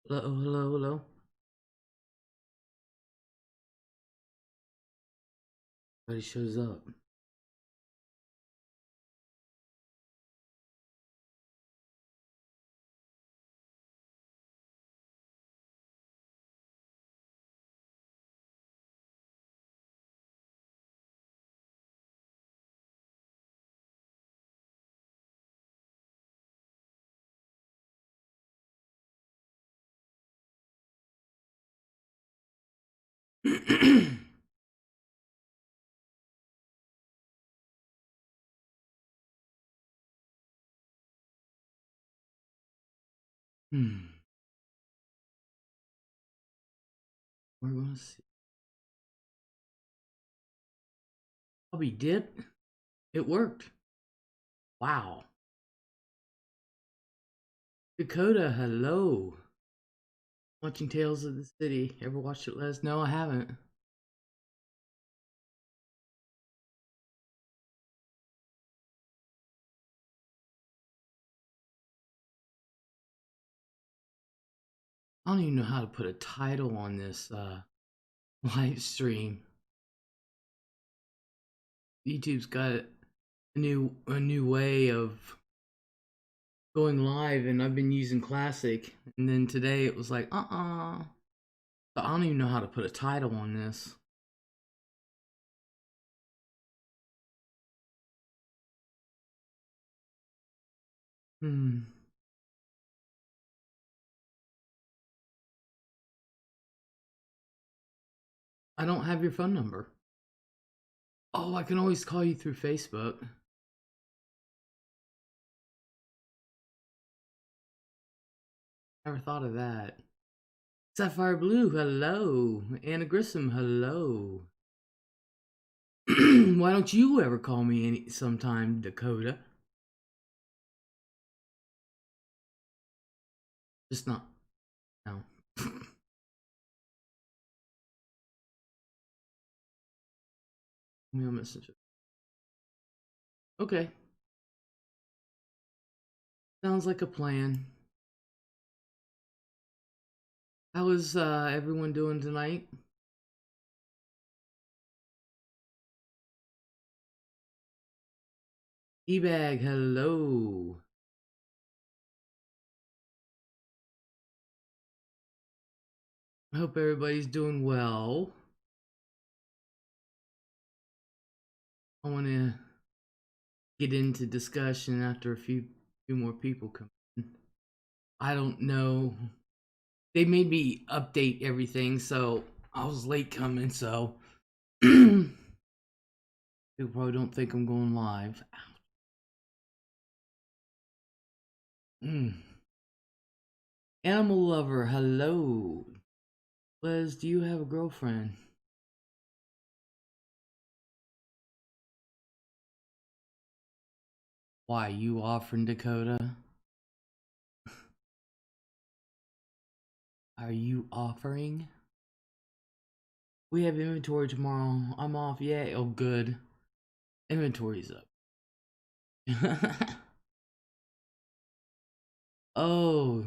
Hello, hello, hello. Nobody shows up. We're gonna see. Bobby did. It worked. Wow. Dakota, hello. Watching Tales of the City. Ever watched it, Les? No, I haven't. I don't even know how to put a title on this live stream. YouTube's got a new way of going live, and I've been using Classic, and then today it was like So I don't even know how to put a title on this. I don't have your phone number. Oh, I can always call you through Facebook. Never thought of that. Sapphire Blue, hello. Anna Grissom, hello. Why don't you ever call me sometime, Dakota? Just not. No. Mail message. Okay. Sounds like a plan. How is everyone doing tonight? E-Bag, hello. I hope everybody's doing well. I want to get into discussion after a few more people come in. I don't know. They made me update everything, so I was late coming, so people probably don't think I'm going live. Animal lover, hello. Les, do you have a girlfriend? Why, you offering, Dakota? Are you offering? We have inventory tomorrow. I'm off. Yay. Oh, good. Inventory's up. Oh,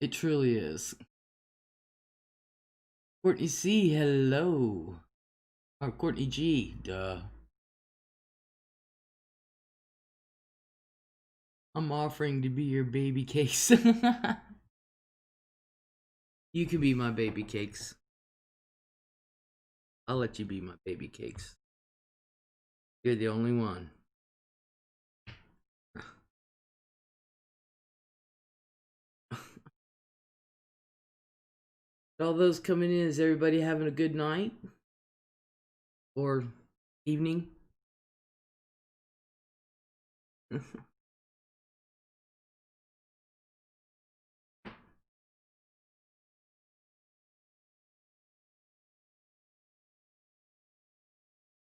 it truly is. Courtney C, hello. Or Courtney G, duh. I'm offering to be your baby cakes. You can be my baby cakes. I'll let you be my baby cakes. You're the only one. All those coming in, is everybody having a good night? Or evening?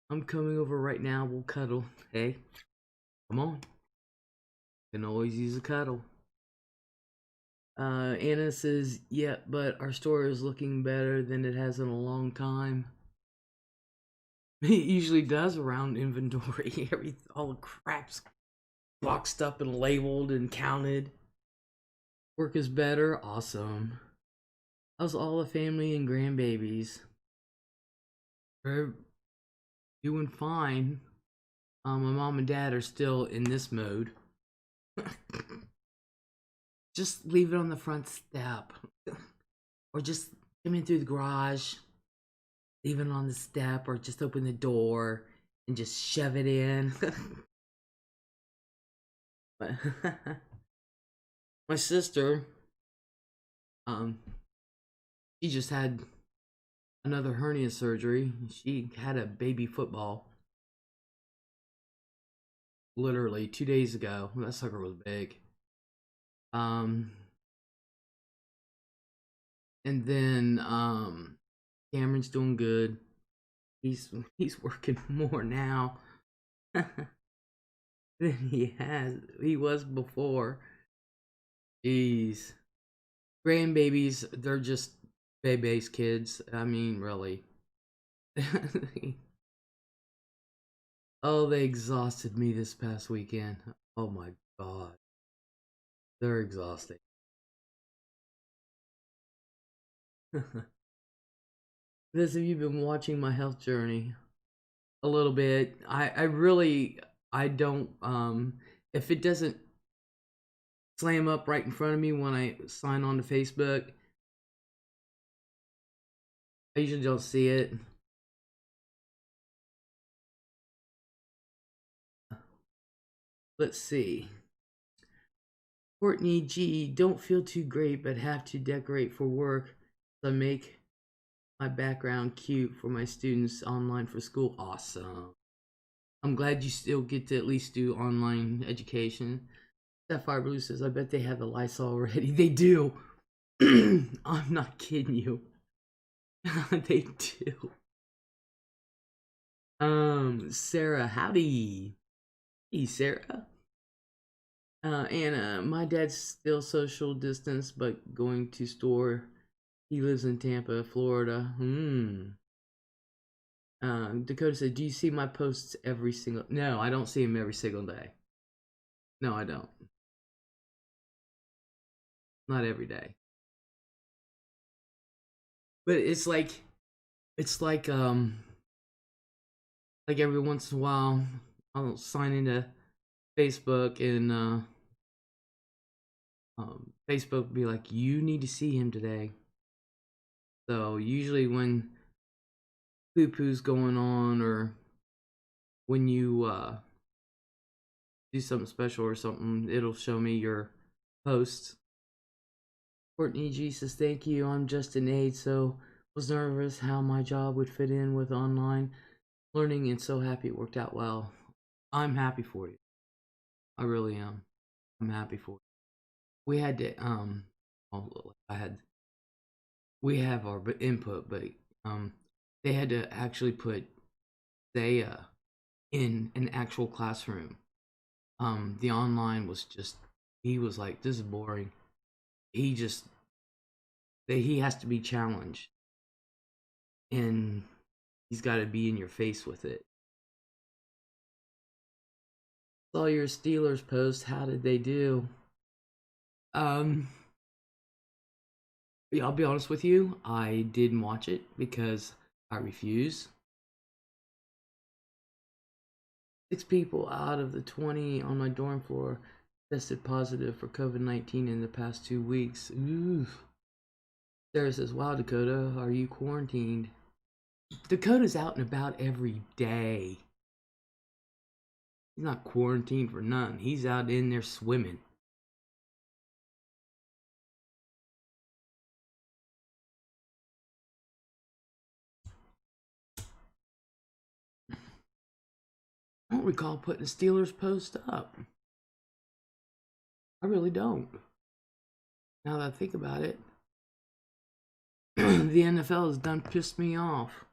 I'm coming over right now. We'll cuddle. Hey, come on. Can always use a cuddle. Anna says, yeah, but our store is looking better than it has in a long time. It usually does around inventory. All the crap's boxed up and labeled and counted. Work is better. Awesome. How's all the family and grandbabies? They're doing fine. My mom and dad are still in this mode. Just leave it on the front step. Or just come in through the garage, leave it on the step, or just open the door and just shove it in. My sister, she just had another hernia surgery. She had a baby football literally 2 days ago. That sucker was big. And then Cameron's doing good. He's working more now than he was before. Jeez. Grandbabies, they're just baby's kids. I mean, really. Oh, they exhausted me this past weekend. Oh my god. They're exhausting. This, have you been watching my health journey? A little bit. I really, I don't, if it doesn't slam up right in front of me when I sign on to Facebook, I usually don't see it. Let's see. Courtney G, don't feel too great, but have to decorate for work. So make my background cute for my students online for school. Awesome. I'm glad you still get to at least do online education. Sapphire Blue says, I bet they have the Lysol already. They do. I'm not kidding you. They do. Sarah, howdy. Hey, Sarah. Anna, my dad's still social distance, but going to store. He lives in Tampa, Florida. Dakota said, do you see my posts every single... No, I don't see him every single day. No, I don't. Not every day. But it's like every once in a while I'll sign into Facebook and Facebook will be like, you need to see him today. So usually when poo-poo's going on, or when you do something special or something, it'll show me your posts. Courtney G says, thank you. I'm just an aide, so was nervous how my job would fit in with online learning, and so happy it worked out well. I'm happy for you. I really am. I'm happy for you. We had to we have our input, but they had to actually put Zaya in an actual classroom. The online was just, he was like, this is boring. He has to be challenged, and he's got to be in your face with it. Saw your Steelers post. How did they do? Yeah, I'll be honest with you. I didn't watch it because I refuse. 6 people out of the 20 on my dorm floor tested positive for COVID-19 in the past 2 weeks. Ooh. Sarah says, wow, Dakota, are you quarantined? Dakota's out and about every day. He's not quarantined for none. He's out in there swimming. I don't recall putting a Steelers post up. I really don't. Now that I think about it, the NFL has done pissed me off.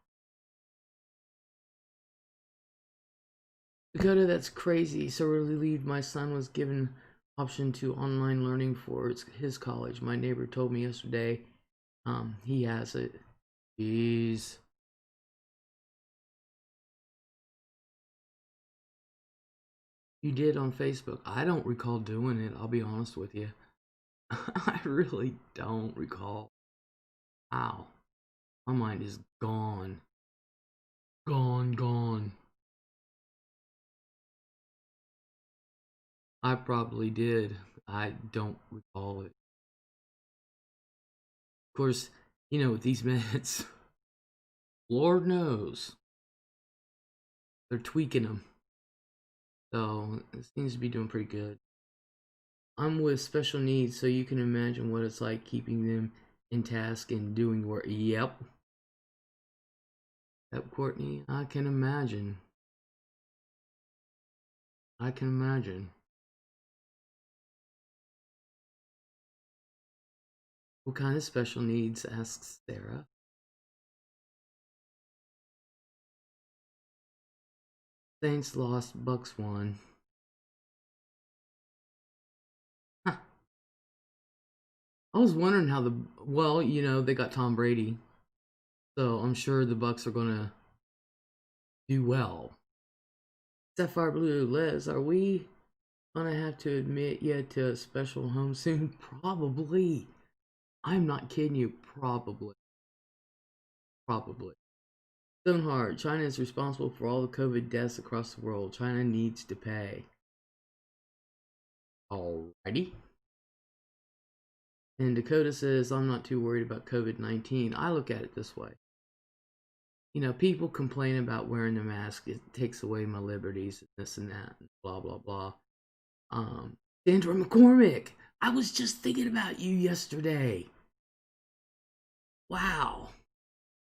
Dakota, that's crazy. So relieved my son was given option to online learning for his college. My neighbor told me yesterday he has it. Jeez. You did on Facebook. I don't recall doing it, I'll be honest with you. I really don't recall. Ow. My mind is gone. Gone. I probably did. I don't recall it. Of course, with these meds, Lord knows, they're tweaking them. So, it seems to be doing pretty good. I'm with special needs, so you can imagine what it's like keeping them in task and doing work. Yep. Yep, Courtney, I can imagine. I can imagine. What kind of special needs? Asks Sarah. Saints lost, Bucks won. Huh. I was wondering how they got Tom Brady. So I'm sure the Bucks are gonna do well. Sapphire Blue, Les, are we gonna have to admit yet to a special home soon? Probably. I'm not kidding you. Probably. Stoneheart, China is responsible for all the COVID deaths across the world. China needs to pay. Alrighty. And Dakota says, I'm not too worried about COVID-19. I look at it this way. People complain about wearing the mask. It takes away my liberties, this and that, and blah, blah, blah. Sandra McCormick, I was just thinking about you yesterday. Wow.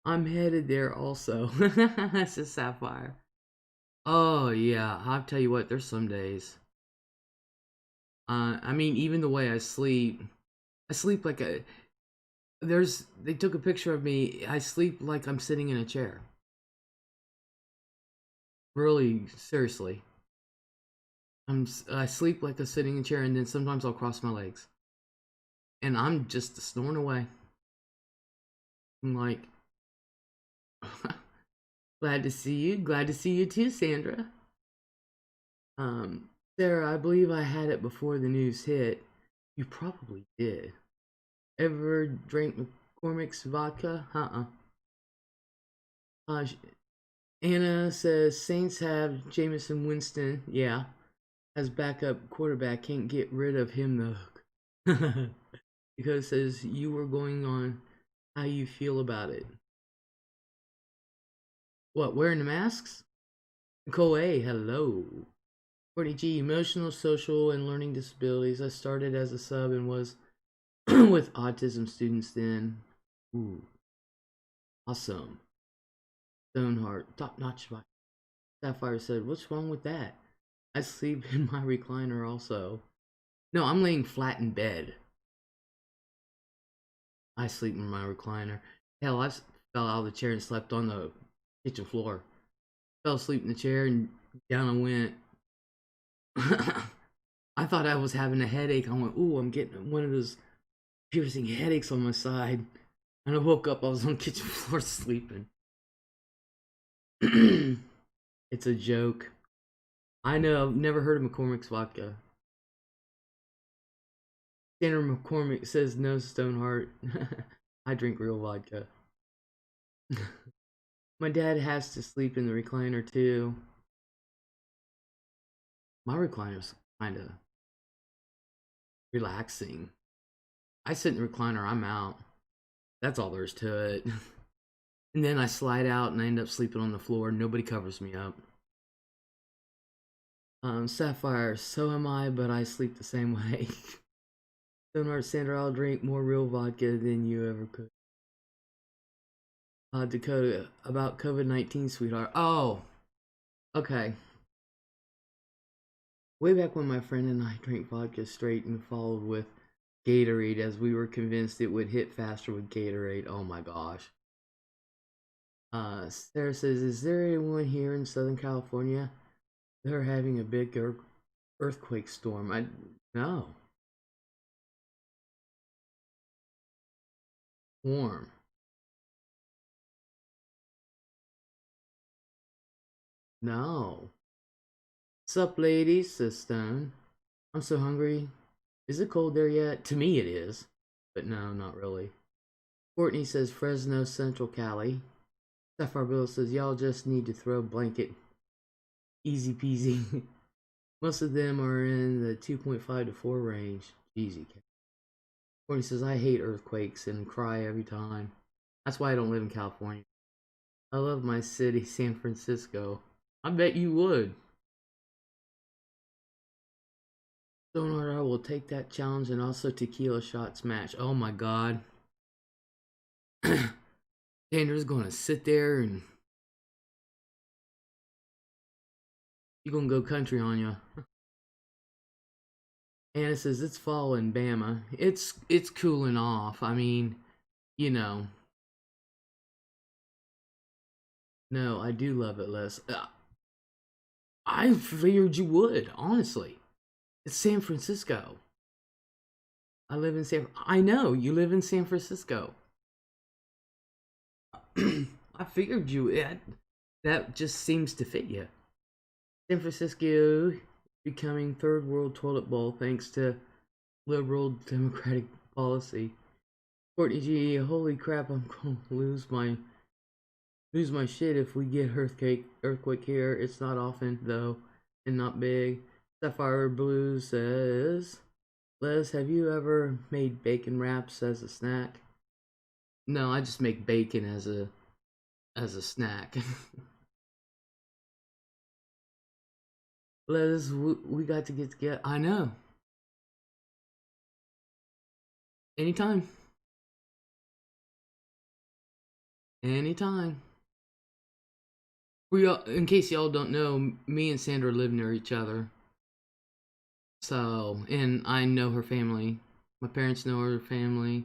I'm headed there also. Says Sapphire. Oh, yeah. I'll tell you what, there's some days. I mean, even the way I sleep like they took a picture of me. I sleep like I'm sitting in a chair. Really, seriously. I sleep like I'm sitting in a chair, and then sometimes I'll cross my legs. And I'm just snoring away. I'm like, glad to see you. Glad to see you too, Sandra. Sarah, I believe I had it before the news hit. You probably did. Ever drank McCormick's vodka? Anna says Saints have Jameson Winston. Yeah. As backup quarterback. Can't get rid of him though. Because it says you were going on how you feel about it. What, wearing the masks? Nicole A, hello. Courtney G, emotional, social, and learning disabilities. I started as a sub and was with autism students then. Ooh. Awesome. Stoneheart, top notch. Sapphire said, what's wrong with that? I sleep in my recliner also. No, I'm laying flat in bed. I sleep in my recliner. Hell, I fell out of the chair and slept on the kitchen floor. Fell asleep in the chair and down I went. I thought I was having a headache. I went, ooh, I'm getting one of those piercing headaches on my side. And I woke up, I was on the kitchen floor sleeping. It's a joke. I know, I've never heard of McCormick's vodka. Sandra McCormick says no, Stoneheart. I drink real vodka. My dad has to sleep in the recliner too. My recliner's kind of relaxing. I sit in the recliner, I'm out. That's all there is to it. And then I slide out and I end up sleeping on the floor. Nobody covers me up. Sapphire, so am I, but I sleep the same way. Stoneheart, Sandra, I'll drink more real vodka than you ever could. Dakota, about COVID-19, sweetheart. Oh, okay. Way back when my friend and I drank vodka straight and followed with Gatorade as we were convinced it would hit faster with Gatorade. Oh my gosh. Sarah says, is there anyone here in Southern California? They're having a big earthquake storm. No. Warm. No. Sup, ladies? Says Stone. I'm so hungry. Is it cold there yet? To me, it is. but no, not really. Courtney says Fresno Central Cali. Sapphire Bill says y'all just need to throw a blanket. Easy peasy. Most of them are in the 2.5 to 4 range. Easy. Courtney says I hate earthquakes and cry every time. That's why I don't live in California. I love my city, San Francisco. I bet you would. Stoneheart, I will take that challenge and also tequila shot smash. Oh my god. Tanner's gonna sit there and you're gonna go country on you. Anna says it's fall in Bama. It's cooling off. I mean, you know. No, I do love it, Les. I figured you would, honestly. It's San Francisco. I live in I know, you live in San Francisco. I figured you that just seems to fit you. San Francisco becoming third world toilet bowl thanks to liberal democratic policy. Courtney G, holy crap, I'm gonna lose my shit if we get earthquake here. It's not often though, and not big. Sapphire Blue says, Les, have you ever made bacon wraps as a snack? No, I just make bacon as a snack. Les, we got to get together. I know. Anytime. Anytime. In case y'all don't know, me and Sandra live near each other. So, and I know her family. My parents know her family.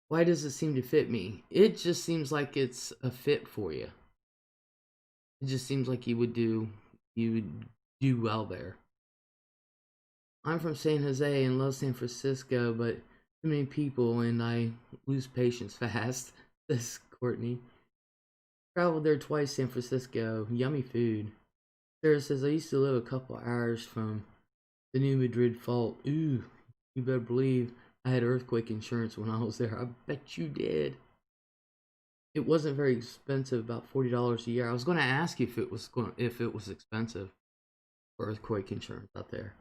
Why does it seem to fit me? It just seems like it's a fit for you. It just seems like you would do well there. I'm from San Jose and love San Francisco, but too many people and I lose patience fast. Says Courtney. Traveled there twice, San Francisco. Yummy food. Sarah says, I used to live a couple hours from the New Madrid fault. Ooh, you better believe I had earthquake insurance when I was there. I bet you did. It wasn't very expensive, about $40 a year. I was going to ask you if it was expensive for earthquake insurance out there.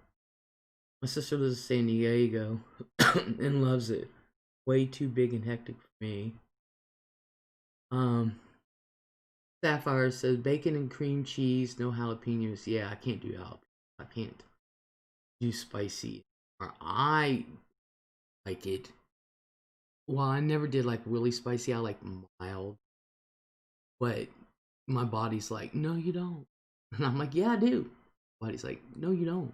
My sister lives in San Diego and loves it. Way too big and hectic for me. Sapphire says bacon and cream cheese, no jalapenos. Yeah, I can't do jalapenos. I can't do spicy. Or I like it. Well, I never did like really spicy. I like mild. But my body's like, no, you don't. And I'm like, yeah, I do. Body's like, no, you don't.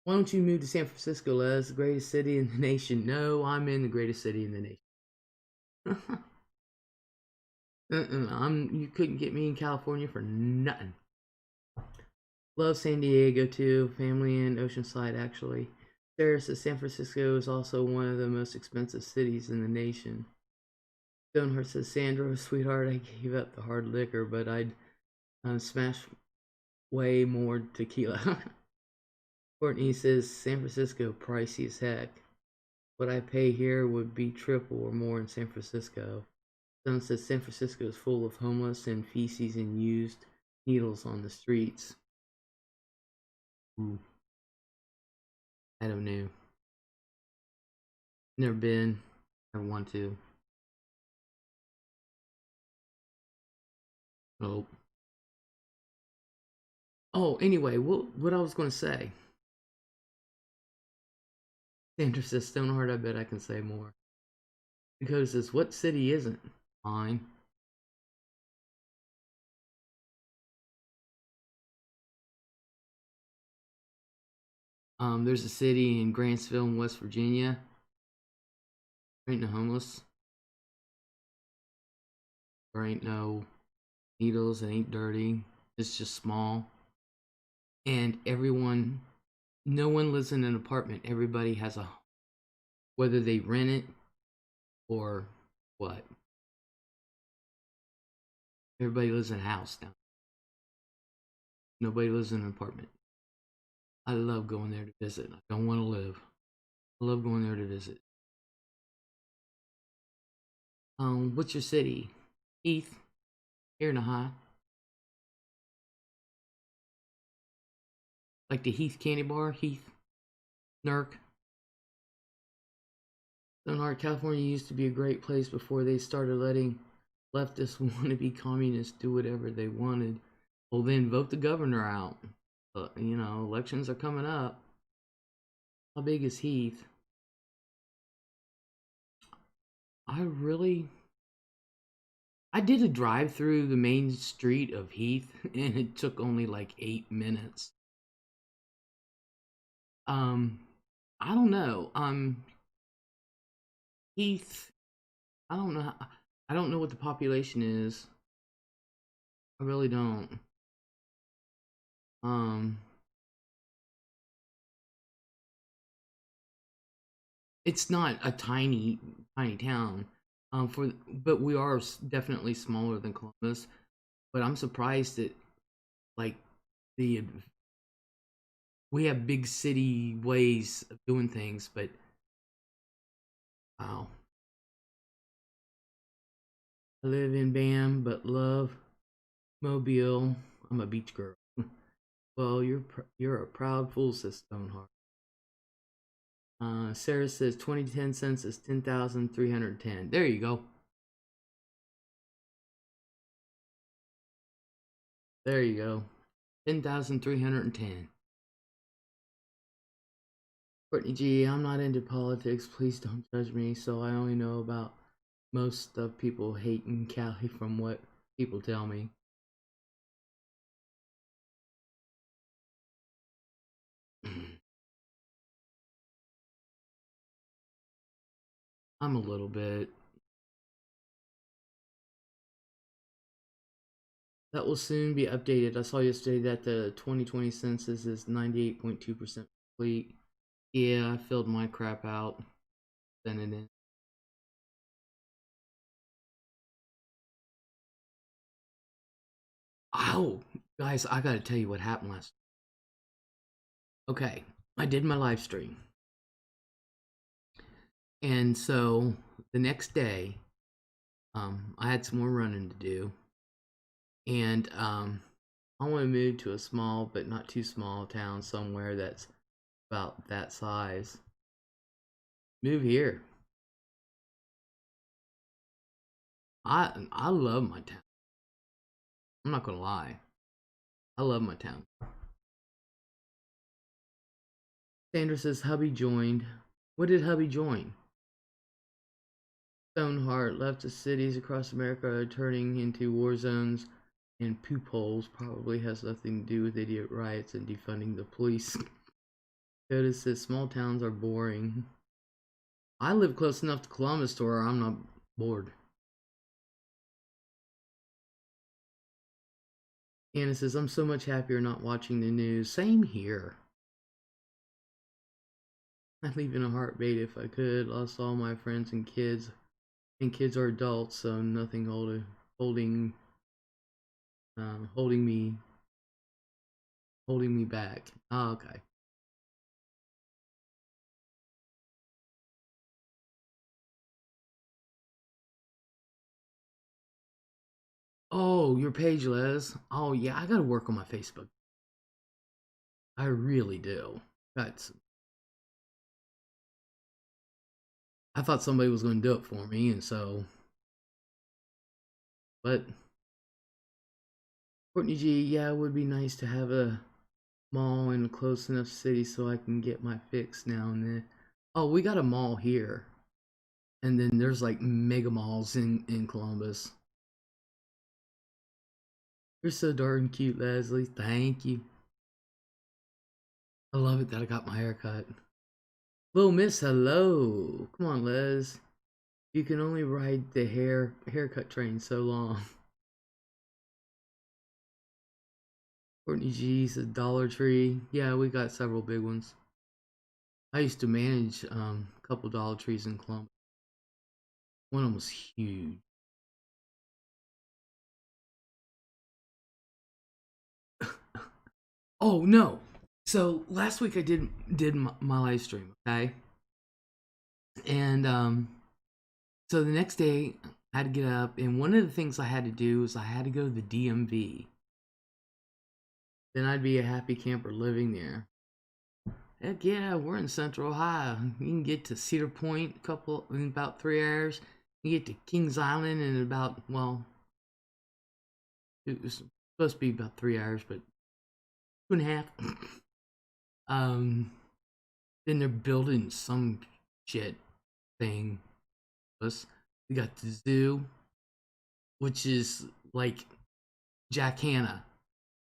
Why don't you move to San Francisco, Les? The greatest city in the nation. No, I'm in the greatest city in the nation. You couldn't get me in California for nothing. Love San Diego too. Family in Oceanside, actually. Sarah says San Francisco is also one of the most expensive cities in the nation. Stoneheart says, Sandra, sweetheart, I gave up the hard liquor, but I'd smash way more tequila. Courtney says San Francisco pricey as heck. What I pay here would be triple or more in San Francisco. Stone says San Francisco is full of homeless and feces and used needles on the streets. Ooh. I don't know. Never been. I want to. Nope. Oh, anyway, what I was going to say. Sandra says, Stoneheart, I bet I can say more. Dakota says, what city isn't? Mine. There's a city in Grantsville, West Virginia. There ain't no homeless. There ain't no needles. It ain't dirty. It's just small. And no one lives in an apartment. Everybody has a, whether they rent it or what. Everybody lives in a house now. Nobody lives in an apartment. I love going there to visit. I don't want to live. I love going there to visit. What's your city? Heath. Here in the high. Like the Heath Candy Bar, Heath. Nurk. Stonehart, California used to be a great place before they started letting leftists wannabe communists do whatever they wanted. Well, then vote the governor out. You know, elections are coming up. How big is Heath? I did a drive through the main street of Heath and it took only like 8 minutes. I don't know. Heath, I don't know. I don't know what the population is. I really don't. Um, it's not a tiny town. But we are definitely smaller than Columbus. But I'm surprised that like the we have big city ways of doing things, but wow. I live in Bam, but love Mobile. I'm a beach girl. Well, you're a proud fool, says Stoneheart. Sarah says 2010 census 10,310. There you go. There you go. 10,310. Courtney G, I'm not into politics. Please don't judge me. So I only know about most stuff people hate in Cali from what people tell me. I'm a little bit. That will soon be updated. I saw yesterday that the 2020 census is 98.2% complete. Yeah, I filled my crap out. Sent it in. Oh, guys, I gotta tell you what happened last. Okay, I did my live stream. And so the next day, I had some more running to do. And I want to move to a small but not too small town somewhere that's about that size. Move here. I love my town. I'm not gonna lie. I love my town. Sandra says hubby joined. What did hubby join? Stoneheart left the cities across America are turning into war zones and poop holes. Probably has nothing to do with idiot riots and defunding the police. Dakota says small towns are boring. I live close enough to Columbus to where I'm not bored. Anna says, I'm so much happier not watching the news. Same here. I'd leave in a heartbeat if I could. Lost all my friends and kids. And kids are adults, so nothing holding me back. Oh, okay. Oh, your page, Les. Oh yeah, I gotta work on my Facebook. I really do. That's. I thought somebody was going to do it for me, and so. But Courtney G, yeah, it would be nice to have a mall in a close enough city so I can get my fix now and then. Oh, we got a mall here, and then there's like mega malls in Columbus. You're so darn cute, Leslie. Thank you. I love it that I got my hair cut. Little Miss, hello. Come on, Les. You can only ride the haircut train so long. Courtney G's a Dollar Tree. Yeah, we got several big ones. I used to manage a couple Dollar Trees in Columbus. One of them was huge. Oh no! So last week I did my live stream. Okay, And so the next day, I had to get up, and one of the things I had to do was I had to go to the DMV. Then I'd be a happy camper living there. Heck yeah, we're in Central Ohio. You can get to Cedar Point in about 3 hours. You get to Kings Island in about, well, it was supposed to be about 3 hours, but 2.5. um, then they're building some shit thing. We got the zoo, which is like Jack Hanna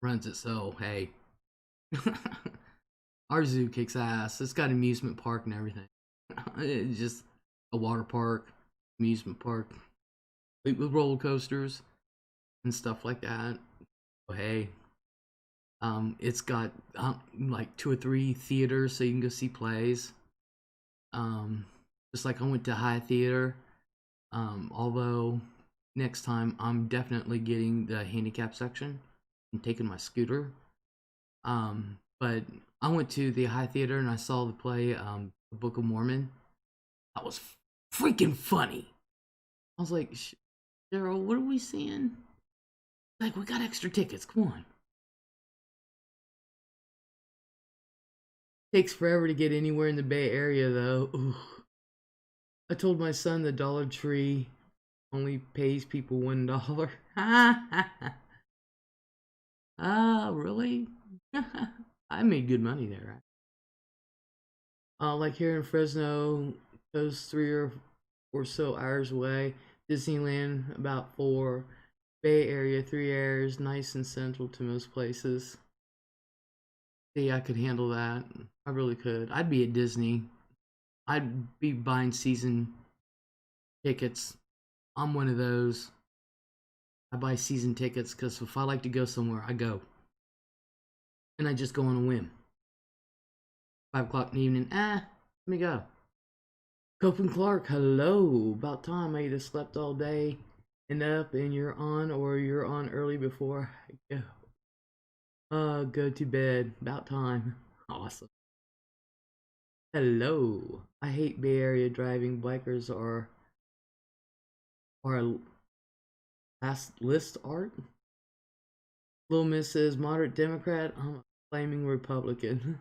runs it. So hey, our zoo kicks ass. It's got amusement park and everything. It's just a water park, amusement park, with roller coasters and stuff like that. So hey, it's got like 2 or 3 theaters, so you can go see plays. Just like I went to High Theater. Although next time I'm definitely getting the handicap section and taking my scooter. But I went to the High Theater and I saw the play, The Book of Mormon. That was freaking funny. I was like, Cheryl, what are we seeing? Like, we got extra tickets. Come on. Takes forever to get anywhere in the Bay Area, though. Ooh. I told my son the Dollar Tree only pays people $1. Ah, really? I made good money there. Like here in Fresno, those 3 or so hours away. Disneyland about 4. Bay Area 3 hours, nice and central to most places. See, I could handle that. I really could. I'd be at Disney. I'd be buying season tickets. I'm one of those. I buy season tickets because if I like to go somewhere, I go. And I just go on a whim. 5 o'clock in the evening, let me go. Cope and Clark, hello. About time. I either slept all day and up and you're on, or you're on early before I go. Go to bed. About time. Awesome. Hello. I hate Bay Area driving. Bikers are last list art. Little Miss says moderate Democrat. I'm a flaming Republican.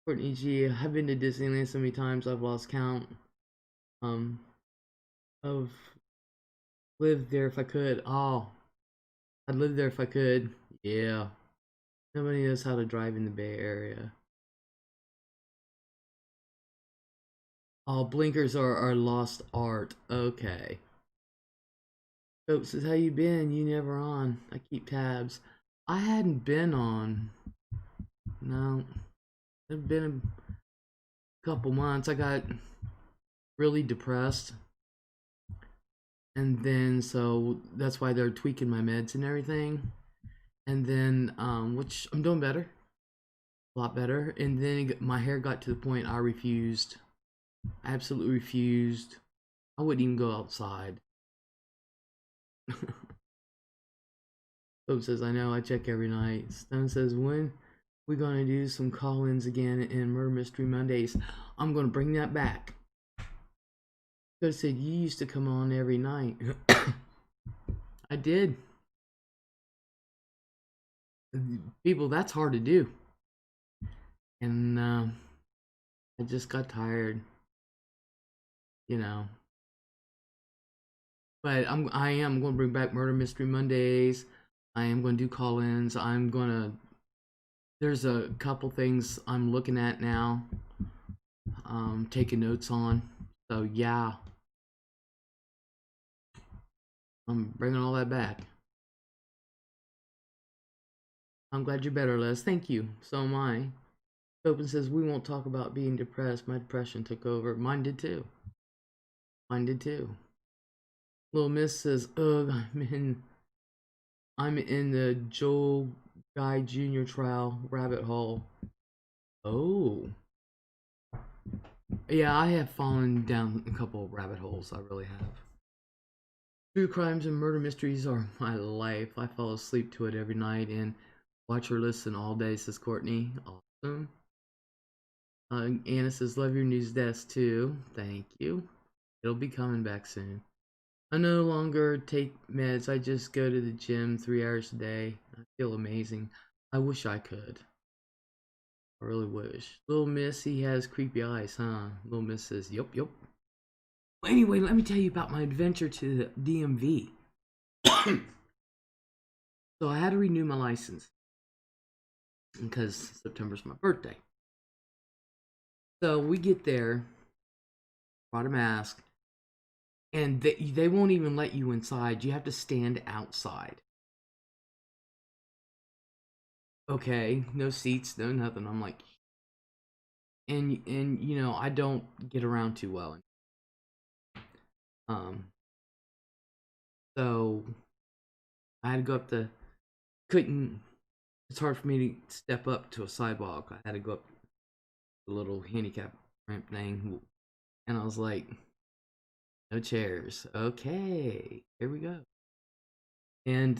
Courtney G. I've been to Disneyland so many times I've lost count. I've lived there if I could. Oh, I'd live there if I could. Yeah. Nobody knows how to drive in the Bay Area. Oh, blinkers are lost art. Okay. Hope says, how you been? You never on. I keep tabs. I hadn't been on. No. It's been a couple months. I got really depressed. And then, so that's why they're tweaking my meds and everything. And then, which I'm doing better. A lot better. And then my hair got to the point I refused. I absolutely refused. I wouldn't even go outside. Hope says, I know, I check every night. Stone says, when we gonna do some call-ins again in Murder Mystery Mondays? I'm gonna bring that back. Could have said you used to come on every night. I did. People, that's hard to do. And I just got tired. You know. But I am going to bring back Murder Mystery Mondays. I am going to do call-ins. There's a couple things I'm looking at now. Taking notes on. So yeah. I'm bringing all that back. I'm glad you're better, Les. Thank you. So am I. Open says, we won't talk about being depressed. My depression took over. Mine did too. Mine did too. Little Miss says, ugh, I'm in the Joel Guy Jr. trial rabbit hole. Oh. Yeah, I have fallen down a couple of rabbit holes. I really have. True crimes and murder mysteries are my life. I fall asleep to it every night and watch or listen all day, says Courtney. Awesome. Anna says, love your news desk too. Thank you. It'll be coming back soon. I no longer take meds. I just go to the gym 3 hours a day. I feel amazing. I wish I could. I really wish. Little Miss, he has creepy eyes, huh? Little Miss says, yup, yup. Well, anyway, let me tell you about my adventure to the DMV. So I had to renew my license because September's my birthday. So we get there, brought a mask, and they won't even let you inside. You have to stand outside. Okay, no seats, no nothing. I'm like, and you know, I don't get around too well. So I had to go up couldn't, it's hard for me to step up to a sidewalk. I had to go up the little handicap ramp thing, and I was like, no chairs. Okay, here we go. And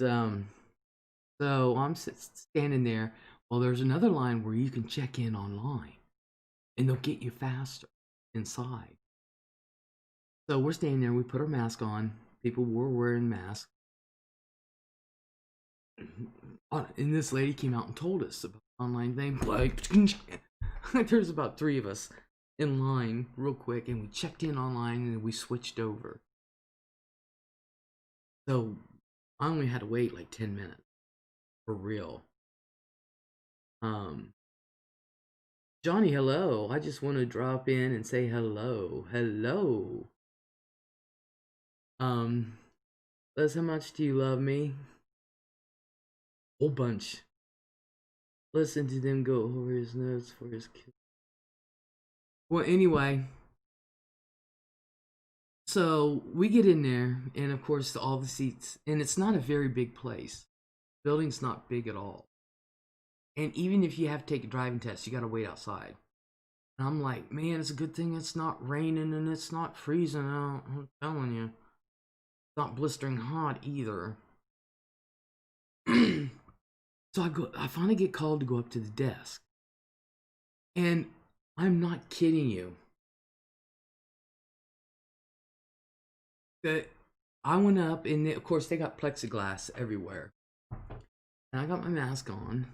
so I'm standing there. Well, there's another line where you can check in online, and they'll get you faster inside. So we're standing there. We put our mask on. People were wearing masks. And this lady came out and told us about the online thing. Like, there's about 3 of us in line real quick, and we checked in online, and we switched over. So I only had to wait like 10 minutes. For real. Johnny, hello. I just want to drop in and say hello. Hello. Les, how much do you love me? Whole bunch. Listen to them go over his notes for his kid. Well, anyway. So we get in there, and of course, all the seats, and it's not a very big place. The building's not big at all. And even if you have to take a driving test, you gotta wait outside. And I'm like, man, it's a good thing it's not raining and it's not freezing out. I'm telling you. It's not blistering hot either. So I finally get called to go up to the desk. And I'm not kidding you. I went up, and of course they got plexiglass everywhere. And I got my mask on.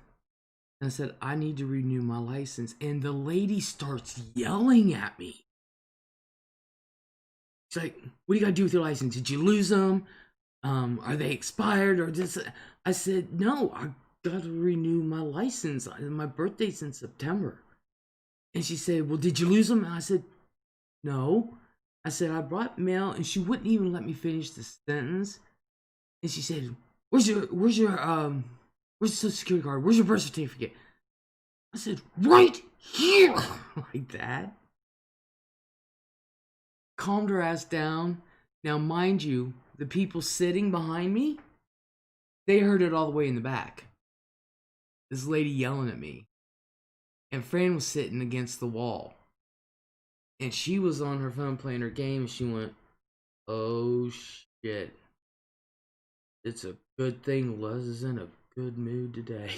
And I said, I need to renew my license. And the lady starts yelling at me. She's like, what do you got to do with your license? Did you lose them? Are they expired? Or just? I said, no, I got to renew my license. My birthday's in September. And she said, well, did you lose them? And I said, no. I said, I brought mail, and she wouldn't even let me finish the sentence. And she said, where's your social security card? Where's your birth certificate? I said, right here. Like that. Calmed her ass down. Now, mind you, the people sitting behind me, they heard it all the way in the back. This lady yelling at me. And Fran was sitting against the wall. And she was on her phone playing her game, and she went, oh shit. It's a good thing Les is in a good mood today.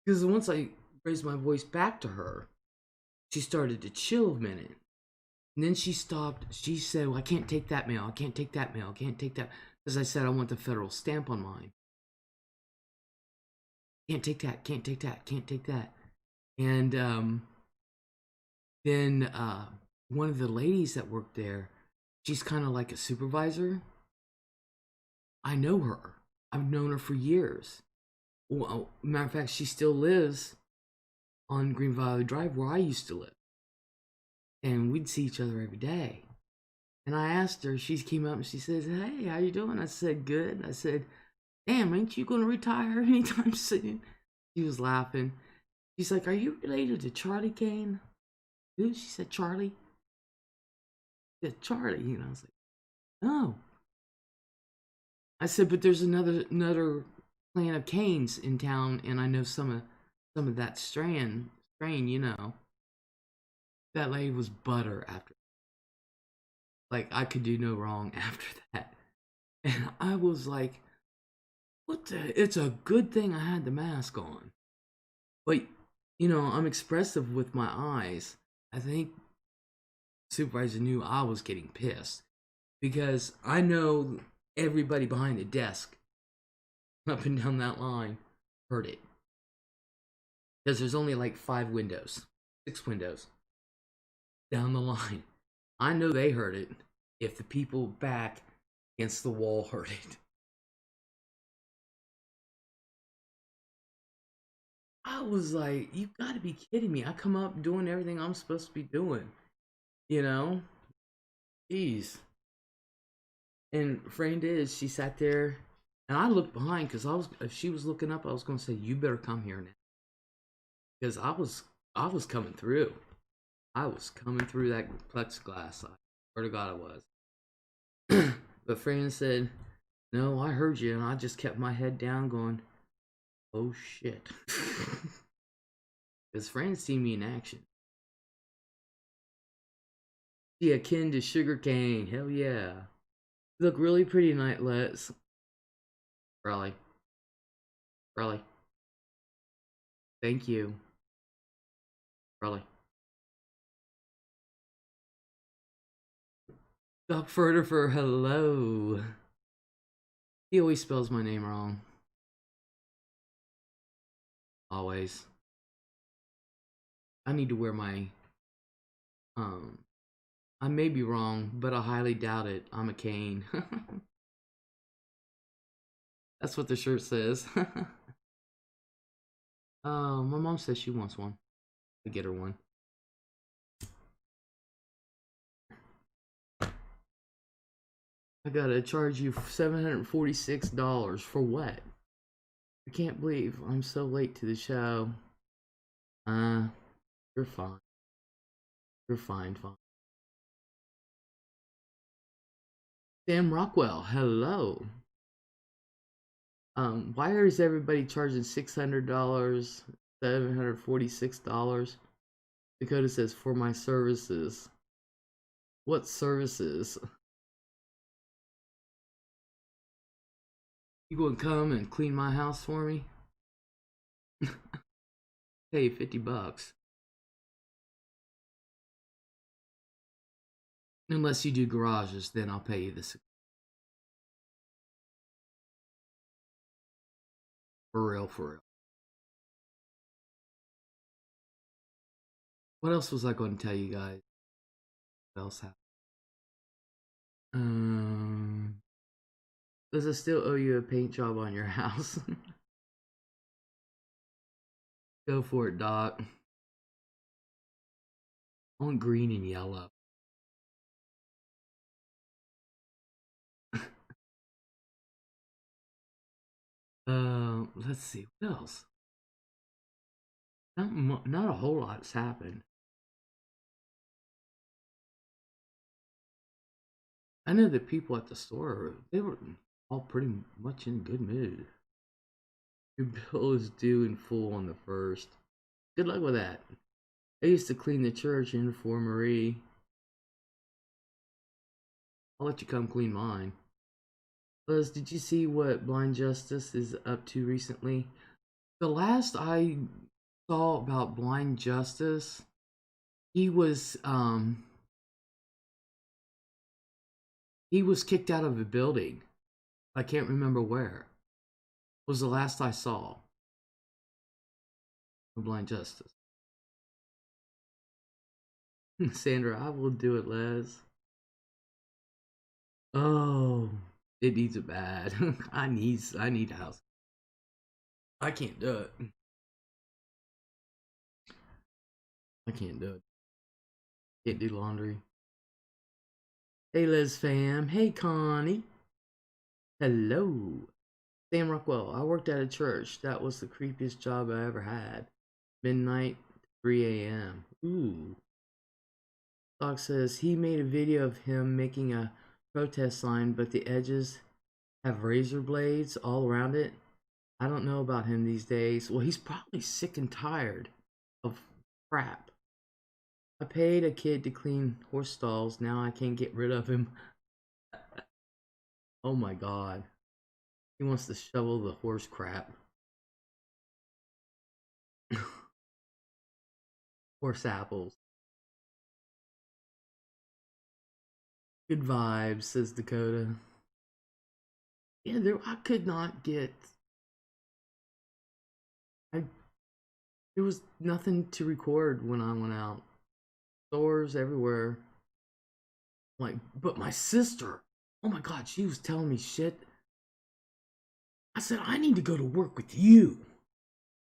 Because once I raised my voice back to her, she started to chill a minute. And then she stopped. She said, well, I can't take that mail. I can't take that mail. I can't take that. Because I said, I want the federal stamp on mine. Can't take that. Can't take that. Can't take that. And then one of the ladies that worked there, she's kind of like a supervisor. I know her. I've known her for years. Well, matter of fact, she still lives on Green Valley Drive where I used to live. And we'd see each other every day. And I asked her, she came up and she says, hey, how you doing? I said, good. I said, damn, ain't you going to retire anytime soon? She was laughing. She's like, are you related to Charlie Kane? Who? She said, Charlie. I said, Charlie. You know, I was like, no. I said, but there's another clan of Kanes in town, and I know some of that strain, you know. That lady was butter after. Like, I could do no wrong after that. And I was like, what the? It's a good thing I had the mask on. But I'm expressive with my eyes. I think supervisor knew I was getting pissed because I know everybody behind the desk up and down that line heard it. Because there's only like 5 windows, 6 windows down the line. I know they heard it if the people back against the wall heard it. I was like, you gotta be kidding me. I come up doing everything I'm supposed to be doing, you know? Jeez. And friend is, she sat there and I looked behind because if she was looking up, I was gonna say, you better come here now. Because I was coming through. I was coming through that plexiglass. I swear to God I was. But Fran said, no, I heard you, and I just kept my head down going, oh shit. Because Fran seen me in action. Yeah, akin to sugarcane. Hell yeah. You look really pretty tonight, Les. Raleigh. Raleigh. Thank you. Raleigh. Doc Furter for hello. He always spells my name wrong. Always. I need to wear my I may be wrong, but I highly doubt it. I'm a cane. That's what the shirt says. My mom says she wants one. I get her one. I gotta charge you $746 for what? I can't believe I'm so late to the show. You're fine. You're fine. Sam Rockwell, hello. Why is everybody charging $600, $746? Dakota says, for my services. What services? You gonna come and clean my house for me? Pay you $50. Unless you do garages, then I'll pay you this. For real, for real. What else was I going to tell you guys? What else happened? Does I still owe you a paint job on your house? Go for it, Doc. I want green and yellow. Let's see, what else? Not a whole lot's happened. I know the people at the store, they were all pretty much in good mood. Your bill is due in full on the 1st. Good luck with that. I used to clean the church in for Marie. I'll let you come clean mine. Liz, did you see what Blind Justice is up to recently? The last I saw about Blind Justice, he was kicked out of a building. I can't remember where. Was the last I saw of Blind Justice. Sandra, I will do it, Les. Oh, it needs it bad. I need a house. I can't do it. I can't do it. Can't do laundry. Hey, Les fam. Hey, Connie. Hello. Sam Rockwell. I worked at a church. That was the creepiest job I ever had. Midnight, 3 a.m. Ooh. Doc says he made a video of him making a protest sign, but the edges have razor blades all around it. I don't know about him these days. Well, he's probably sick and tired of crap. I paid a kid to clean horse stalls. Now I can't get rid of him. Oh my god. He wants to shovel the horse crap. Horse apples. Good vibes, says Dakota. Yeah, I could not get. There was nothing to record when I went out. Stores everywhere. Like, but my sister, oh my god, she was telling me shit. I said, I need to go to work with you.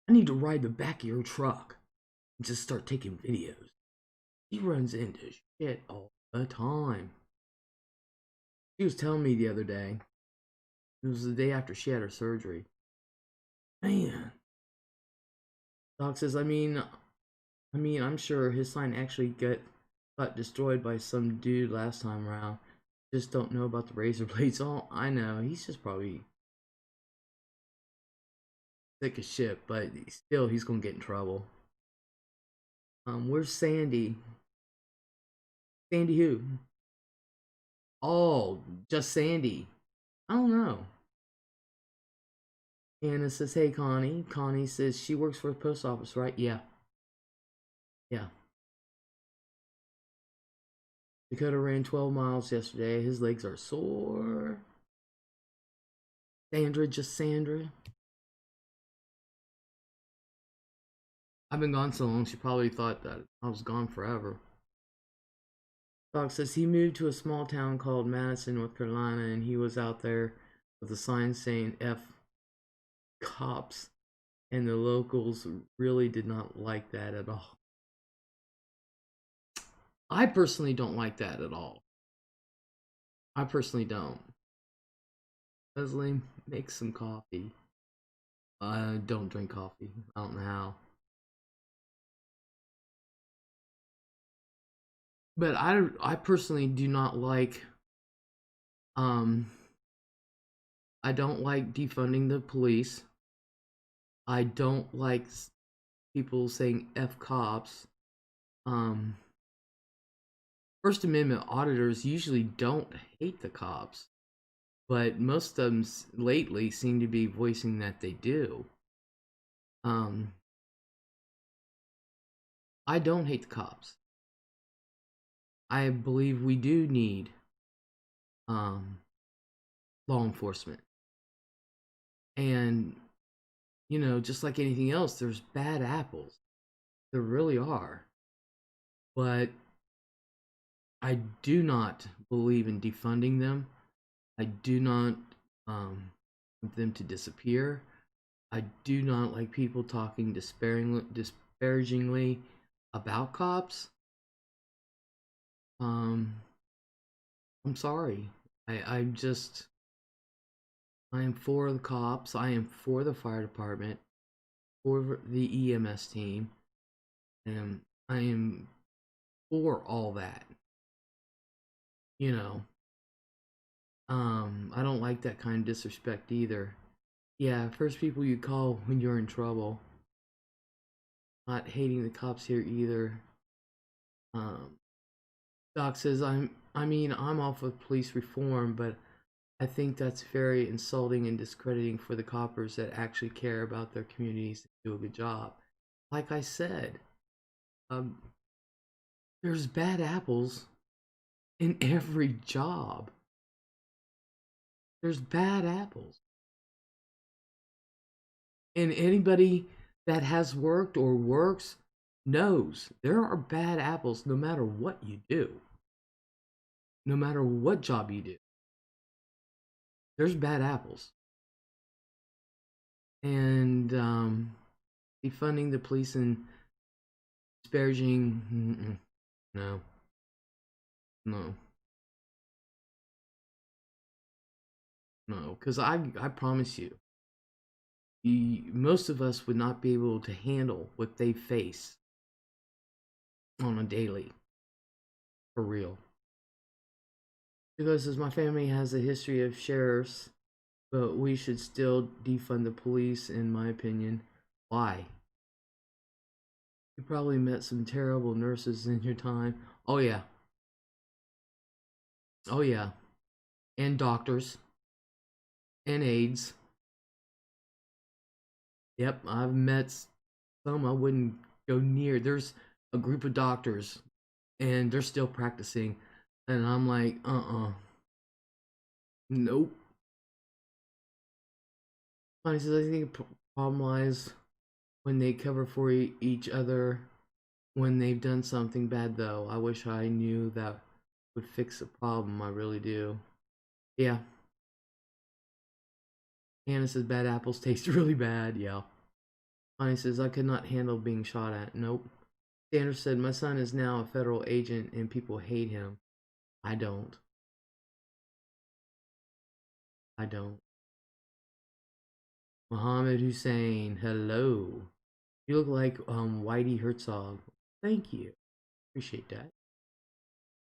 I need to ride the back of your truck and just start taking videos. She runs into shit all the time. She was telling me the other day. It was the day after she had her surgery. Man. Doc says, I'm sure his sign actually got destroyed by some dude last time around. Just don't know about the razor blades. Oh, I know. He's just probably sick as shit, but still, he's gonna get in trouble. Where's Sandy? Sandy who? Oh, just Sandy. I don't know. Anna says, hey, Connie. Connie says she works for the post office, right? Yeah. Yeah. Dakota ran 12 miles yesterday. His legs are sore. Sandra, just Sandra. I've been gone so long, she probably thought that I was gone forever. Doc says he moved to a small town called Madison, North Carolina, and he was out there with a sign saying F cops, and the locals really did not like that at all. I personally don't like that at all. I personally don't. Leslie, make some coffee. I don't drink coffee. I don't know how. But I personally do not like I don't like defunding the police. I don't like people saying F cops. First Amendment auditors usually don't hate the cops, but most of them lately seem to be voicing that they do. I don't hate the cops. I believe we do need law enforcement. And, you know, just like anything else, there's bad apples. There really are. But I do not believe in defunding them. I do not want them to disappear. I do not like people talking disparagingly about cops. I'm sorry. I am for the cops. I am for the fire department, for the EMS team, and I am for all that. You know, I don't like that kind of disrespect either. Yeah, first people you call when you're in trouble. Not hating the cops here either. Doc says I'm all for police reform, but I think that's very insulting and discrediting for the coppers that actually care about their communities and do a good job. Like I said, there's bad apples in every job. There's bad apples. And anybody that has worked or works knows there are bad apples no matter what you do. No matter what job you do. There's bad apples. And defunding the police and disparaging, no. No. No, because I promise you, most of us would not be able to handle what they face on a daily. For real. Because as my family has a history of sheriffs, but we should still defund the police, in my opinion. Why? You probably met some terrible nurses in your time. Oh, yeah. Oh, yeah. And doctors. And aides. Yep, I've met some I wouldn't go near. There's a group of doctors, and they're still practicing. And I'm like, nope. He says, I think the problem lies when they cover for each other when they've done something bad, though. I wish I knew that would fix the problem. I really do. Yeah. Hannah says, bad apples taste really bad. Yeah. Connie says, I could not handle being shot at. Nope. Sanders said, my son is now a federal agent and people hate him. I don't. I don't. Mohammed Hussein, hello. You look like Whitey Herzog. Thank you. Appreciate that.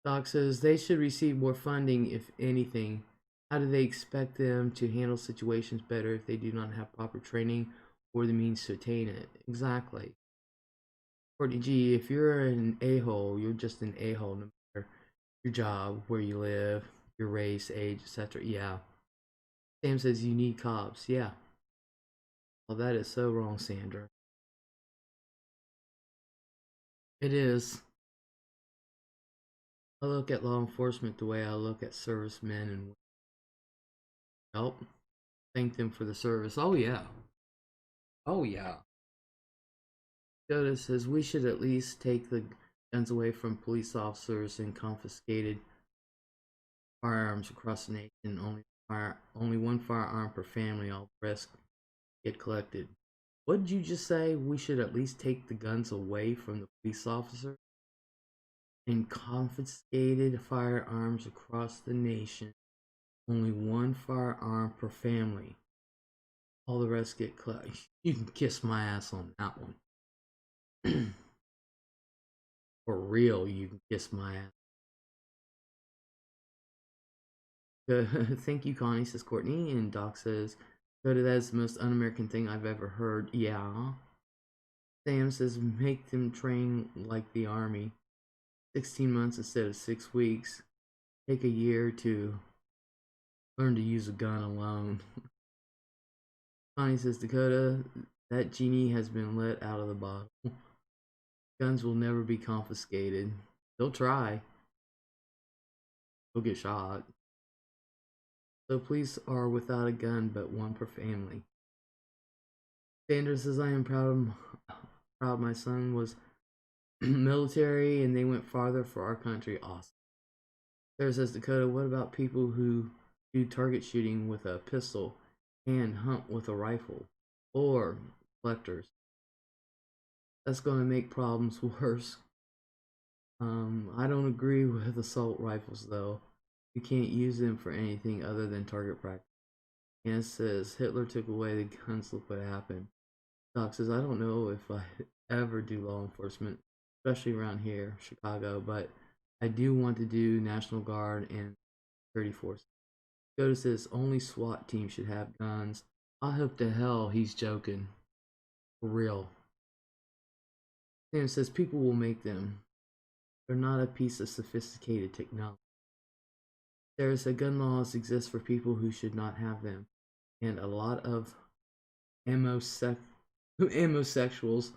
Doc says they should receive more funding, if anything. How do they expect them to handle situations better if they do not have proper training or the means to attain it? Exactly. Courtney G, if you're an a-hole, you're just an a-hole no matter your job, where you live, your race, age, etc. Yeah. Sam says you need cops. Yeah. Well, that is so wrong, Sandra. It is. I look at law enforcement the way I look at servicemen and help. Thank them for the service. Oh, yeah. Oh, yeah. Yoda says we should at least take the guns away from police officers and confiscated firearms across the nation. Only one firearm per family. All the rest get collected. What did you just say? We should at least take the guns away from the police officers and confiscated firearms across the nation. Only one firearm per family. All the rest get collected. You can kiss my ass on that one. For real, you can kiss my ass. Thank you, Connie, says Courtney. And Doc says, that is the most un-American thing I've ever heard. Yeah. Sam says, make them train like the army. 16 months instead of 6 weeks. Take a year to learn to use a gun alone. Connie says, Dakota, that genie has been let out of the bottle. Guns will never be confiscated. They'll try. They'll get shot. So police are without a gun, but one per family. Sanders says, I am proud my son was military and they went farther for our country. Awesome. Sarah says, Dakota, what about people who do target shooting with a pistol and hunt with a rifle? Or collectors? That's going to make problems worse. I don't agree with assault rifles, though. You can't use them for anything other than target practice. And it says, Hitler took away the guns, look what happened. Doc says, I don't know if I ever do law enforcement, especially around here, Chicago, but I do want to do National Guard and 34. Dakota says, only SWAT team should have guns. I hope to hell he's joking. For real. Sam says, people will make them. They're not a piece of sophisticated technology. Sarah said, gun laws exist for people who should not have them. And a lot of homosexuals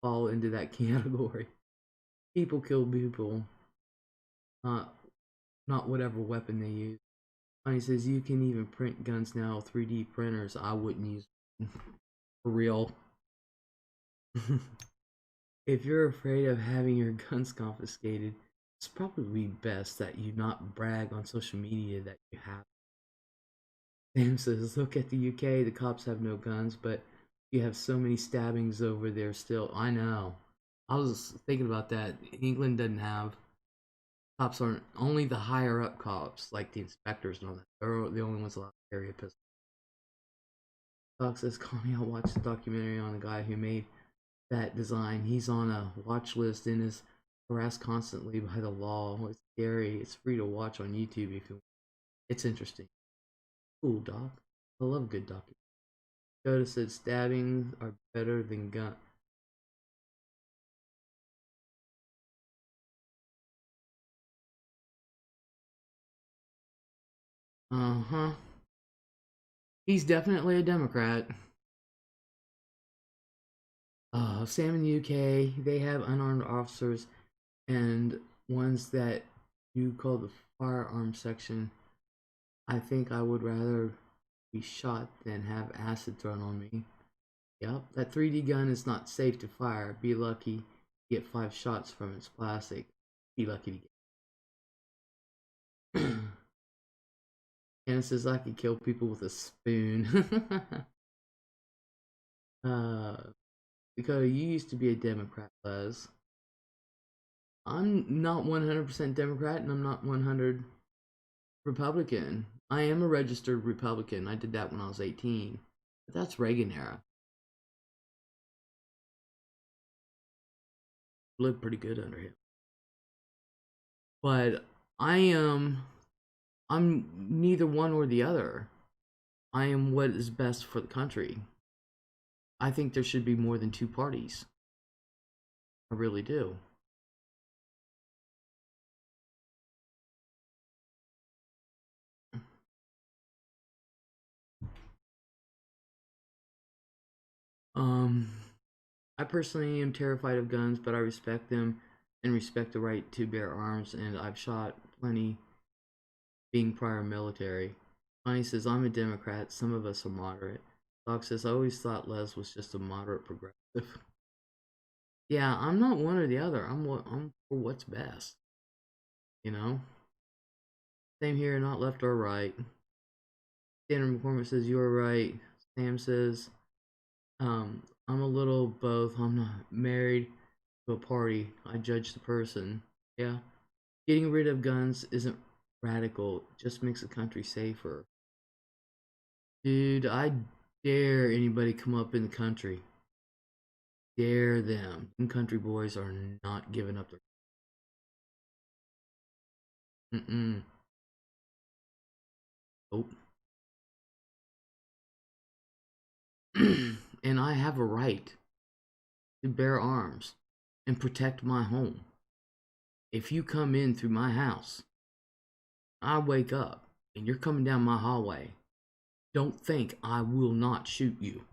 fall into that category. People kill people, not whatever weapon they use. He says you can even print guns now, 3D printers. I wouldn't use them. For real. If you're afraid of having your guns confiscated, it's probably best that you not brag on social media that you have. Sam says, look at the UK, the cops have no guns, but you have so many stabbings over there still. I know. I was thinking about that. England doesn't have, cops aren't, only the higher up cops, like the inspectors and all that, they're the only ones allowed to carry a pistol. Doc says, Connie, I watched the documentary on the guy who made that design. He's on a watch list and is harassed constantly by the law. It's scary. It's free to watch on YouTube if you want. It's interesting. Cool, Doc. I love good documentary. Dakota said stabbings are better than gun. Uh-huh. He's definitely a Democrat. Sam in the UK, they have unarmed officers and ones that you call the firearm section. I think I would rather be shot than have acid thrown on me. Yep, that 3D gun is not safe to fire. Be lucky to get 5 shots from its plastic. Be lucky to get. Anna says I could kill people with a spoon. Dakota, you used to be a Democrat, Les. I'm not 100% Democrat and I'm not 100 Republican. I am a registered Republican. I did that when I was 18. But that's Reagan era. Lived pretty good under him. But I'm neither one or the other. I am what is best for the country. I think there should be more than 2 parties. I really do. I personally am terrified of guns, but I respect them and respect the right to bear arms, and I've shot plenty being prior military. Connie says, I'm a Democrat, some of us are moderate. Doc says, I always thought Les was just a moderate progressive. Yeah, I'm not one or the other. I'm for what's best. You know? Same here, not left or right. Standard McCormick says, you're right. Sam says, I'm a little both. I'm not married to a party. I judge the person. Yeah. Getting rid of guns isn't radical. It just makes the country safer. Dude, I dare anybody come up in the country. Dare them. Them country boys are not giving up their... Mm-mm. Nope. And I have a right to bear arms and protect my home. If you come in through my house, I wake up and you're coming down my hallway, don't think I will not shoot you.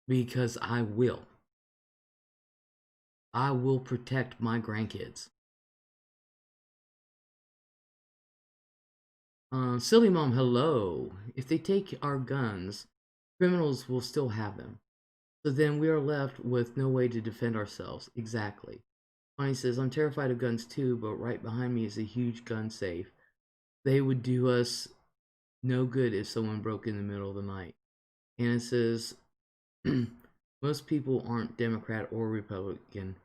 Because I will. I will protect my grandkids. Silly Mom, hello. If they take our guns, criminals will still have them. So then we are left with no way to defend ourselves. Exactly. Bonnie says, I'm terrified of guns too, but right behind me is a huge gun safe. They would do us no good if someone broke in the middle of the night. Anna says, most people aren't Democrat or Republican.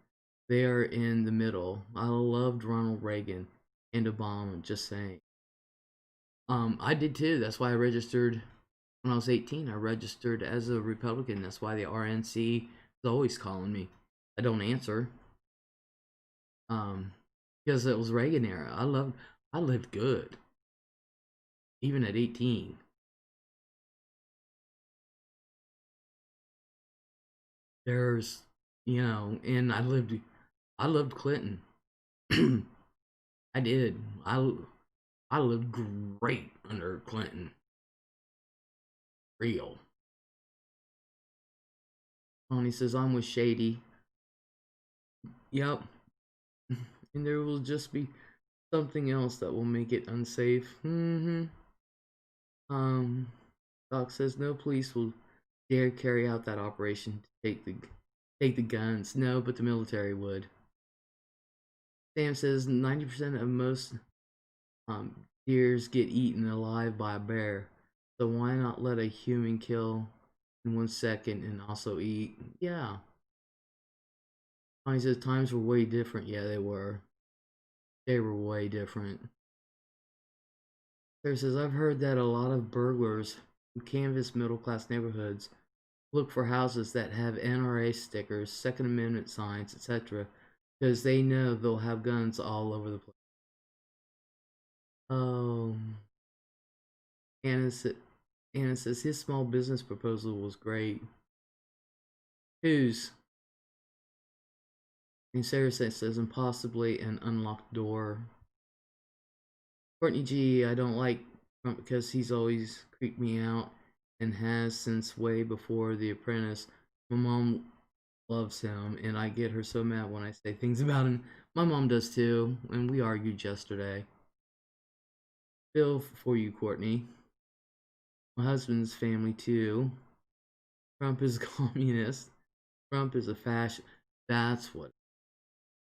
They are in the middle. I loved Ronald Reagan and Obama, just saying. I did too. That's why I registered when I was 18. I registered as a Republican. That's why the RNC is always calling me. I don't answer. Because it was Reagan era. I lived good. Even at 18. There's, and I loved Clinton. I did. I lived great under Clinton. Real. Tony says, I'm with Shady. Yep. And there will just be something else that will make it unsafe. Doc says, no police will dare carry out that operation to take the guns. No, but the military would. Sam says 90% of most deers get eaten alive by a bear. So why not let a human kill in 1 second and also eat? Yeah. He says times were way different. Yeah, they were. They were way different. Sarah says, I've heard that a lot of burglars who canvass middle-class neighborhoods look for houses that have NRA stickers, Second Amendment signs, etc. because they know they'll have guns all over the place. Anna says his small business proposal was great. Whose? And Sarah says, and possibly an unlocked door. Courtney G, I don't like Trump because he's always creeped me out and has since way before The Apprentice. My mom loves him, and I get her so mad when I say things about him. My mom does too, and we argued yesterday. Feel for you, Courtney. My husband's family too. Trump is a communist. Trump is a fascist. That's what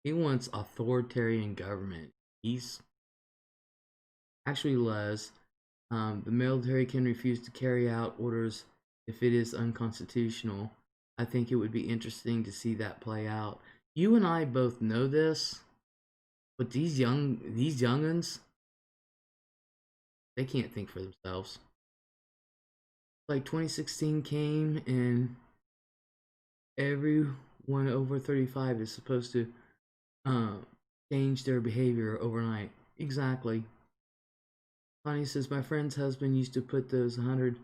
he wants, authoritarian government. He's actually Les. The military can refuse to carry out orders if it is unconstitutional. I think it would be interesting to see that play out. You and I both know this, but these youngins, they can't think for themselves. Like 2016 came and everyone over 35 is supposed to change their behavior overnight. Exactly. Connie says, my friend's husband used to put those 100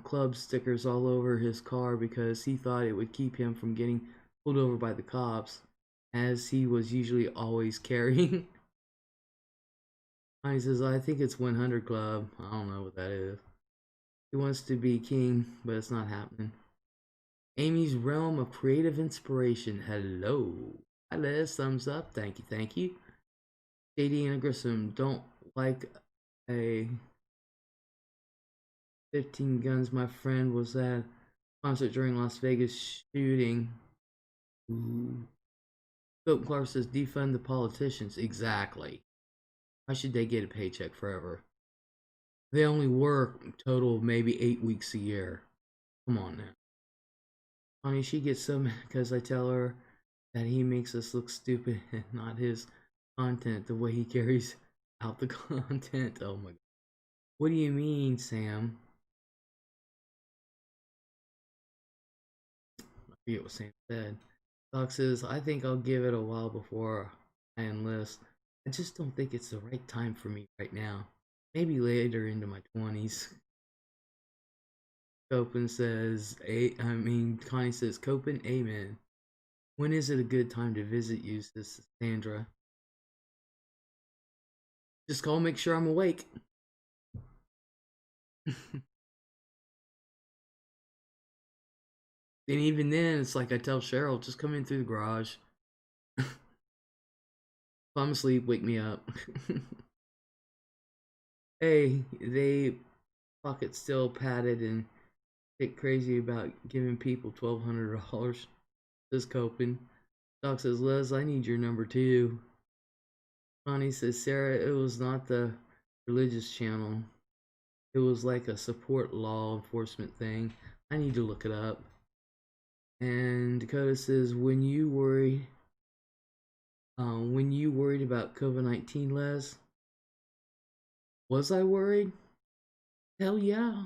club stickers all over his car because he thought it would keep him from getting pulled over by the cops, as he was usually always carrying. Connie says, I think it's 100 Club. I don't know what that is. He wants to be king, but it's not happening. Amy's realm of creative inspiration. Hello. Hi, Les. Thumbs up. Thank you. Thank you. JD and Grissom don't like a 15 guns. My friend was at concert during Las Vegas shooting. Ooh. Philip Clark says defund the politicians. Exactly. Why should they get a paycheck forever? They only work total of maybe 8 weeks a year. Come on now. Honey, she gets so mad because I tell her that he makes us look stupid and not his content, the way he carries out the content. Oh my god. What do you mean, Sam? I forget what Sam said. Doc says, I think I'll give it a while before I enlist. I just don't think it's the right time for me right now. Maybe later into my 20s. Copen says, Connie says, Copen, amen. When is it a good time to visit you, says Sandra? Just call, make sure I'm awake. And even then, it's like I tell Cheryl, just come in through the garage. If I'm asleep, wake me up. Hey, they pocket still padded and get crazy about giving people $1,200. Says Copen. Doc says, Les, I need your number too. Connie says, Sarah, it was not the religious channel. It was like a support law enforcement thing. I need to look it up. And Dakota says, when you worried about COVID-19, Les, was I worried? Hell yeah.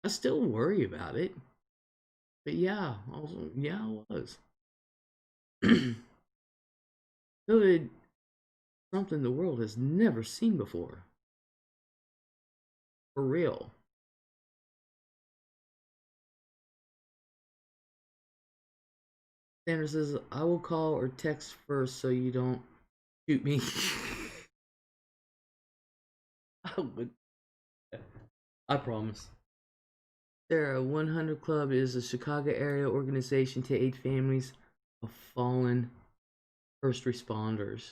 I still worry about it. But yeah, I was. COVID, something the world has never seen before. For real. Sandra says, I will call or text first so you don't shoot me. I promise. Sarah, 100 Club is a Chicago area organization to aid families of fallen first responders.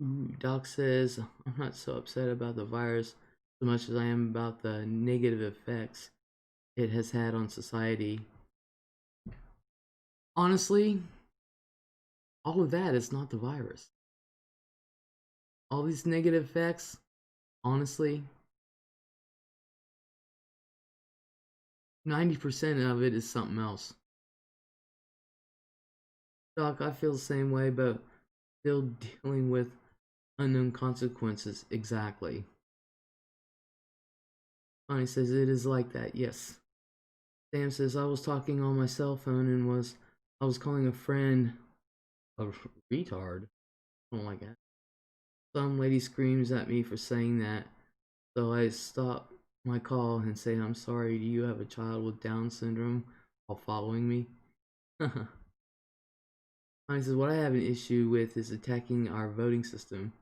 Ooh, Doc says, I'm not so upset about the virus so much as I am about the negative effects it has had on society. Honestly, all of that is not the virus. All these negative effects, honestly, 90% of it is something else. Doc, I feel the same way, but still dealing with unknown consequences. Exactly. Connie says it is like that. Yes. Sam says I was talking on my cell phone and I was calling a friend a retard. I don't like that. Some lady screams at me for saying that, so I stop my call and say, I'm sorry, do you have a child with Down syndrome while following me? Connie says, what I have an issue with is attacking our voting system.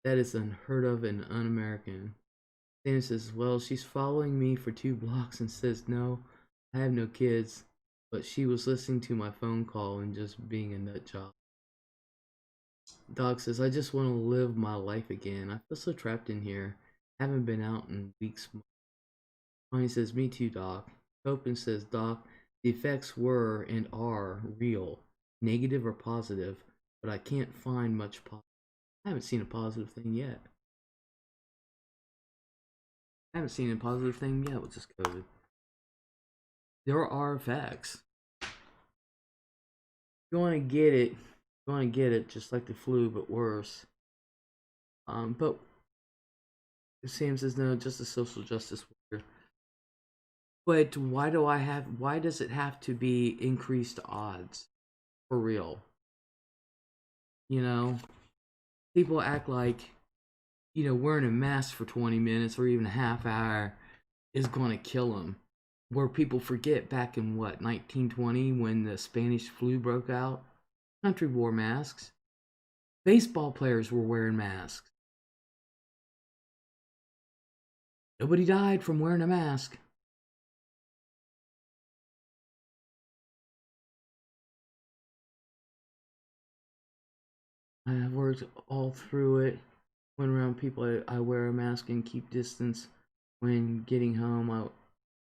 That is unheard of and un-American. Sam says, well, she's following me for 2 blocks and says, no, I have no kids. but she was listening to my phone call and just being a nut job. Doc says, I just want to live my life again. I feel so trapped in here. Haven't been out in weeks. Tony says, me too, Doc. Copen says, Doc, the effects were and are real, negative or positive, but I can't find much positive. I haven't seen a positive thing yet. I haven't seen a positive thing yet with this COVID. There are effects. You want to get it. You want to get it just like the flu, but worse. But Sam says, no, just a social justice warrior. But why does it have to be increased odds? For real. You know, people act like, wearing a mask for 20 minutes or even a half hour is going to kill them. Where people forget back in 1920 when the Spanish flu broke out? Country wore masks. Baseball players were wearing masks. Nobody died from wearing a mask. I've worked all through it. When around people, I wear a mask and keep distance. When getting home,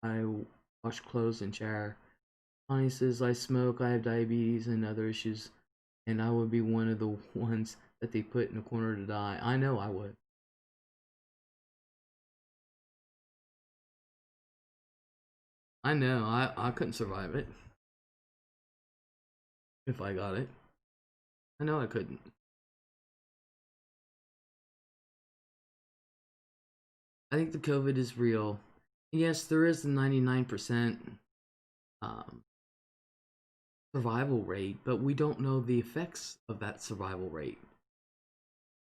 I wash clothes and shower. Connie says, I smoke, I have diabetes and other issues, and I would be one of the ones that they put in the corner to die. I know I would. I know, I couldn't survive it if I got it. I know I couldn't. I think the COVID is real. Yes, there is the 99% um, survival rate, but we don't know the effects of that survival rate.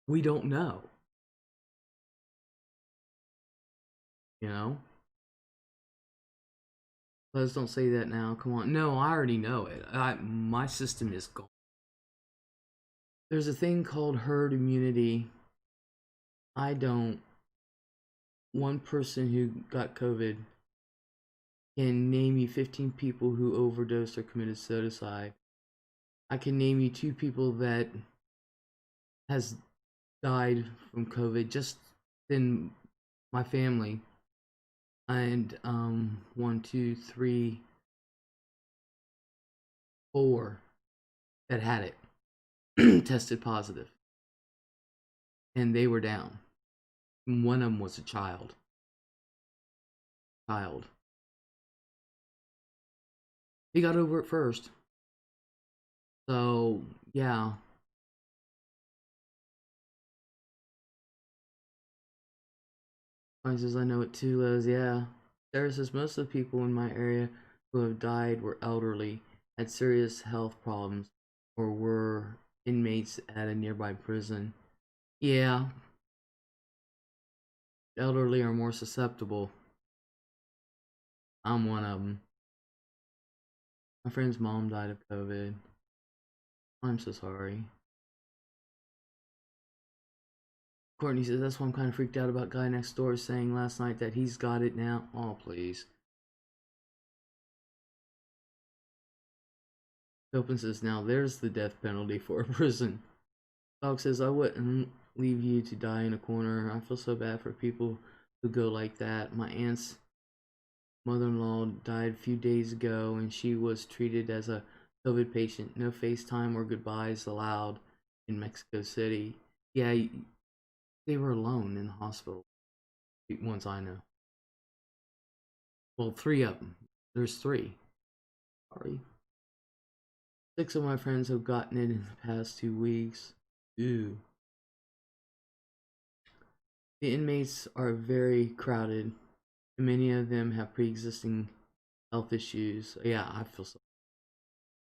We don't know. You know? Please don't say that now. Come on. No, I already know it. My system is gone. There's a thing called herd immunity. I don't. One person who got COVID can name you 15 people who overdosed or committed suicide. I can name you 2 people that has died from COVID just in my family. And 1, 2, 3, 4 that had it tested positive, and they were down. One of them was a child. He got over it first. So yeah. He says, I know it too, Les. Yeah. Sarah says, most of the people in my area who have died were elderly, had serious health problems, or were inmates at a nearby prison. Yeah. Elderly are more susceptible. I'm one of them. My friend's mom died of COVID. I'm so sorry. Courtney says, that's why I'm kind of freaked out about guy next door saying last night that he's got it now. Oh, please. Copen says, now there's the death penalty for a prison. Dog says, I wouldn't leave you to die in a corner. I feel so bad for people who go like that. My aunt's mother-in-law died a few days ago, and she was treated as a COVID patient. No FaceTime or goodbyes allowed in Mexico City. Yeah, they were alone in the hospital. Ones I know. Well, 3 of them. There's 3. Sorry. 6 of my friends have gotten it in the past 2 weeks. Ew. The inmates are very crowded, and many of them have pre-existing health issues. Yeah, I feel so.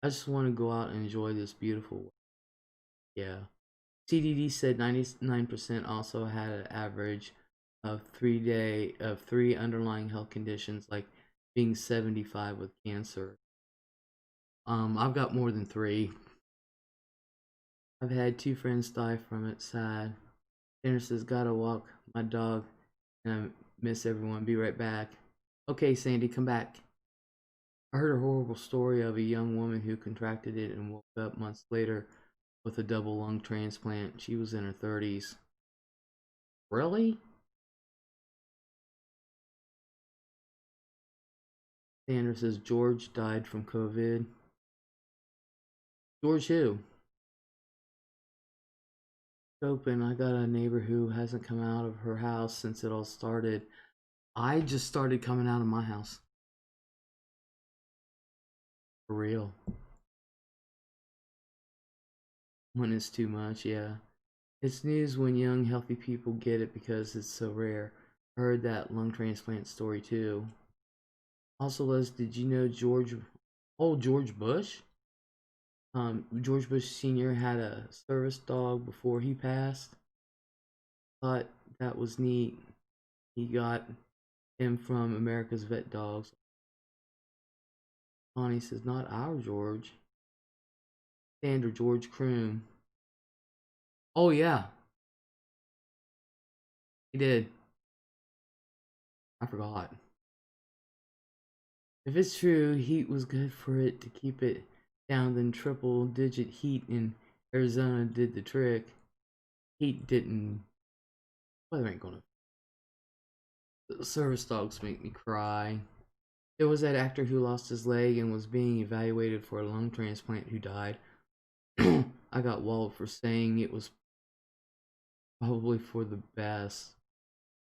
I just want to go out and enjoy this beautiful. Yeah. CDD said 99% also had an average of 3 underlying health conditions, like being 75 with cancer. I've got more than 3. I've had 2 friends die from it. Sad. Tanner says, gotta walk my dog, and I miss everyone. Be right back. Okay, Sandy, come back. I heard a horrible story of a young woman who contracted it and woke up months later with a double lung transplant. She was in her 30s. Really? Sandra says George died from COVID. George who? Open. I got a neighbor who hasn't come out of her house since it all started. I just started coming out of my house. For real. When it's too much, yeah. It's news when young, healthy people get it because it's so rare. I heard that lung transplant story too. Also, Les, did you know George Bush? George Bush Sr. had a service dog before he passed. Thought that was neat. He got him from America's Vet Dogs. Connie says, not our George. Sandra, George Kroom. Oh, yeah, he did. I forgot. If it's true, heat was good for it to keep it down, then triple digit heat in Arizona did the trick. Heat didn't. Well, they ain't gonna. Service dogs make me cry. There was that actor who lost his leg and was being evaluated for a lung transplant who died. I got walled for saying it was probably for the best.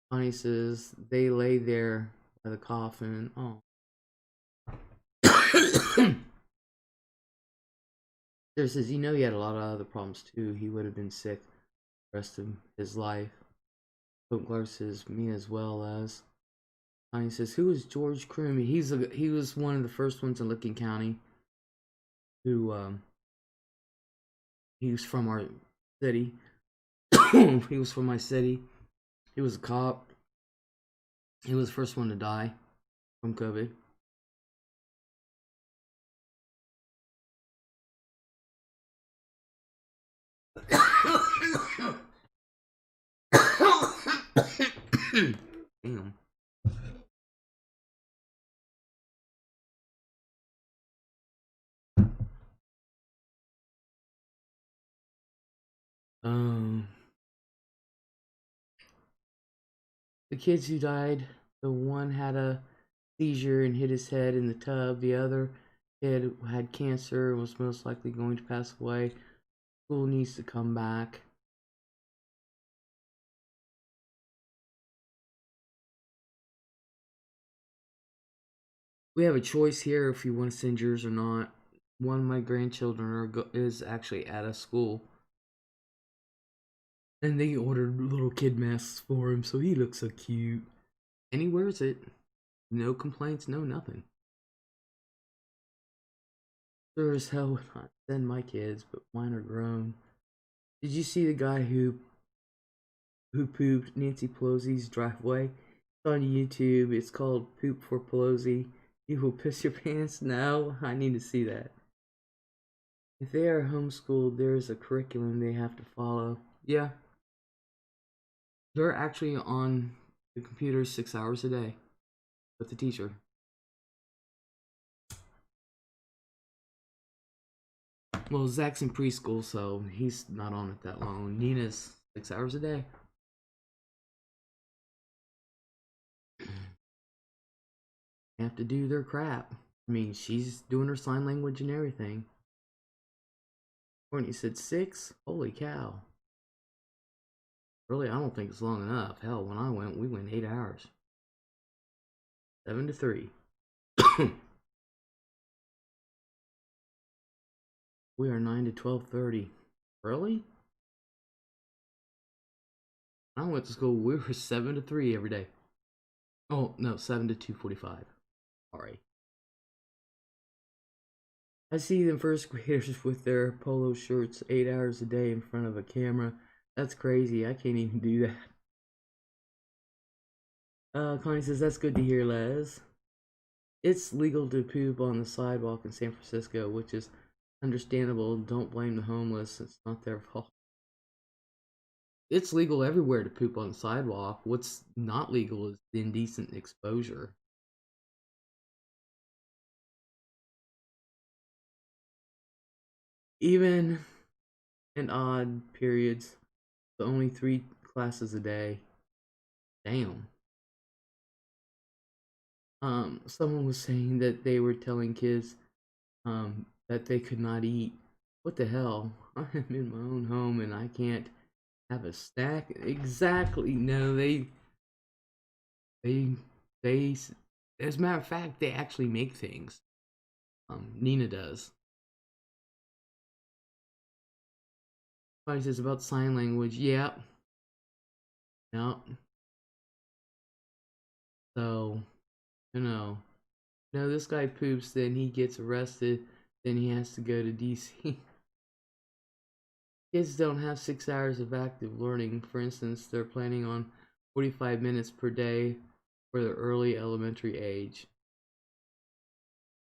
Connie says they lay there by the coffin. Oh. There says, he had a lot of other problems too. He would have been sick the rest of his life. Hope Clark says, me as well as. Connie says, who is George Kroom? He was one of the first ones in Licking County who he was from our city. He was from my city. He was a cop. He was the first one to die from COVID. Damn. Um, the kids who died, the one had a seizure and hit his head in the tub. The other kid had cancer and was most likely going to pass away. School needs to come back. We have a choice here if you want to send yours or not. One of my grandchildren is actually at a school, and they ordered little kid masks for him, so he looks so cute. And he wears it. No complaints, no nothing. Sure as hell would not send my kids, but mine are grown. Did you see the guy who pooped Nancy Pelosi's driveway? It's on YouTube. It's called Poop for Pelosi. You will piss your pants? No, I need to see that. If they are homeschooled, there is a curriculum they have to follow. Yeah. They're actually on the computer 6 hours a day with the teacher. Well, Zach's in preschool, so he's not on it that long. Nina's 6 hours a day. They have to do their crap. I mean, she's doing her sign language and everything. Courtney said 6? Holy cow. Really, I don't think it's long enough. Hell, when I went, we went 8 hours. 7 to 3. We are 9 to 12:30. Really? I went to school, we were 7 to 3 every day. Oh, no, 7 to 2:45. Sorry. I see them first graders with their polo shirts 8 hours a day in front of a camera. That's crazy. I can't even do that. Connie says, that's good to hear, Les. It's legal to poop on the sidewalk in San Francisco, which is understandable. Don't blame the homeless. It's not their fault. It's legal everywhere to poop on the sidewalk. What's not legal is indecent exposure. even in odd periods, so only 3 classes a day. Damn. Someone was saying that they were telling kids that they could not eat. What the hell? I'm in my own home and I can't have a snack. Exactly. No, they, they. As a matter of fact, they actually make things. Nina does. Somebody says about sign language. Yep. Yep. So, no, this guy poops, then he gets arrested, then he has to go to DC. Kids don't have 6 hours of active learning. For instance, they're planning on 45 minutes per day for the early elementary age.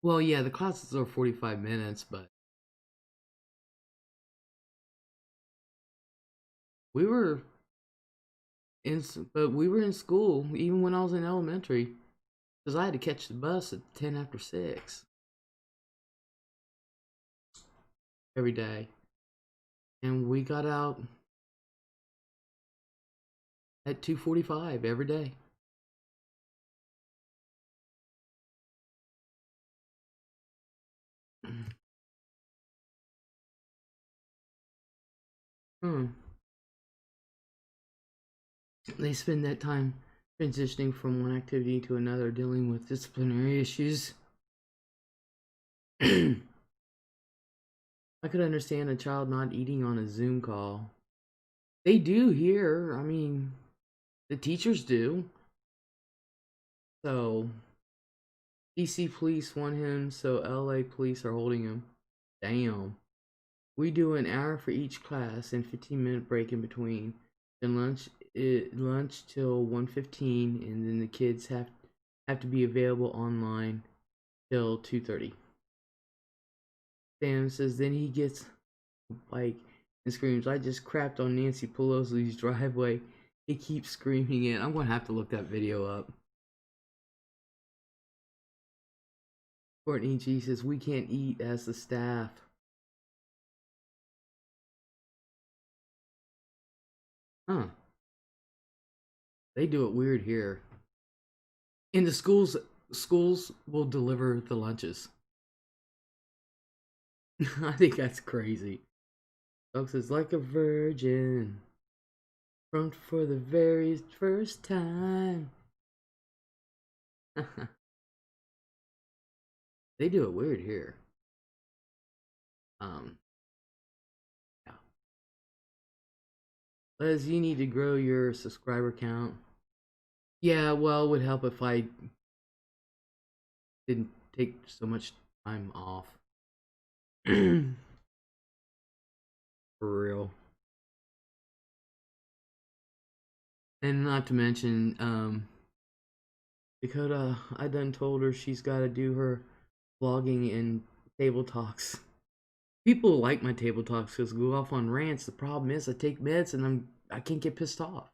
Well, yeah, the classes are 45 minutes, but we were we were in school even when I was in elementary because I had to catch the bus at 10 after 6 every day. And we got out at 2:45 every day. Hmm. They spend that time transitioning from one activity to another, dealing with disciplinary issues. I could understand a child not eating on a Zoom call. They do here. I mean, the teachers do. So, DC police want him, so LA police are holding him. Damn. We do an hour for each class and 15-minute break in between. Then lunch till 1:15, and then the kids have to be available online till 2:30. Sam says then he gets a bike and screams, "I just crapped on Nancy Pelosi's driveway." He keeps screaming it. I'm gonna have to look that video up. Courtney G says we can't eat as the staff. Huh. They do it weird here. In the schools will deliver the lunches. I think that's crazy. Doug says like a virgin. From for the very first time. They do it weird here. Yeah. Les, you need to grow your subscriber count. Yeah, well, it would help if I didn't take so much time off. For real. And not to mention, Dakota, I done told her she's got to do her vlogging and table talks. People like my table talks because I go off on rants. The problem is I take meds and I can't get pissed off.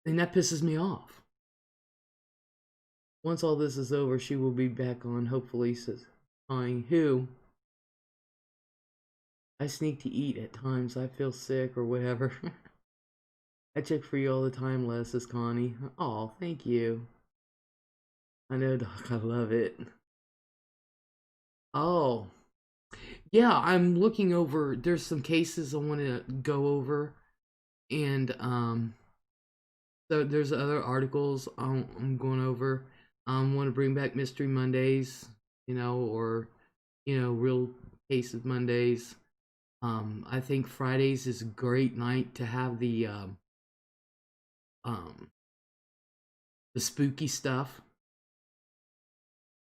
And that pisses me off. Once all this is over, she will be back on, hopefully, says Connie, who I sneak to eat at times. I feel sick or whatever. I check for you all the time, Les, says Connie. Oh, thank you. I know, Doc, I love it. Oh, yeah, I'm looking over. There's some cases I want to go over. And, so there's other articles I'm going over. Want to bring back Mystery Mondays, or Real Cases Mondays. I think Fridays is a great night to have um the spooky stuff.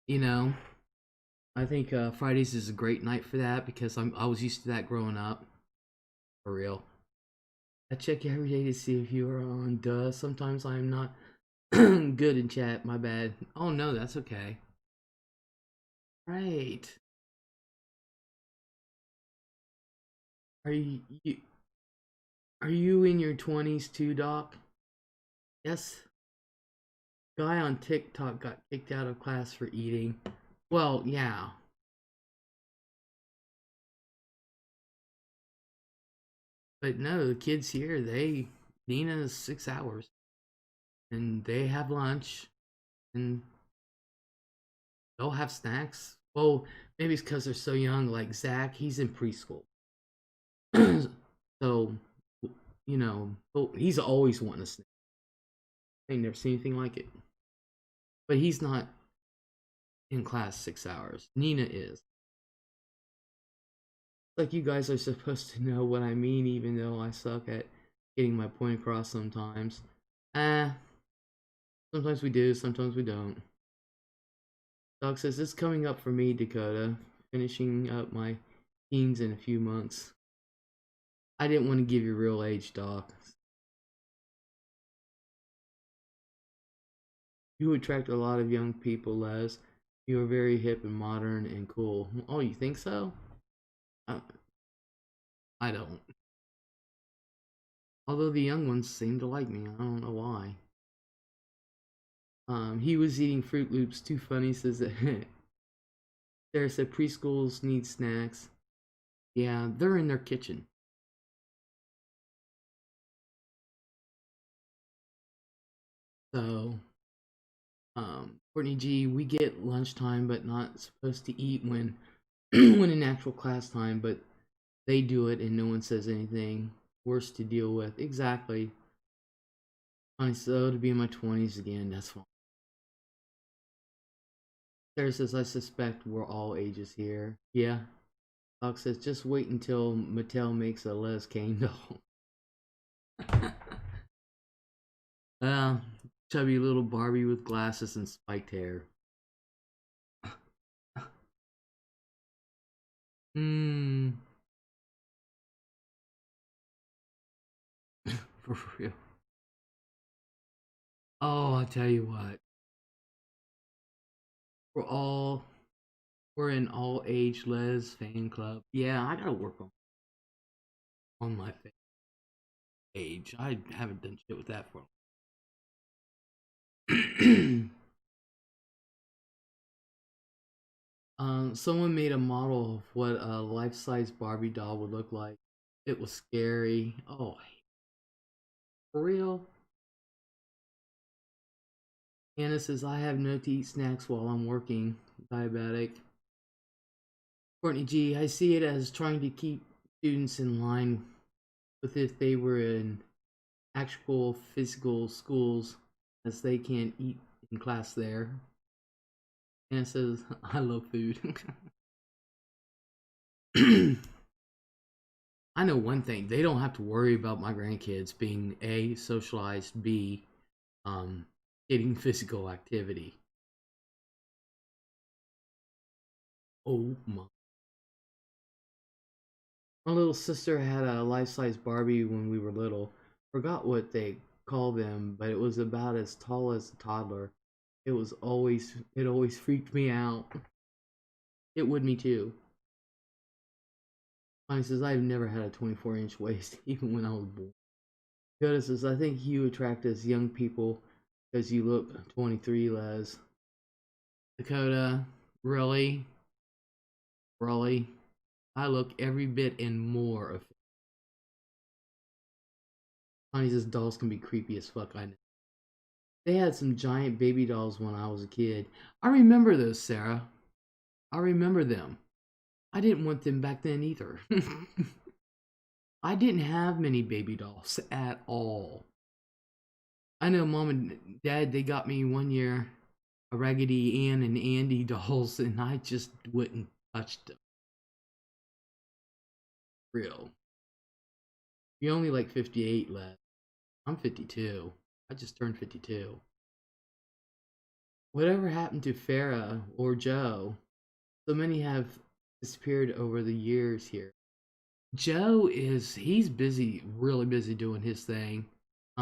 You know, I think Fridays is a great night for that because I was used to that growing up. For real. I check every day to see if you are on. Duh. Sometimes I'm not good in chat. My bad. Oh no, that's okay. Right. Are you are you in your 20s too, Doc? Yes. Guy on TikTok got kicked out of class for eating. Well, yeah. But no, the kids here, Nina is 6 hours, and they have lunch, and they'll have snacks. Well, maybe it's because they're so young. Like Zach, he's in preschool, so he's always wanting a snack. I ain't never seen anything like it. But he's not in class 6 hours. Nina is. Like, you guys are supposed to know what I mean, even though I suck at getting my point across sometimes. Sometimes we do, sometimes we don't. Doc says, it's coming up for me, Dakota. Finishing up my teens in a few months. I didn't want to give you real age, Doc. You attract a lot of young people, Les. You are very hip and modern and cool. Oh, you think so? I don't. Although the young ones seem to like me. I don't know why. He was eating Fruit Loops. Too funny, says that. Sarah said preschools need snacks. Yeah, they're in their kitchen. So, Courtney G, we get lunchtime, but not supposed to eat when when in actual class time, but they do it and no one says anything. Worse to deal with. Exactly. Funny, so to be in my 20s again, that's fine. Sarah says, I suspect we're all ages here. Yeah. Doc says, just wait until Mattel makes a Les Kane doll. Chubby little Barbie with glasses and spiked hair. For real. Oh, I'll tell you what. We're in all age Les fan club. Yeah, I gotta work on my age. I haven't done shit with that for someone made a model of what a life-size Barbie doll would look like. It was scary. Oh, for real? Anna says, I have no to eat snacks while I'm working. Diabetic. Courtney G, I see it as trying to keep students in line with if they were in actual physical schools, as they can't eat in class there. Anna says, I love food. I know one thing, they don't have to worry about my grandkids being A, socialized, B, getting physical activity. Oh my. My little sister had a life-size Barbie when we were little. Forgot what they called them, but it was about as tall as a toddler. It always freaked me out. It would me too. Connie says, I've never had a 24-inch waist, even when I was born. Dakota says, I think you attract us young people because you look 23, Les. Dakota, really? Really? I look every bit and more of it. Connie says, dolls can be creepy as fuck, I know. They had some giant baby dolls when I was a kid. I remember those, Sarah. I remember them. I didn't want them back then either. I didn't have many baby dolls at all. I know Mom and Dad, they got me one year a Raggedy Ann and Andy dolls, and I just wouldn't touch them. Real. You're only like 58 left. I'm 52. I just turned 52. Whatever happened to Farah or Joe? So many have disappeared over the years here. Joe he's busy, really busy doing his thing.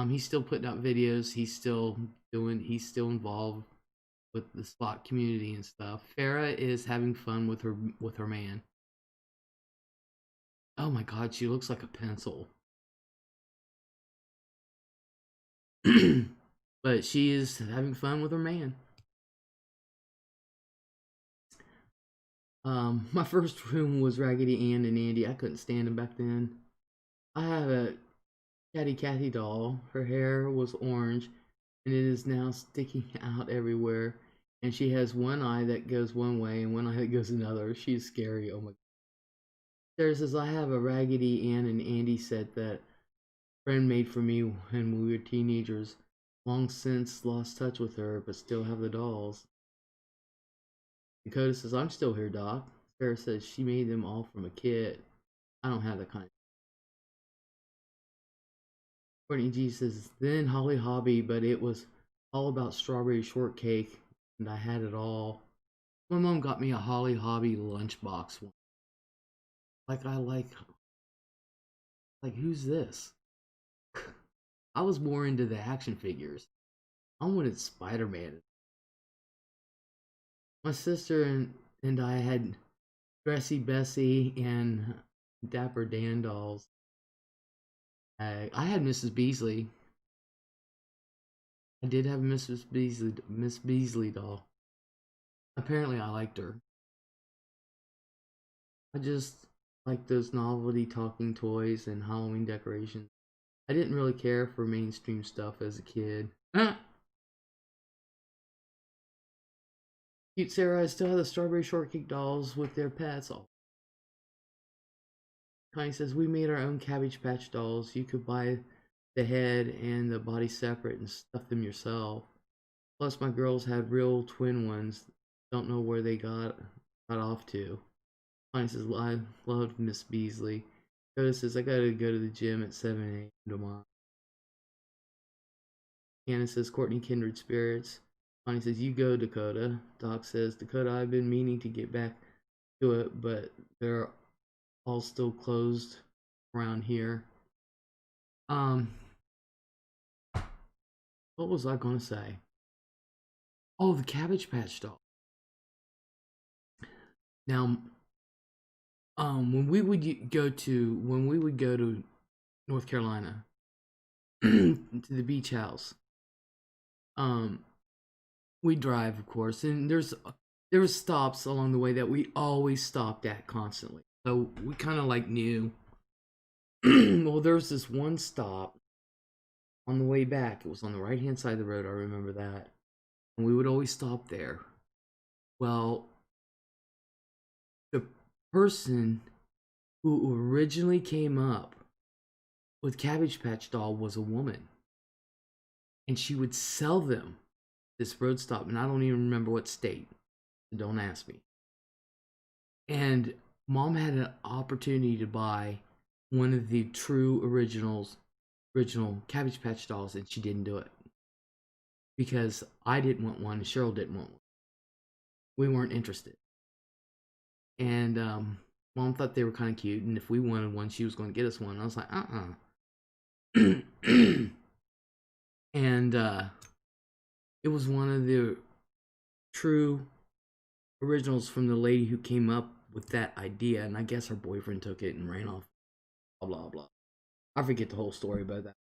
He's still putting out videos. He's still involved with the slot community and stuff. Farah is having fun with her man. Oh my god, she looks like a pencil. But she is having fun with her man. My first room was Raggedy Ann and Andy. I couldn't stand them back then. I have a Catty Cathy doll. Her hair was orange and it is now sticking out everywhere. And she has one eye that goes one way and one eye that goes another. She's scary. Oh my God. Sarah says, I have a Raggedy Ann and Andy set that a friend made for me when we were teenagers. Long since lost touch with her, but still have the dolls. Dakota says, I'm still here, Doc. Sarah says she made them all from a kit. I don't have that kind. Courtney G says, then Holly Hobby, but it was all about strawberry shortcake, and I had it all. My mom got me a Holly Hobby lunchbox one. Like, who's this? I was more into the action figures. I wanted Spider-Man. My sister and I had Dressy Bessie and Dapper Dan dolls. I had Mrs. Beasley. I did have Miss Beasley doll. Apparently, I liked her. I just like those novelty talking toys and Halloween decorations. I didn't really care for mainstream stuff as a kid. Cute Sarah, I still have the strawberry shortcake dolls with their pets. All Connie says we made our own Cabbage Patch dolls. You could buy the head and the body separate and stuff them yourself. Plus, my girls had real twin ones. Don't know where they got off to. Connie says I loved Miss Beasley. Dakota says I gotta go to the gym at 7 a.m. tomorrow. Hannah says Courtney Kindred Spirits. Connie says you go, Dakota. Doc says Dakota, I've been meaning to get back to it, but they're all still closed around here. What was I gonna say? Oh, the Cabbage Patch doll. Now, when we would go to North Carolina to the beach house, we drive, of course, and there was stops along the way that we always stopped at constantly. So we kind of like knew. Well, there was this one stop on the way back. It was on the right hand side of the road. I remember that, and we would always stop there. Well, the person who originally came up with Cabbage Patch doll was a woman, and she would sell them this road stop, and I don't even remember what state. So don't ask me. And Mom had an opportunity to buy one of the true original Cabbage Patch dolls, and she didn't do it because I didn't want one, and Cheryl didn't want one. We weren't interested, and Mom thought they were kind of cute, and if we wanted one, she was going to get us one. I was like, and it was one of the true originals from the lady who came up with that idea, and I guess her boyfriend took it and ran off. Blah blah blah. I forget the whole story about that.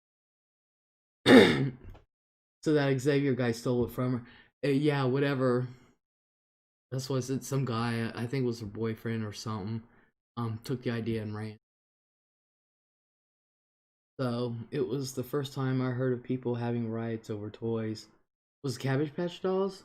So that Xavier guy stole it from her. Yeah, whatever. That's what it. Some guy, I think it was her boyfriend or something, took the idea and ran. So it was the first time I heard of people having riots over toys. Was it Cabbage Patch dolls?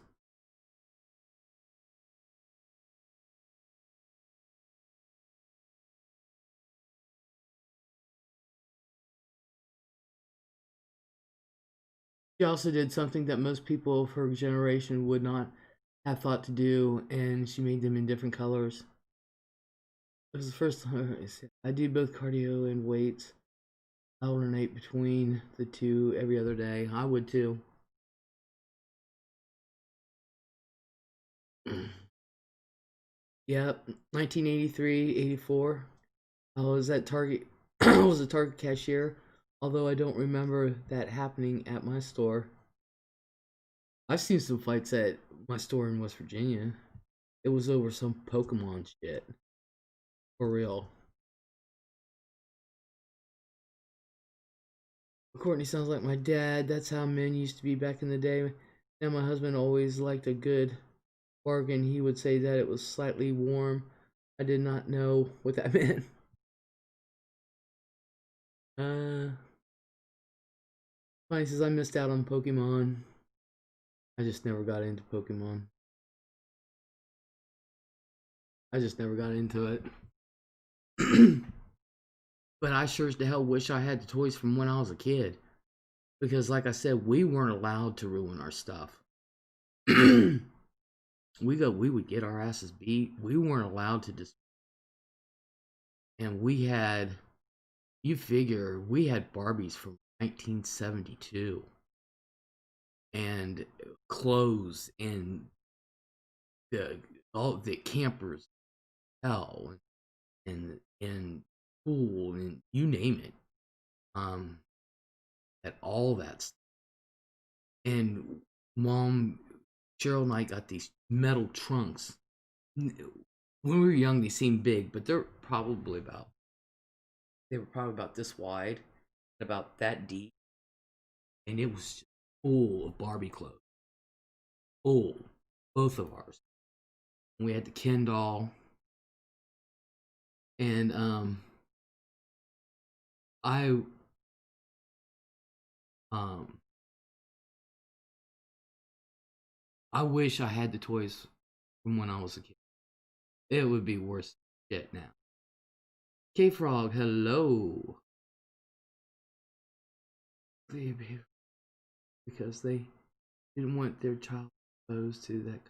She also did something that most people of her generation would not have thought to do, and she made them in different colors. It was the first time I do both cardio and weights. I alternate between the two every other day. I would too. Yep, 1983, 84. I was at Target. I was a Target cashier, although I don't remember that happening at my store. I've seen some fights at my store in West Virginia. It was over some Pokemon shit. For real. Courtney sounds like my dad. That's how men used to be back in the day. And my husband always liked a good bargain. He would say that it was slightly warm. I did not know what that meant. Uh, Funny says I missed out on Pokemon. I just never got into Pokemon. I just never got into it. But I sure as the hell wish I had the toys from when I was a kid. Because like I said, we weren't allowed to ruin our stuff. we would get our asses beat. We weren't allowed to just, and we had, you figure, we had Barbies from 1972 and clothes and the all the campers, hell, and pool and you name it. Um, at all that stuff. And mom, Cheryl and I got these metal trunks. When we were young, they seemed big, but they were probably about this wide, about that deep, and it was just full of Barbie clothes. Full, both of ours. And we had the Ken doll, and I um, I wish I had the toys from when I was a kid. It would be worse shit now. K Frog, hello. Because they didn't want their child exposed to that.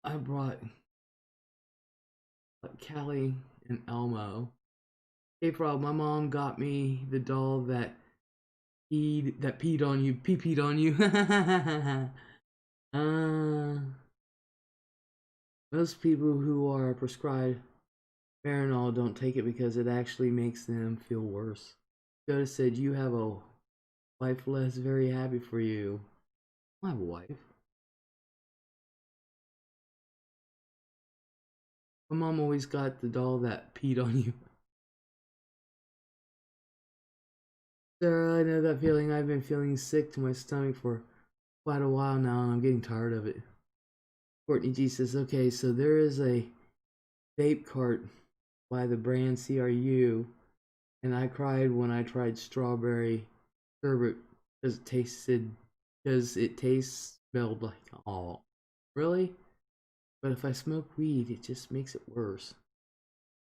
I brought Callie and Elmo. Hey, Frog, my mom got me the doll that peed on you, pee-peed on you. Most people who are prescribed Marinol don't take it because it actually makes them feel worse. Dakota said, you have a wife, Les, very happy for you. My wife? My mom always got the doll that peed on you. Sarah, I know that feeling. I've been feeling sick to my stomach for quite a while now, and I'm getting tired of it. Courtney G says, okay, so there is a vape cart by the brand CRU, and I cried when I tried strawberry sherbet because it smelled like, oh, really? But if I smoke weed, it just makes it worse.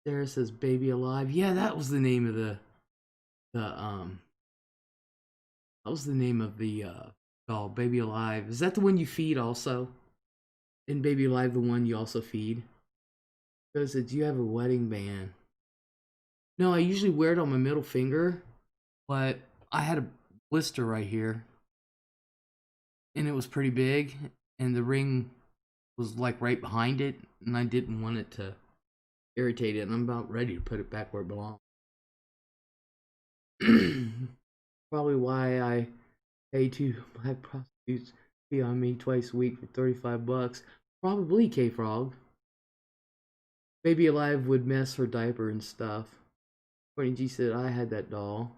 Sarah says, Baby Alive. Yeah, that was the name of the that was the name of the doll, Baby Alive. Is that the one you feed also? In Baby Alive, the one you also feed? Because do you have a wedding band? No, I usually wear it on my middle finger, but I had a blister right here, and it was pretty big, and the ring was like right behind it, and I didn't want it to irritate it, and I'm about ready to put it back where it belongs. Probably why I pay to have prostitutes be on me twice a week for 35 bucks. Probably K Frog. Baby Alive would mess her diaper and stuff. Courtney G said, I had that doll.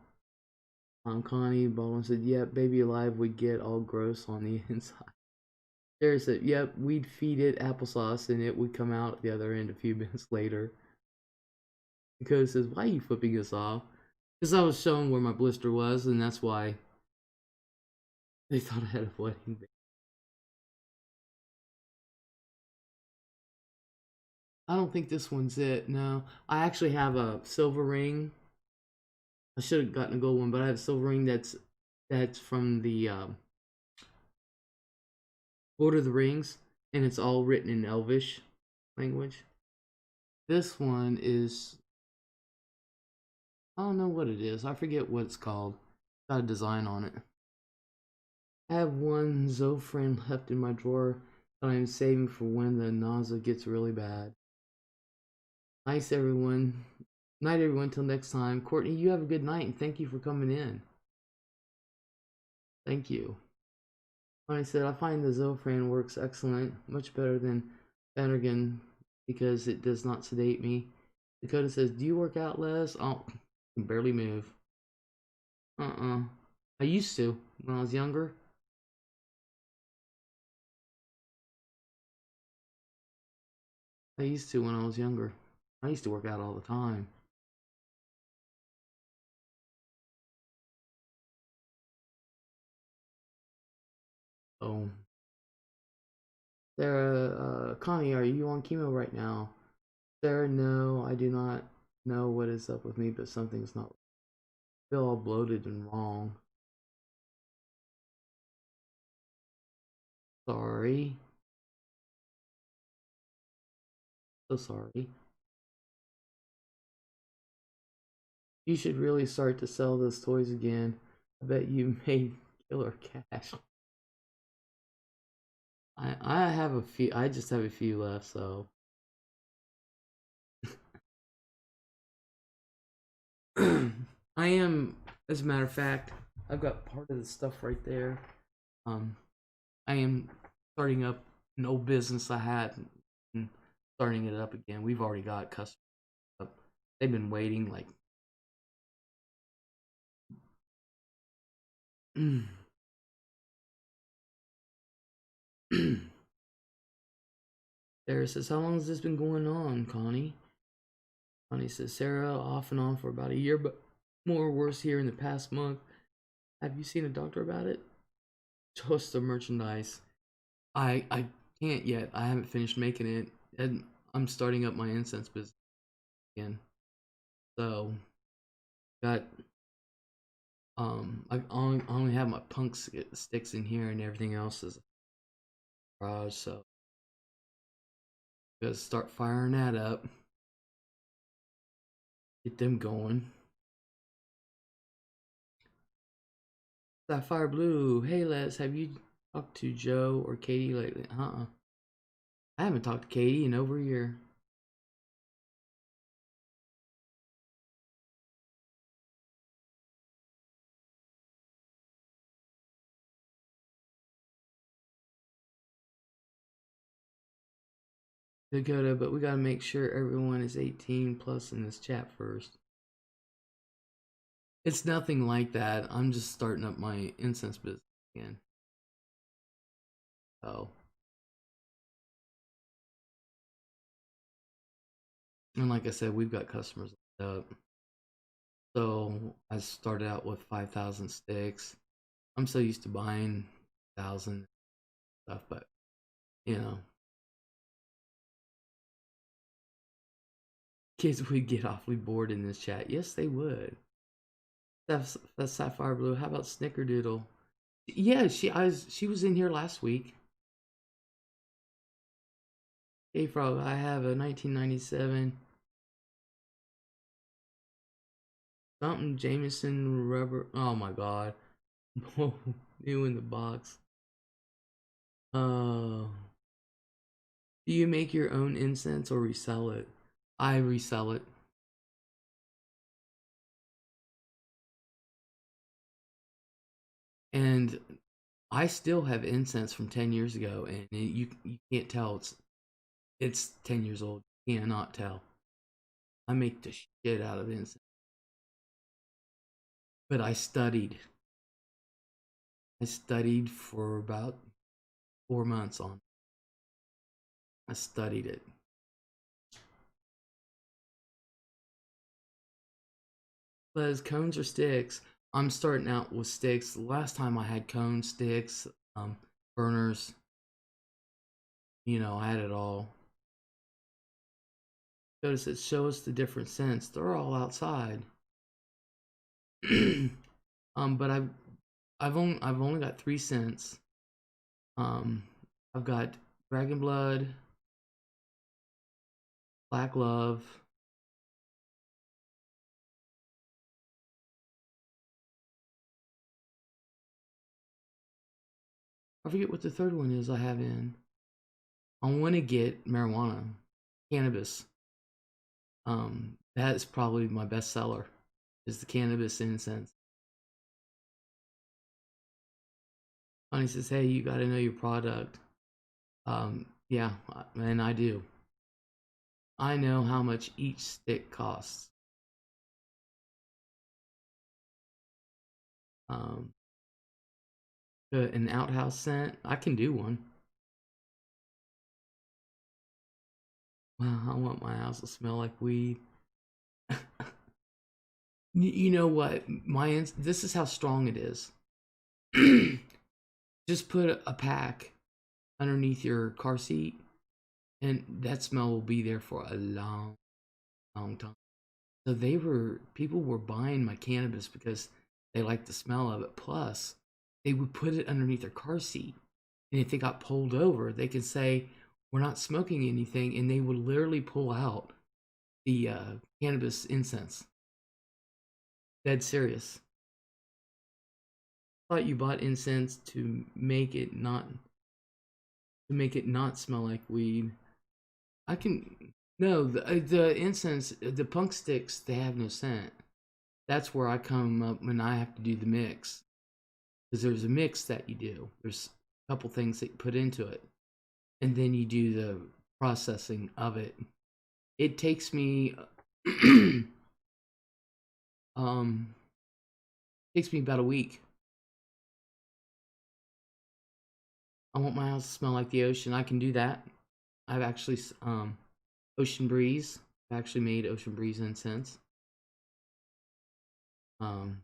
Connie Baldwin said, yep, Baby Alive would get all gross on the inside. Sarah said, yep, we'd feed it applesauce and it would come out the other end a few minutes later. Dakota says, why are you flipping us off? Because I was showing where my blister was, and that's why they thought I had a wedding band. I don't think this one's it, no. I actually have a silver ring. I should have gotten a gold one, but I have a silver ring that's from the Lord of the Rings, and it's all written in Elvish language. This one is, I don't know what it is. I forget what it's called. It's got a design on it. I have one Zofran left in my drawer that I'm saving for when the nausea gets really bad. Nice, everyone. Night, everyone. Till next time. Courtney, you have a good night, and thank you for coming in. Thank you. I said, I find the Zofran works excellent, much better than Phanergan because it does not sedate me. Dakota says, do you work out, Les? Oh, I can barely move. I used to when I was younger. I used to when I was younger. I used to work out all the time. Oh, Sarah, Connie, are you on chemo right now? Sarah, no, I do not know what is up with me, but something's not. I feel all bloated and wrong. Sorry. So sorry. You should really start to sell those toys again. I bet you made killer cash. I have a few. I just have a few left, so. I am, as a matter of fact, I've got part of the stuff right there. Um, I am starting up an old business I had and starting it up again. We've already got customers up. They've been waiting like. Sarah says, "How long has this been going on, Connie?" Connie says, "Sarah, off and on for about a year, but more worse here in the past month. Have you seen a doctor about it?" Just the merchandise. I can't yet. I haven't finished making it, and I'm starting up my incense business again. So got I only have my punk sticks in here, and everything else is garage. So gotta start firing that up. Get them going. Sapphire Blue. Hey Les, have you talked to Joe or Katie lately? I haven't talked to Katie in over a year. Dakota, but we gotta make sure everyone is 18 plus in this chat first. It's nothing like that. I'm just starting up my incense business again. Oh. And like I said, we've got customers lined up. So I started out with 5,000 sticks. I'm so used to buying 1,000 stuff, but you know, kids would get awfully bored in this chat. Yes, they would. That's Sapphire Blue. How about Snickerdoodle? Yeah, she was in here last week. Hey Frog, I have a 1997 something Jameson rubber. Oh my god. New in the box. Do you make your own incense or resell it? I resell it. And I still have incense from 10 years ago, and you can't tell it's 10 years old. You cannot tell. I make the shit out of incense. But I studied. I studied for about 4 months on it. I studied it. But as cones or sticks, I'm starting out with sticks. Last time I had cones, sticks, burners. You know, I had it all. Notice it show us the different scents. They're all outside. But I've only got 3 scents. Um, I've got Dragon Blood, Black Love, I forget what the third one is I have in. I want to get marijuana, cannabis. That is probably my best seller. Is the cannabis incense. Honey says, "Hey, you got to know your product." Yeah, and I do. I know how much each stick costs. Um, an outhouse scent, I can do one. Well, I want my house to smell like weed. You know what? This is how strong it is. Just put a pack underneath your car seat, and that smell will be there for a long, long time. So people were buying my cannabis because they liked the smell of it. Plus, they would put it underneath their car seat, and if they got pulled over, they could say, "We're not smoking anything," and they would literally pull out the cannabis incense. Dead serious. Thought you bought incense to make it not smell like weed. I can no the incense, the punk sticks, they have no scent. That's where I come up when I have to do the mix, because there's a mix that you do. There's a couple things that you put into it, and then you do the processing of it. It takes me um takes me about a week. I want my house to smell like the ocean. I can do that. I've actually Ocean Breeze. I've actually made Ocean Breeze incense. Um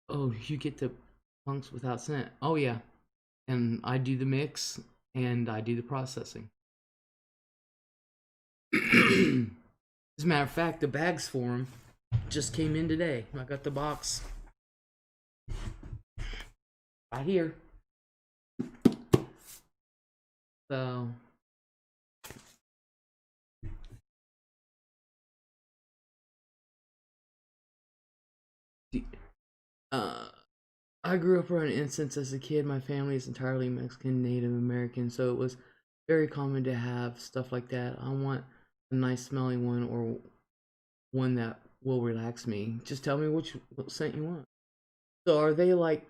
oh, you get the punks without scent. Oh yeah. And I do the mix and I do the processing. As a matter of fact, the bags for them just came in today. I got the box right here. So uh I grew up around incense as a kid. My family is entirely Mexican, Native American, so it was very common to have stuff like that. I want a nice smelling one, or one that will relax me. Just tell me what scent you want. So are they like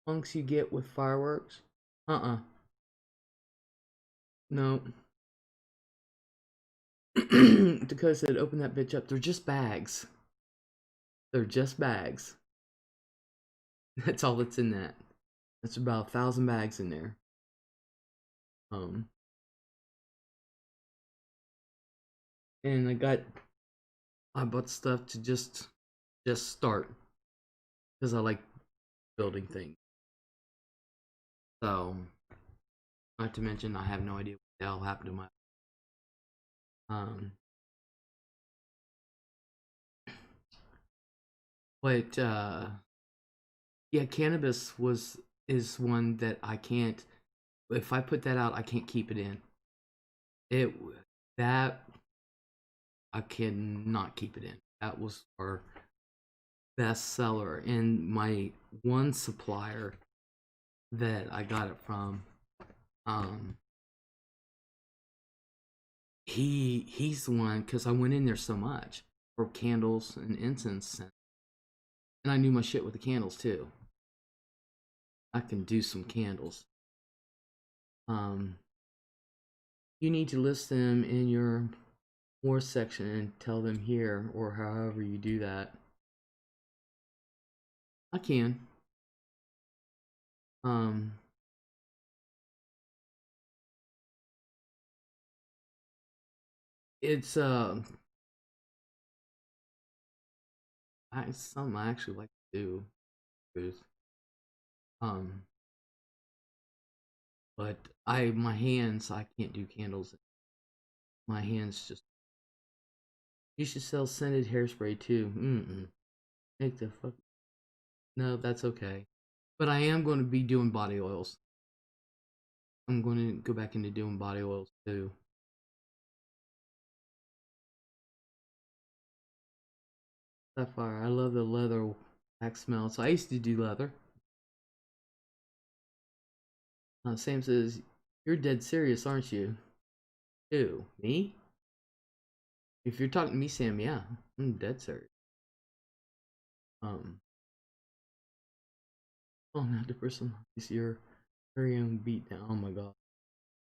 punks you get with fireworks? Uh-uh. No. Dakota said, open that bitch up. They're just bags. They're just bags. That's all that's in that. That's about 1,000 bags in there. Um, and I bought stuff to just start, because I like building things. So, not to mention, I have no idea what the hell happened to my um. But yeah, cannabis is one that I can't. If I put that out, I can't keep it in. It that I cannot keep it in. That was our best seller, and my one supplier that I got it from, um, he's the one, because I went in there so much for candles and incense, and I knew my shit with the candles too. I can do some candles. Um, you need to list them in your more section and tell them here, or however you do that. I can. Um, it's it's something I actually like to do. Um, but my hands, I can't do candles. My hands just. You should sell scented hairspray too. Make the fuck. No, that's okay. But I am going to be doing body oils. I'm going to go back into doing body oils too. Sapphire, I love the leather wax smell. So I used to do leather. Sam says, "You're dead serious, aren't you?" Who? Me? If you're talking to me, Sam, yeah, I'm dead serious. Um, oh, not the person is your very own beat down. Oh my god,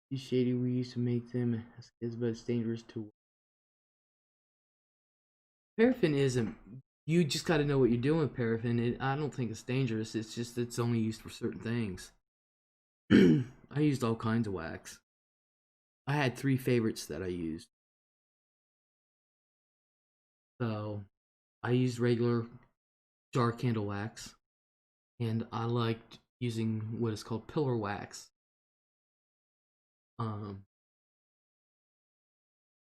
you shady. We used to make them as kids, but it's dangerous to. Paraffin isn't. You just got to know what you're doing with paraffin. I don't think it's dangerous. It's just it's only used for certain things. I used all kinds of wax. I had 3 favorites that I used. So I used regular jar candle wax, and I liked using what is called pillar wax. Um,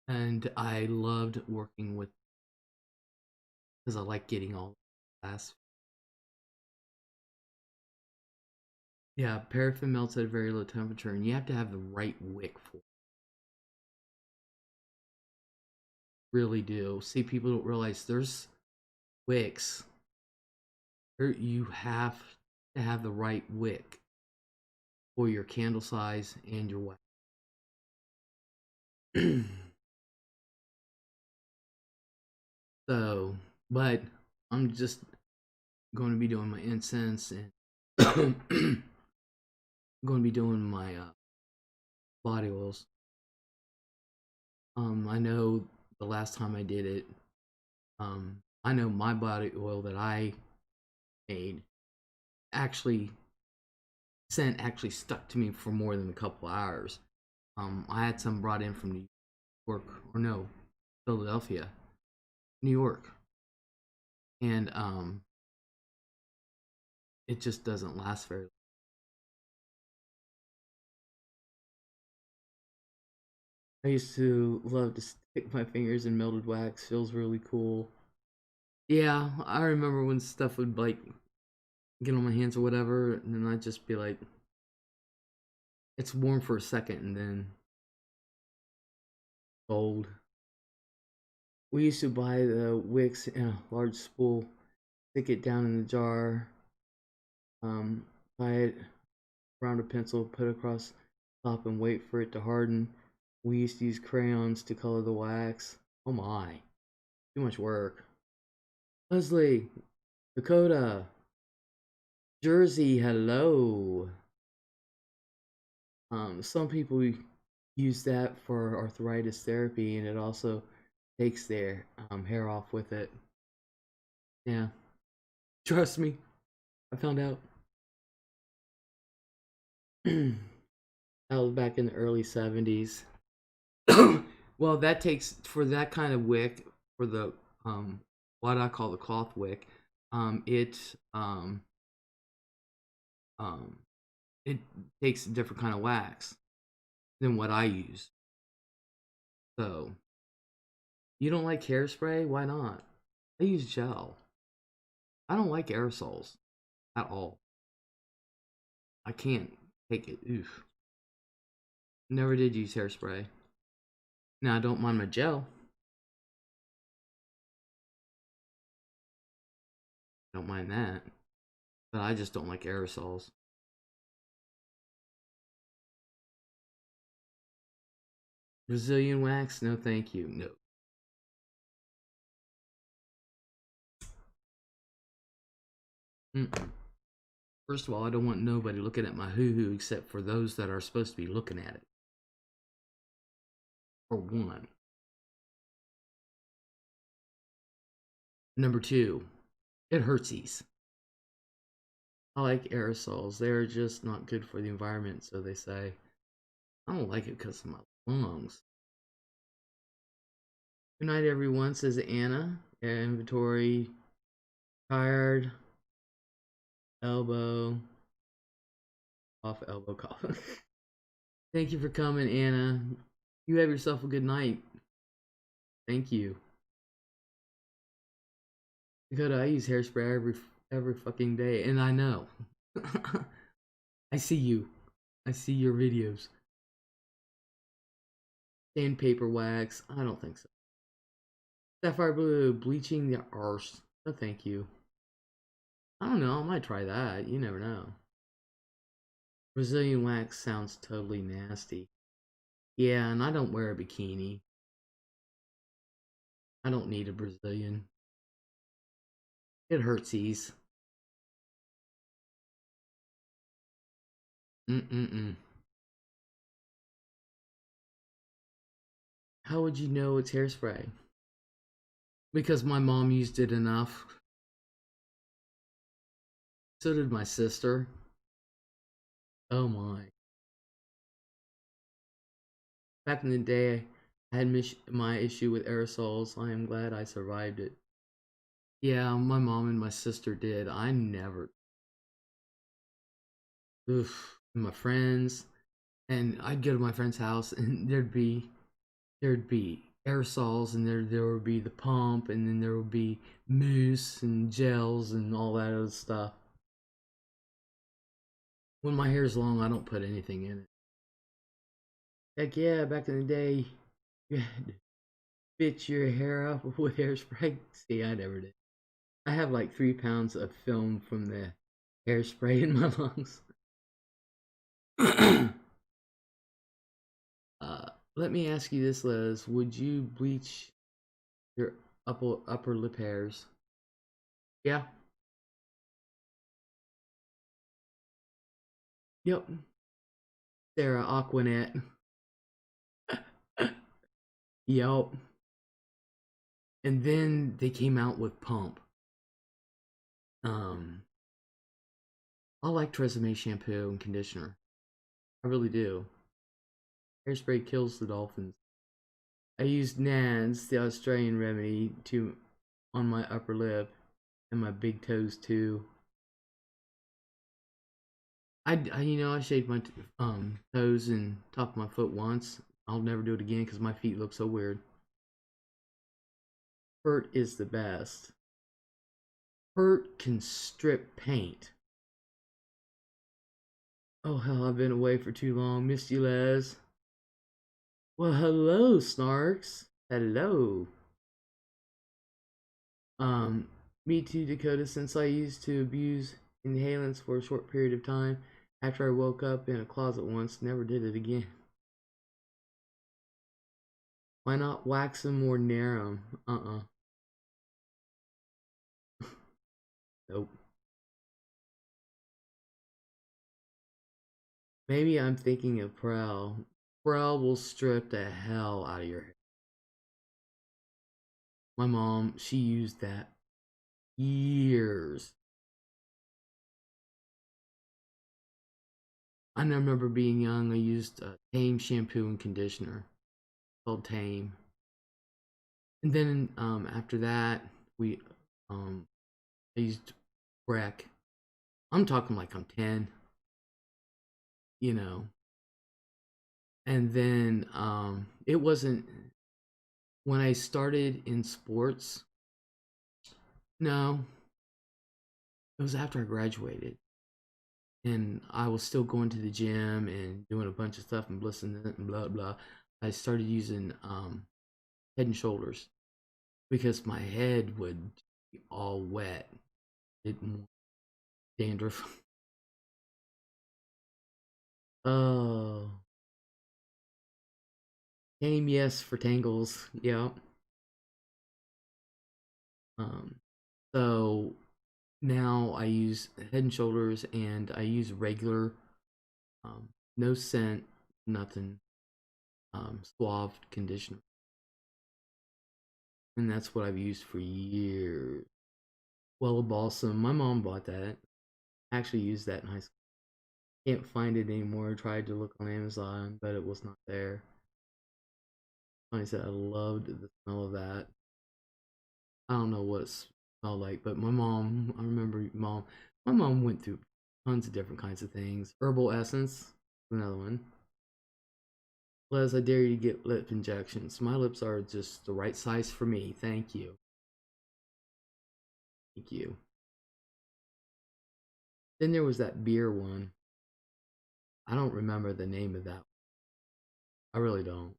and I loved working with because I like getting all the glass. Yeah, paraffin melts at a very low temperature, and you have to have the right wick for it. Really do. See, people don't realize there's wicks. You have to have the right wick for your candle size and your wax. So, but I'm just going to be doing my incense and I'm going to be doing my body oils. I know the last time I did it, I know my body oil that I made actually scent actually stuck to me for more than a couple hours. I had some brought in from New York, or no, Philadelphia, New York, and it just doesn't last very long. I used to love to stick my fingers in melted wax. Feels really cool. Yeah, I remember when stuff would like get on my hands or whatever, and then I'd just be like, it's warm for a second and then cold. We used to buy the wicks in a large spool, stick it down in the jar, tie it around a pencil, put it across top, and wait for it to harden. We used to use crayons to color the wax. Oh my, too much work. Leslie, Dakota, Jersey, hello. Some people use that for arthritis therapy, and it also takes their hair off with it. Yeah, trust me, I found out. That was back in the early 70s. Well, that takes for that kind of wick for the what I call the cloth wick. It um it takes a different kind of wax than what I use. So you don't like hairspray? Why not? I use gel. I don't like aerosols at all. I can't take it. Oof. Never did use hairspray. Now I don't mind my gel. Don't mind that. But I just don't like aerosols. Brazilian wax? No, thank you. No. Mm-mm. First of all, I don't want nobody looking at my hoo-hoo except for those that are supposed to be looking at it. For one. Number two, it hurtsies. I like aerosols. They're just not good for the environment, so they say. I don't like it because of my lungs. Good night, everyone, says Anna. Inventory. Tired. Elbow. Off elbow cough. Thank you for coming, Anna. You have yourself a good night. Thank you. Dakota, I use hairspray every fucking day, and I know. I see you. I see your videos. Sandpaper wax. I don't think so. Sapphire blue, bleaching the arse. No, thank you. I don't know. I might try that. You never know. Brazilian wax sounds totally nasty. Yeah, and I don't wear a bikini. I don't need a Brazilian. It hurtsies. Mm-mm-mm. How would you know it's hairspray? Because my mom used it enough. So did my sister. Oh my. Back in the day, I had my issue with aerosols. I am glad I survived it. Yeah, my mom and my sister did. I never. Oof. My friends, and I'd go to my friend's house, and there'd be aerosols, and there would be the pump, and then there would be mousse and gels and all that other stuff. When my hair's long, I don't put anything in it. Heck yeah, back in the day, you had to fit your hair up with hairspray. See, I never did. I have like 3 pounds of film from the hairspray in my lungs. uh, Let me ask you this, Liz. Would you bleach your upper lip hairs? Yeah. Yep. Sarah Aquanet. Yep. And then they came out with pump. Um, I like Tresemme shampoo and conditioner. I really do. Hairspray kills the dolphins. I used Nan's, the Australian remedy, to on my upper lip and my big toes too. I shaved my toes and top of my foot once. I'll never do it again because my feet look so weird. Hurt is the best. Hurt can strip paint. Oh hell, I've been away for too long. Missed you, Les. Well, hello, Snarks. Hello. Um, Me too, Dakota. Since I used to abuse inhalants for a short period of time, after I woke up in a closet once, never did it again. Why not wax them or narrow them? Nope. Maybe I'm thinking of Prowl. Prowl will strip the hell out of your hair. My mom, she used that years. I remember being young, I used Tame shampoo and conditioner called Tame. And then after that, we I used Breck. I'm talking like I'm 10, you know. And then it wasn't when I started in sports. No, it was after I graduated. And I was still going to the gym and doing a bunch of stuff and blissing it and blah blah. I started using Head and Shoulders because my head would be all wet. It dandruff. Oh, Tame, yes, for tangles. Yeah. Um, so now I use Head and Shoulders, and I use regular, no scent, nothing, suave conditioner, and that's what I've used for years. Well, a balsam. My mom bought that. I actually used that in high school. Can't find it anymore. Tried to look on Amazon, but it was not there. Like I said, I loved the smell of that. I don't know what it smelled like, but my mom, I remember my mom went through tons of different kinds of things. Herbal essence, another one. Les, I dare you to get lip injections. My lips are just the right size for me. Thank you. Thank you. Then there was that beer one. I don't remember the name of that. I really don't.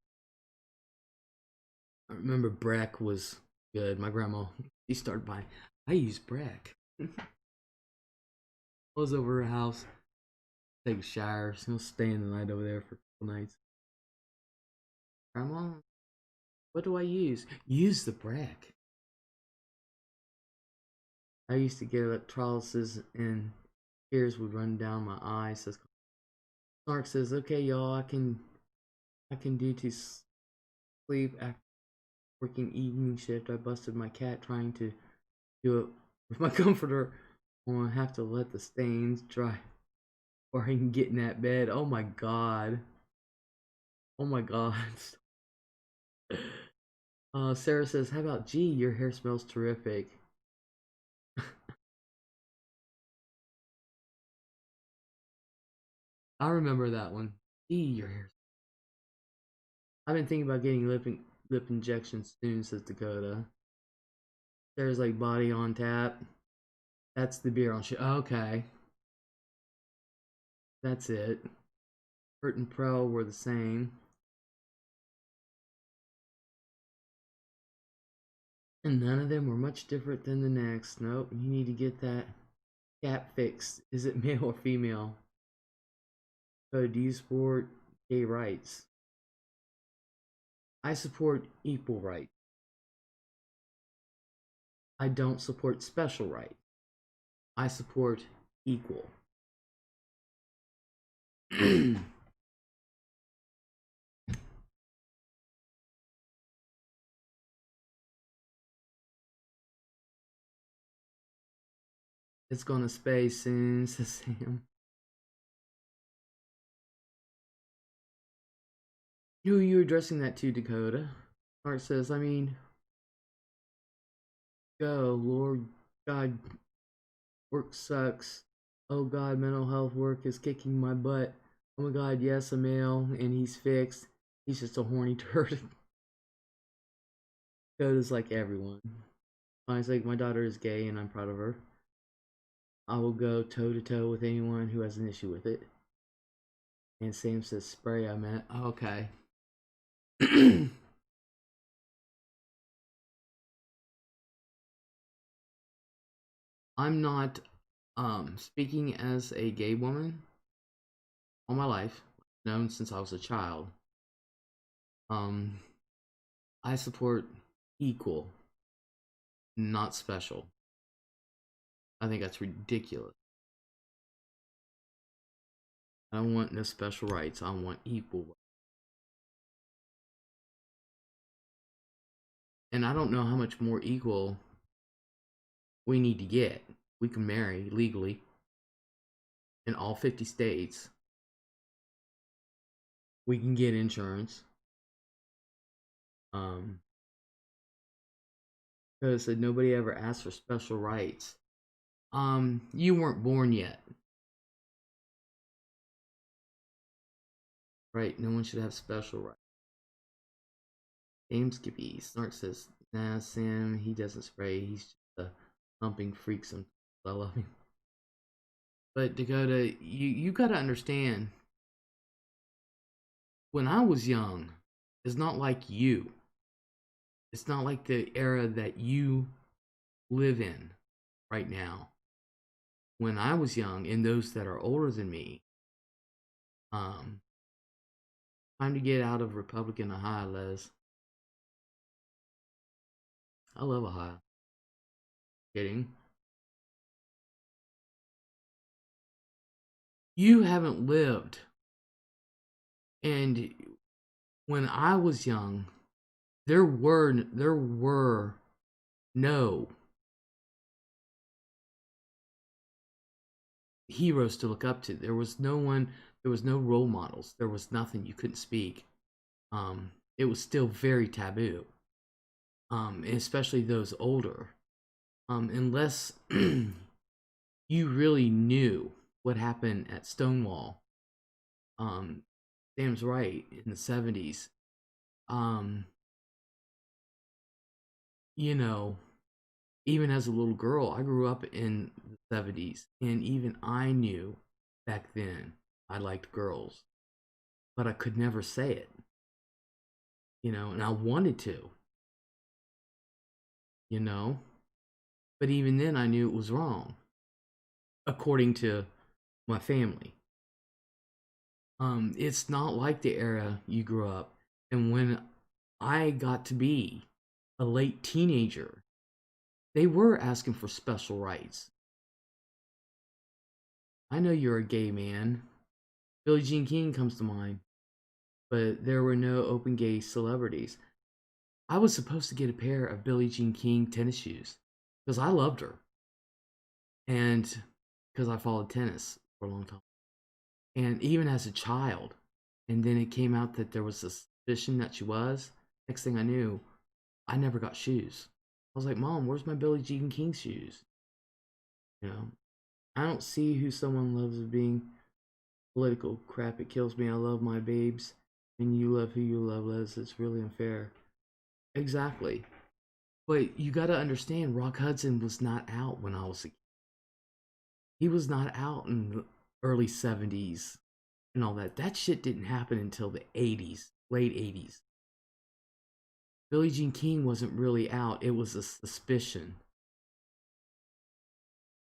I remember Breck was good. My grandma, she started buying. I use Breck. I was over her house, take a shower. She'll stay in the night over there for a couple nights. Grandma, what do I use? Use the Breck. I used to get electrolysis and tears would run down my eyes. So Clark says, "Okay, y'all, I can do to sleep after working evening shift. I busted my cat trying to do it with my comforter. I'm gonna have to let the stains dry or I can get in that bed. Oh my god." Oh my god. Sarah says, how about gee, your hair smells terrific. I remember that one. Gee, your hair. I've been thinking about getting lip injections soon, says Dakota. Sarah's like body on tap. That's the beer on show. Okay. That's it. Hurt and Pro were the same. And none of them were much different than the next. Nope, you need to get that gap fixed. Is it male or female? So do you support gay rights? I support equal rights. I don't support special rights. I support equal. It's gonna space soon, says Sam. Who are you addressing that to, Dakota? Art says, I mean, go, Lord God, work sucks. Oh God, mental health work is kicking my butt. Oh my God, yes, a male, and he's fixed. He's just a horny turd. Dakota's like everyone. Mine's like, my daughter is gay and I'm proud of her. I will go toe to toe with anyone who has an issue with it. And Sam says, spray, I meant. Okay. I'm not speaking as a gay woman all my life, known since I was a child. I support equal, not special. I think that's ridiculous. I don't want no special rights. I want equal rights. And I don't know how much more equal we need to get. We can marry legally in all 50 states. We can get insurance. Because nobody ever asked for special rights. You weren't born yet. Right? No one should have special rights. James Skippy. Snark says, nah, Sam, he doesn't spray. He's just a humping freak sometimes. I love him. But Dakota, you gotta understand, when I was young, it's not like you. It's not like the era that you live in right now. When I was young, and those that are older than me, time to get out of Republican Ohio, Les. I love Ohio. Kidding. You haven't lived. And when I was young, there were no heroes to look up to. There was no one, there was no role models. There was nothing. You couldn't speak. It was still very taboo. Especially those older. Unless you really knew what happened at Stonewall. Sam's right, in the 70s. You know, even as a little girl, I grew up in the 70s, and even I knew back then I liked girls, but I could never say it, and I wanted to, you know, but even then I knew it was wrong, according to my family. It's not like the era you grew up, and when I got to be a late teenager, they were asking for special rights. I know you're a gay man. Billie Jean King comes to mind, but there were no open gay celebrities. I was supposed to get a pair of Billie Jean King tennis shoes because I loved her, and because I followed tennis for a long time. And even as a child, And then it came out that there was a suspicion that she was. Next thing I knew, I never got shoes. I was like, Mom, where's my Billie Jean King shoes? You know, I don't see who someone loves as being political crap. It kills me. I love my babes, and you love who you love, Les. It's really unfair. Exactly. But you got to understand, Rock Hudson was not out when I was a kid. He was not out in the early 70s and all that. That shit didn't happen until the 80s, late 80s. Billie Jean King wasn't really out. It was a suspicion.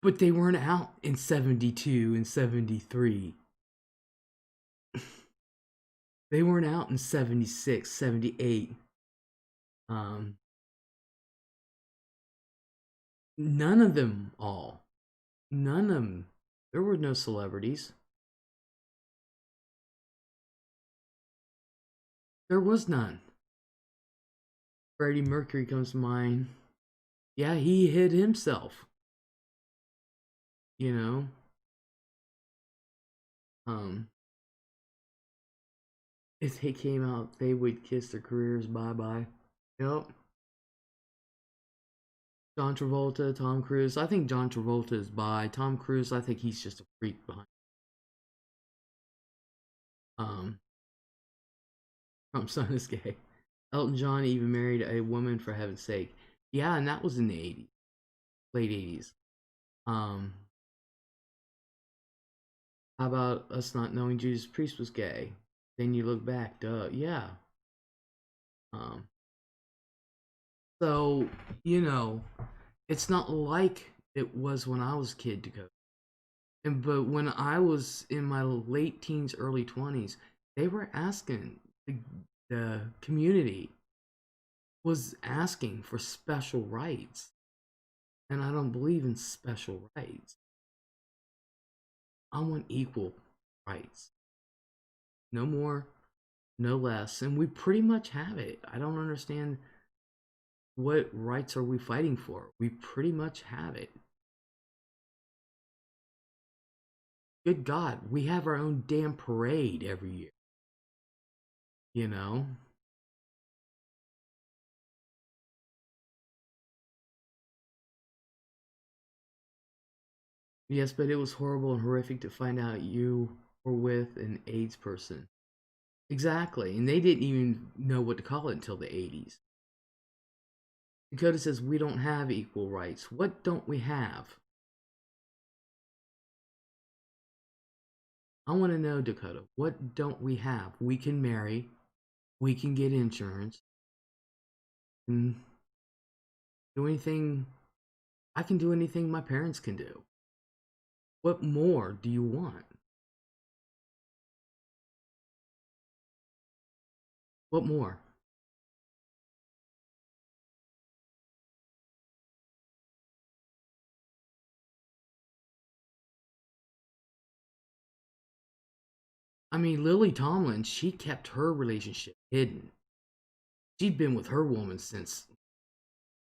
But they weren't out in 72 and 73. They weren't out in 76, 78. Um, None of them all. None of them. There were no celebrities. There was none. Freddie Mercury comes to mind. Yeah, he hid himself. You know? Um, if they came out, they would kiss their careers bye bye. Yep. John Travolta, Tom Cruise. I think John Travolta is bi. Tom Cruise, I think he's just a freak behind. Um, Trump's son is gay. Elton John even married a woman for heaven's sake. Yeah, and that was in the 80s, late 80s. Um, how about us not knowing Judas Priest was gay? Then you look back, duh, yeah. Um, so, you know, it's not like it was when I was a kid to go. And but when I was in my late teens, early 20s, they were asking the community was asking for special rights. And I don't believe in special rights. I want equal rights. No more, no less. And we pretty much have it. I don't understand what rights are we fighting for. We pretty much have it. Good God, we have our own damn parade every year. You know? Yes, but it was horrible and horrific to find out you were with an AIDS person. Exactly. And they didn't even know what to call it until the 80s. Dakota says we don't have equal rights. What don't we have? I want to know, Dakota, what don't we have? We can marry, we can get insurance, and do anything. I can do anything my parents can do. What more do you want? What more? I mean, Lily Tomlin, she kept her relationship hidden. She'd been with her woman since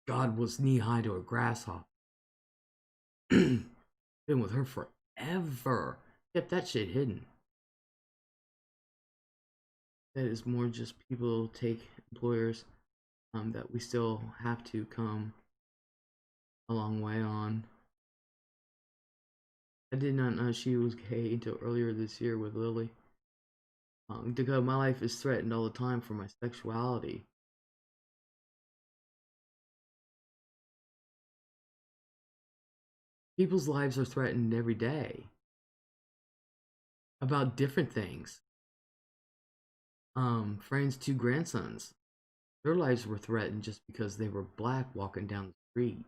God was knee high to a grasshopper. Been with her forever. Kept that shit hidden. That is more just people take employers that we still have to come a long way on. I did not know she was gay until earlier this year with Lily. Dakota, my life is threatened all the time for my sexuality. People's lives are threatened every day about different things. Friends' two grandsons, their lives were threatened just because they were black walking down the street.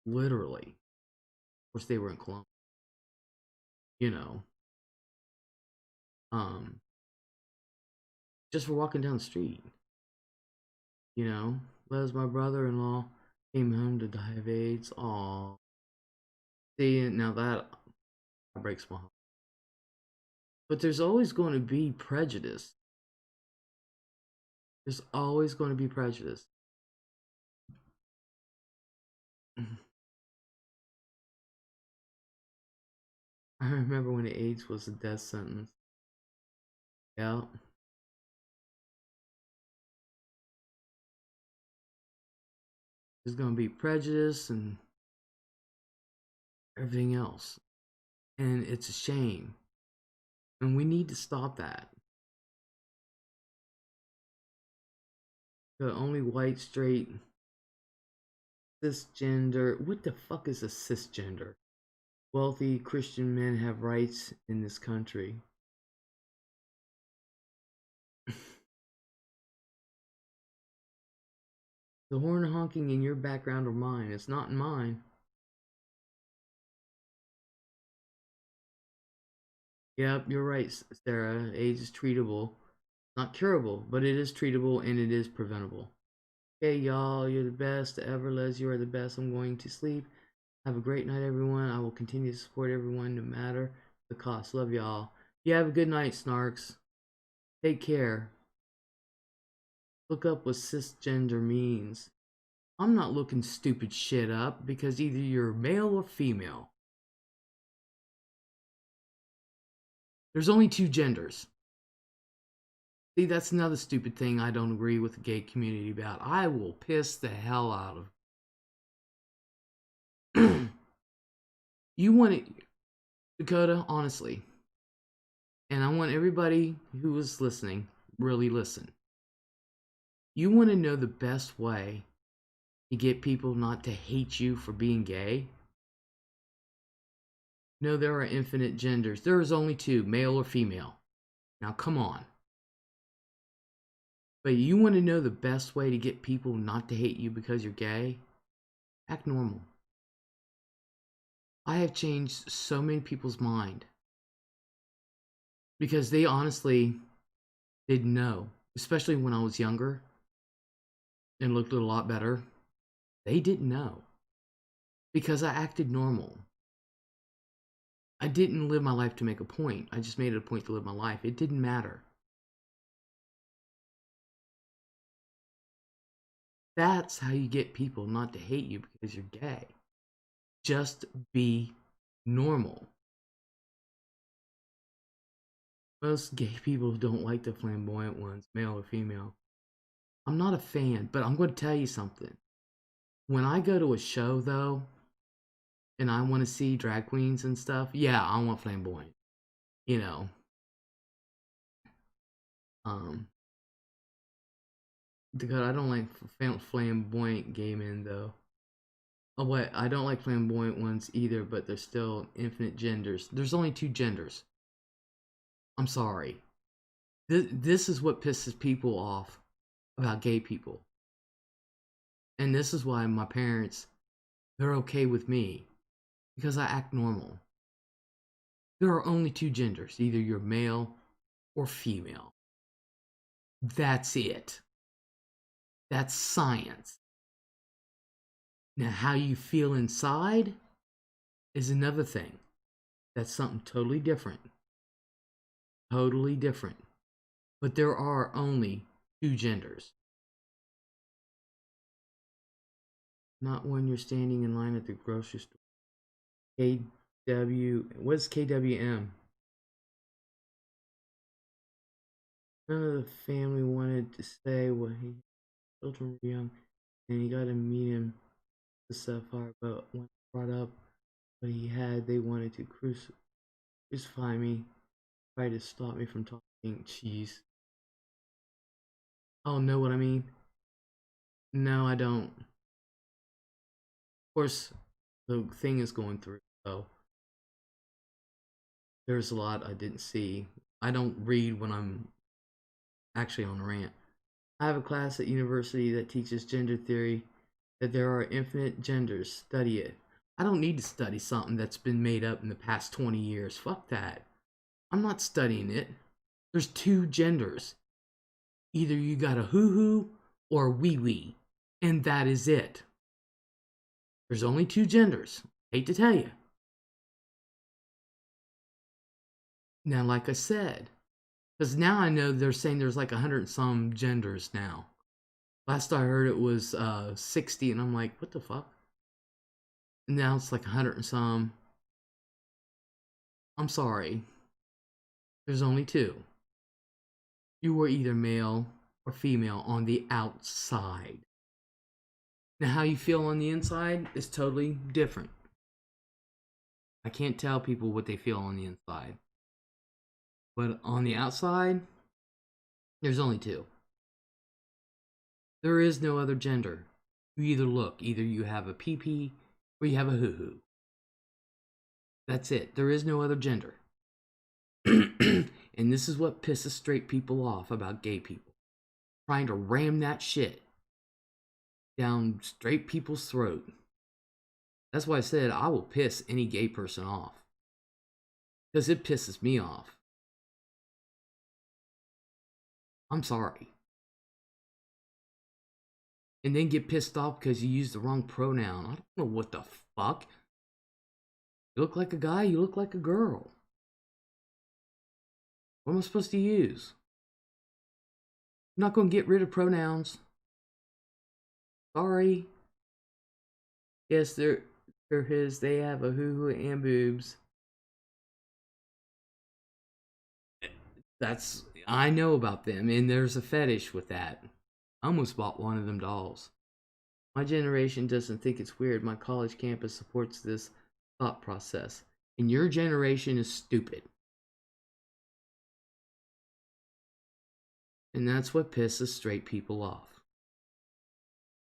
Literally. Of course, they were in Columbus. You know, um, just for walking down the street. You know, Les, my brother-in-law, came home to die of AIDS. Aw, see, now that breaks my heart. But there's always going to be prejudice. There's always going to be prejudice. I remember when AIDS was a death sentence. Yeah. There's going to be prejudice and everything else. And it's a shame. And we need to stop that. The only white, straight, cisgender. What the fuck is a cisgender? Wealthy Christian men have rights in this country. The horn honking in your background or mine. It's not in mine. Yep, you're right, Sarah. AIDS is treatable. Not curable, but it is treatable and it is preventable. Okay, y'all, you're the best ever. Les, you are the best. I'm going to sleep. Have a great night, everyone. I will continue to support everyone no matter the cost. Love y'all. You have a good night, Snarks. Take care. Look up what cisgender means. I'm not looking stupid shit up because either you're male or female. There's only two genders. See, that's another stupid thing I don't agree with the gay community about. I will piss the hell out of. You want it, Dakota, honestly. And I want everybody who is listening, really listen. You want to know the best way to get people not to hate you for being gay? No, there are infinite genders. There is only two, male or female. Now, come on. But you want to know the best way to get people not to hate you because you're gay? Act normal. I have changed so many people's mind. Because they honestly didn't know. Especially when I was younger and looked a lot better. They didn't know. Because I acted normal. I didn't live my life to make a point. I just made it a point to live my life. It didn't matter. That's how you get people not to hate you because you're gay. Just be normal. Most gay people don't like the flamboyant ones, male or female. I'm not a fan, but I'm going to tell you something. When I go to a show, though, and I want to see drag queens and stuff, yeah, I want flamboyant. You know. Because I don't like flamboyant gay men, though. Oh, what? I don't like flamboyant ones either, but there's still infinite genders. There's only two genders. I'm sorry. This is what pisses people off about gay people. And this is why my parents, they're okay with me. Because I act normal. There are only two genders. Either you're male or female. That's it. That's science. Now, how you feel inside is another thing. That's something totally different. Totally different. But there are only two genders. Not when you're standing in line at the grocery store. What's KWM? None of the family wanted to say what children were young, and he got to meet him the sapphire, but when he brought up what he had, they wanted to crucify me, tried to stop me from talking cheese. Oh, know what I mean? No, I don't. Of course, the thing is going through, so there's a lot I didn't see. I don't read when I'm actually on a rant. I have a class at university that teaches gender theory, that there are infinite genders. Study it. I don't need to study something that's been made up in the past 20 years. Fuck that. I'm not studying it. There's two genders. Either you got a hoo-hoo or a wee-wee. And that is it. There's only two genders. Hate to tell you. Now, like I said, because now I know they're saying there's like 100 and some genders now. Last I heard it was 60, and I'm like, what the fuck? And now it's like 100 and some. I'm sorry. There's only two. You were either male or female on the outside. Now, how you feel on the inside is totally different. I can't tell people what they feel on the inside. But on the outside, there's only two. There is no other gender. You either you have a pee-pee or you have a hoo-hoo. That's it. There is no other gender. And this is what pisses straight people off about gay people. Trying to ram that shit down straight people's throat. That's why I said I will piss any gay person off. Because it pisses me off. I'm sorry. And then get pissed off because you use the wrong pronoun. I don't know what the fuck. You look like a guy, you look like a girl. What am I supposed to use? I'm not going to get rid of pronouns. Sorry. Yes, they're his. They have a hoo-hoo and boobs. I know about them, and there's a fetish with that. I almost bought one of them dolls. My generation doesn't think it's weird. My college campus supports this thought process. And your generation is stupid. And that's what pisses straight people off.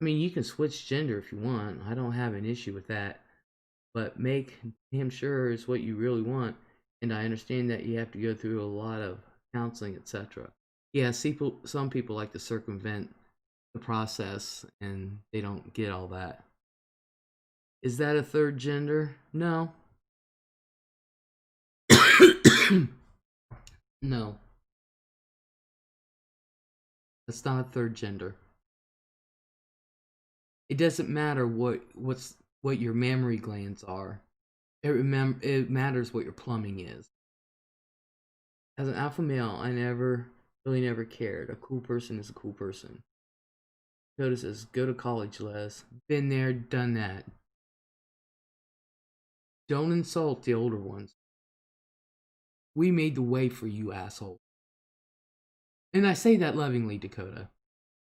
I mean, you can switch gender if you want. I don't have an issue with that. But make damn sure it's what you really want. And I understand that you have to go through a lot of counseling, etc. Yeah, some people like to circumvent the process and they don't get all that. Is that a third gender? No. No. That's not a third gender. It doesn't matter what your mammary glands are. It matters what your plumbing is. As an alpha male, I really never cared. A cool person is a cool person. Dakota says, go to college, Les. Been there, done that. Don't insult the older ones. We made the way for you, asshole. And I say that lovingly, Dakota.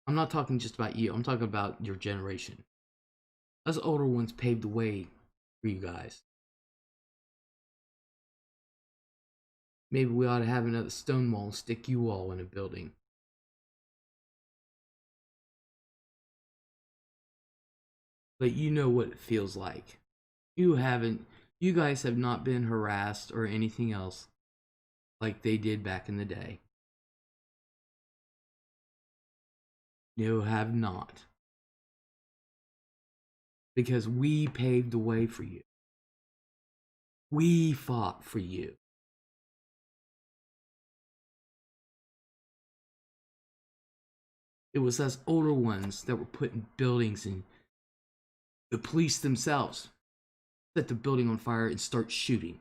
I'm not talking just about you. I'm talking about your generation. Us older ones paved the way for you guys. Maybe we ought to have another Stonewall and stick you all in a building. But you know what it feels like. You guys have not been harassed or anything else like they did back in the day. You have not. Because we paved the way for you. We fought for you. It was us older ones that were put in buildings, and the police themselves set the building on fire and start shooting.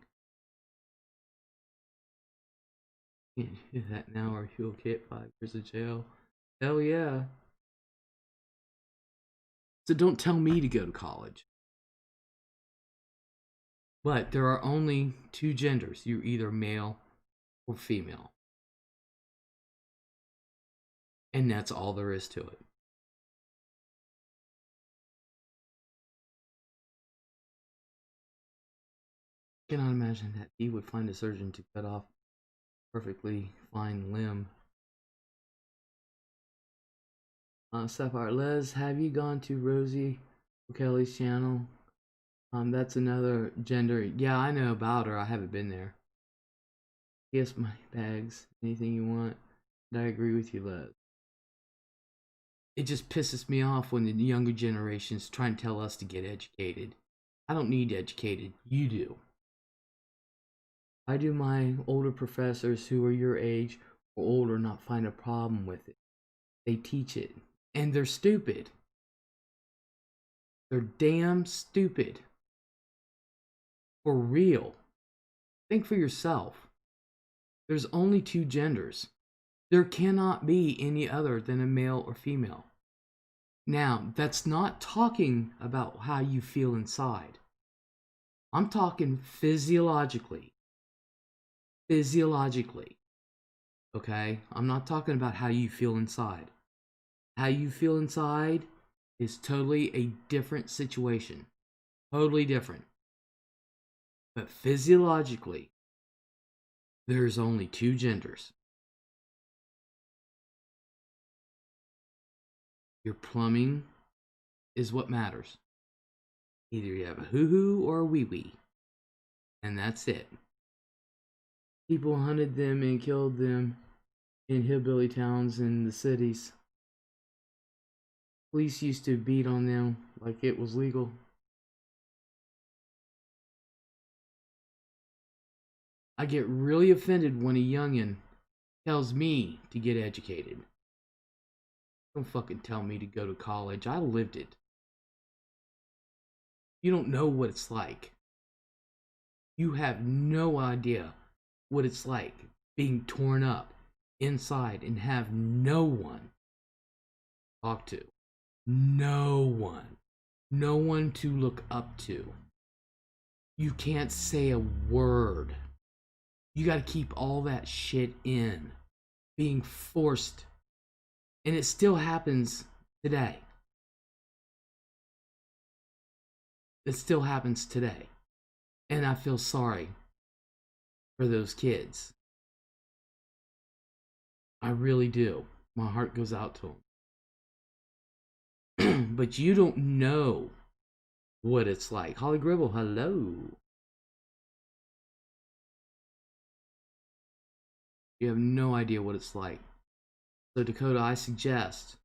Can't do that now or you'll get 5 years of jail. Hell yeah. So don't tell me to go to college. But there are only 2 genders. You're either male or female. And that's all there is to it. I cannot imagine that he would find a surgeon to cut off a perfectly fine limb. Sapphire, Les, have you gone to Rosie Kelly's channel? That's another gender. Yeah, I know about her. I haven't been there. Yes, my bags. Anything you want. And I agree with you, Les. It just pisses me off when the younger generations try and tell us to get educated. I don't need educated. You do. Why do my older professors who are your age or older not find a problem with it? They teach it. And they're stupid. They're damn stupid. For real. Think for yourself. There's only 2 genders. There cannot be any other than a male or female. Now, that's not talking about how you feel inside. I'm talking physiologically. Physiologically. Okay? I'm not talking about how you feel inside. How you feel inside is totally a different situation. Totally different. But physiologically, there's only two genders. Your plumbing is what matters. Either you have a hoo-hoo or a wee-wee. And that's it. People hunted them and killed them in hillbilly towns in the cities. Police used to beat on them like it was legal. I get really offended when a youngin' tells me to get educated. Don't fucking tell me to go to college. I lived it. You don't know what it's like. You have no idea what it's like being torn up inside and have no one to talk to. No one. No one to look up to. You can't say a word. You gotta keep all that shit in. Being forced. And it still happens today. It still happens today. And I feel sorry for those kids. I really do. My heart goes out to them. But you don't know what it's like. Holly Gribble, hello. You have no idea what it's like. So Dakota, I suggest,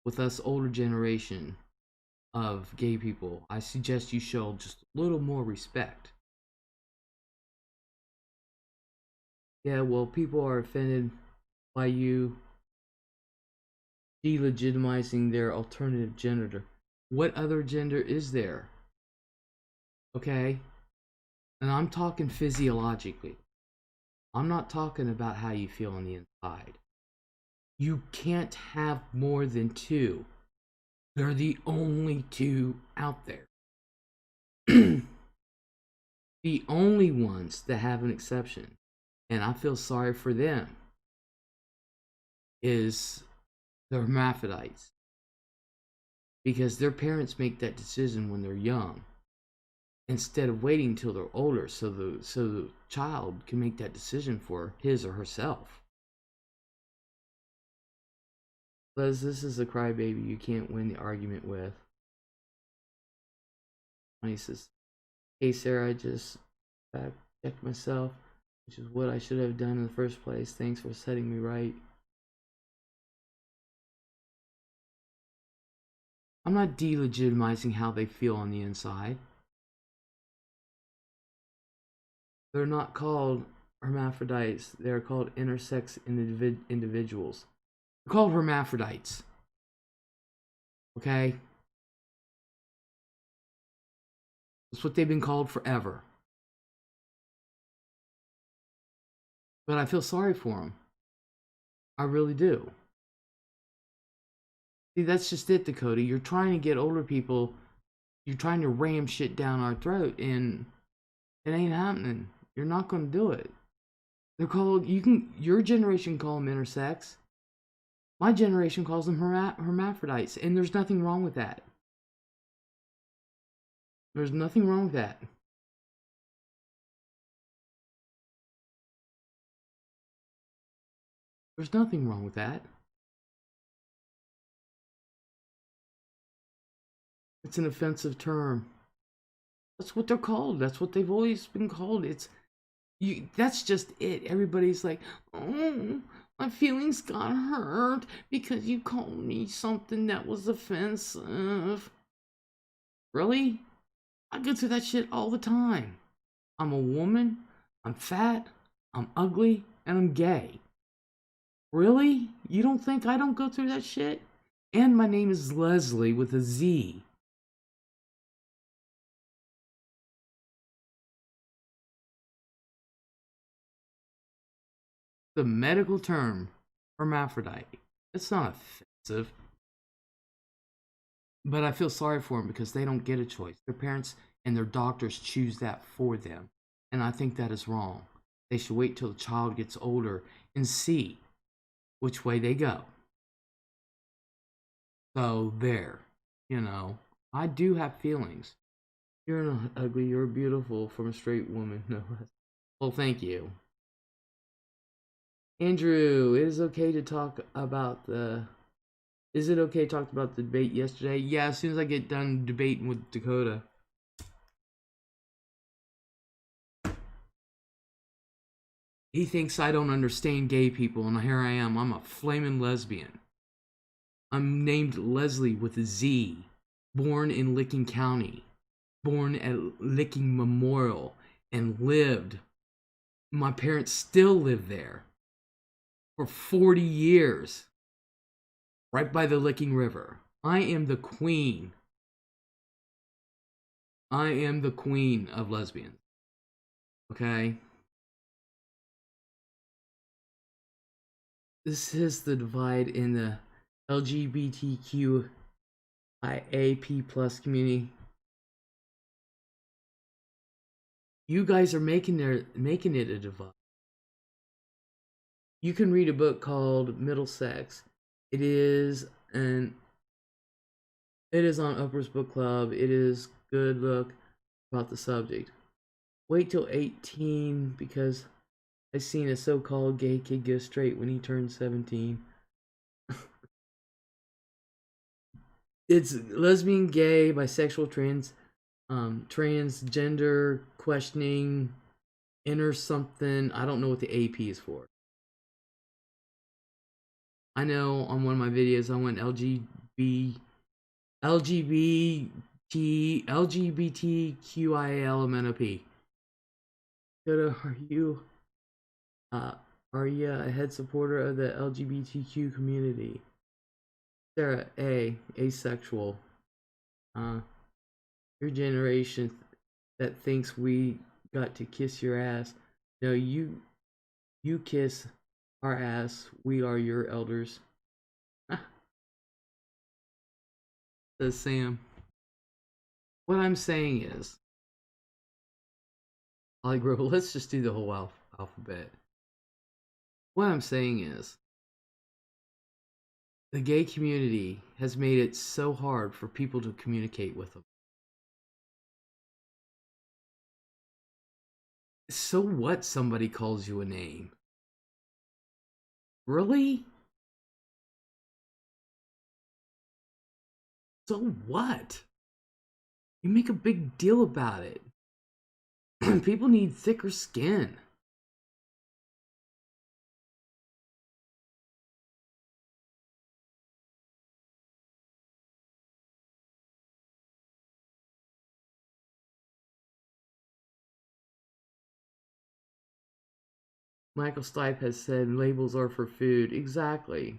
with us older generation of gay people, I suggest you show just a little more respect. Yeah, well, people are offended by you delegitimizing their alternative gender. What other gender is there? Okay? And I'm talking physiologically. I'm not talking about how you feel on the inside. You can't have more than two. They're the only two out there. The only ones that have an exception, and I feel sorry for them, is the hermaphrodites. Because their parents make that decision when they're young, instead of waiting until they're older so the child can make that decision for his or herself. Les, this is a crybaby you can't win the argument with. He says, hey Sarah, I just fact checked myself, which is what I should have done in the first place. Thanks for setting me right. I'm not delegitimizing how they feel on the inside. They're not called hermaphrodites. They're called intersex individuals. They're called hermaphrodites. Okay? That's what they've been called forever. But I feel sorry for them. I really do. See, that's just it, Dakota. You're trying to get older people, you're trying to ram shit down our throat, and it ain't happening. You're not going to do it. They're called, your generation call them intersex. My generation calls them hermaphrodites, and there's nothing wrong with that. There's nothing wrong with that. There's nothing wrong with that. It's an offensive term. That's what they're called. That's what they've always been called. That's just it. Everybody's like, oh, my feelings got hurt because you called me something that was offensive. Really? I go through that shit all the time. I'm a woman, I'm fat, I'm ugly, and I'm gay. Really? You don't think I don't go through that shit? And my name is Leslie with a Z. The medical term, hermaphrodite. It's not offensive. But I feel sorry for them because they don't get a choice. Their parents and their doctors choose that for them. And I think that is wrong. They should wait till the child gets older and see which way they go. So there, you know, I do have feelings. You're not ugly, you're beautiful from a straight woman, no less. Well, thank you. Andrew, it is okay to talk about the. Is it okay to talk about the debate yesterday? Yeah, as soon as I get done debating with Dakota. He thinks I don't understand gay people, and here I am. I'm a flaming lesbian. I'm named Leslie with a Z. Born in Licking County. Born at Licking Memorial. And lived. My parents still live there. For 40 years. Right by the Licking River. I am the queen. I am the queen of lesbians. Okay? This is the divide in the LGBTQIAP+ community. You guys are making it a divide. You can read a book called Middlesex. It is on Upper's Book Club. It is good book about the subject. Wait till 18 because I seen a so-called gay kid go straight when he turned 17. It's lesbian, gay, bisexual, transgender, questioning, inner something. I don't know what the AP is for. I know on one of my videos I went LGBTQIALMNOP. Are you a head supporter of the LGBTQ community? Sarah A, asexual. Your generation that thinks we got to kiss your ass. No, you kiss our ass. We are your elders. Says Sam. What I'm saying is, let's just do the whole alphabet. What I'm saying is, the gay community has made it so hard for people to communicate with them. So what somebody calls you a name? Really? So what? You make a big deal about it. People need thicker skin. Michael Stipe has said labels are for food. Exactly.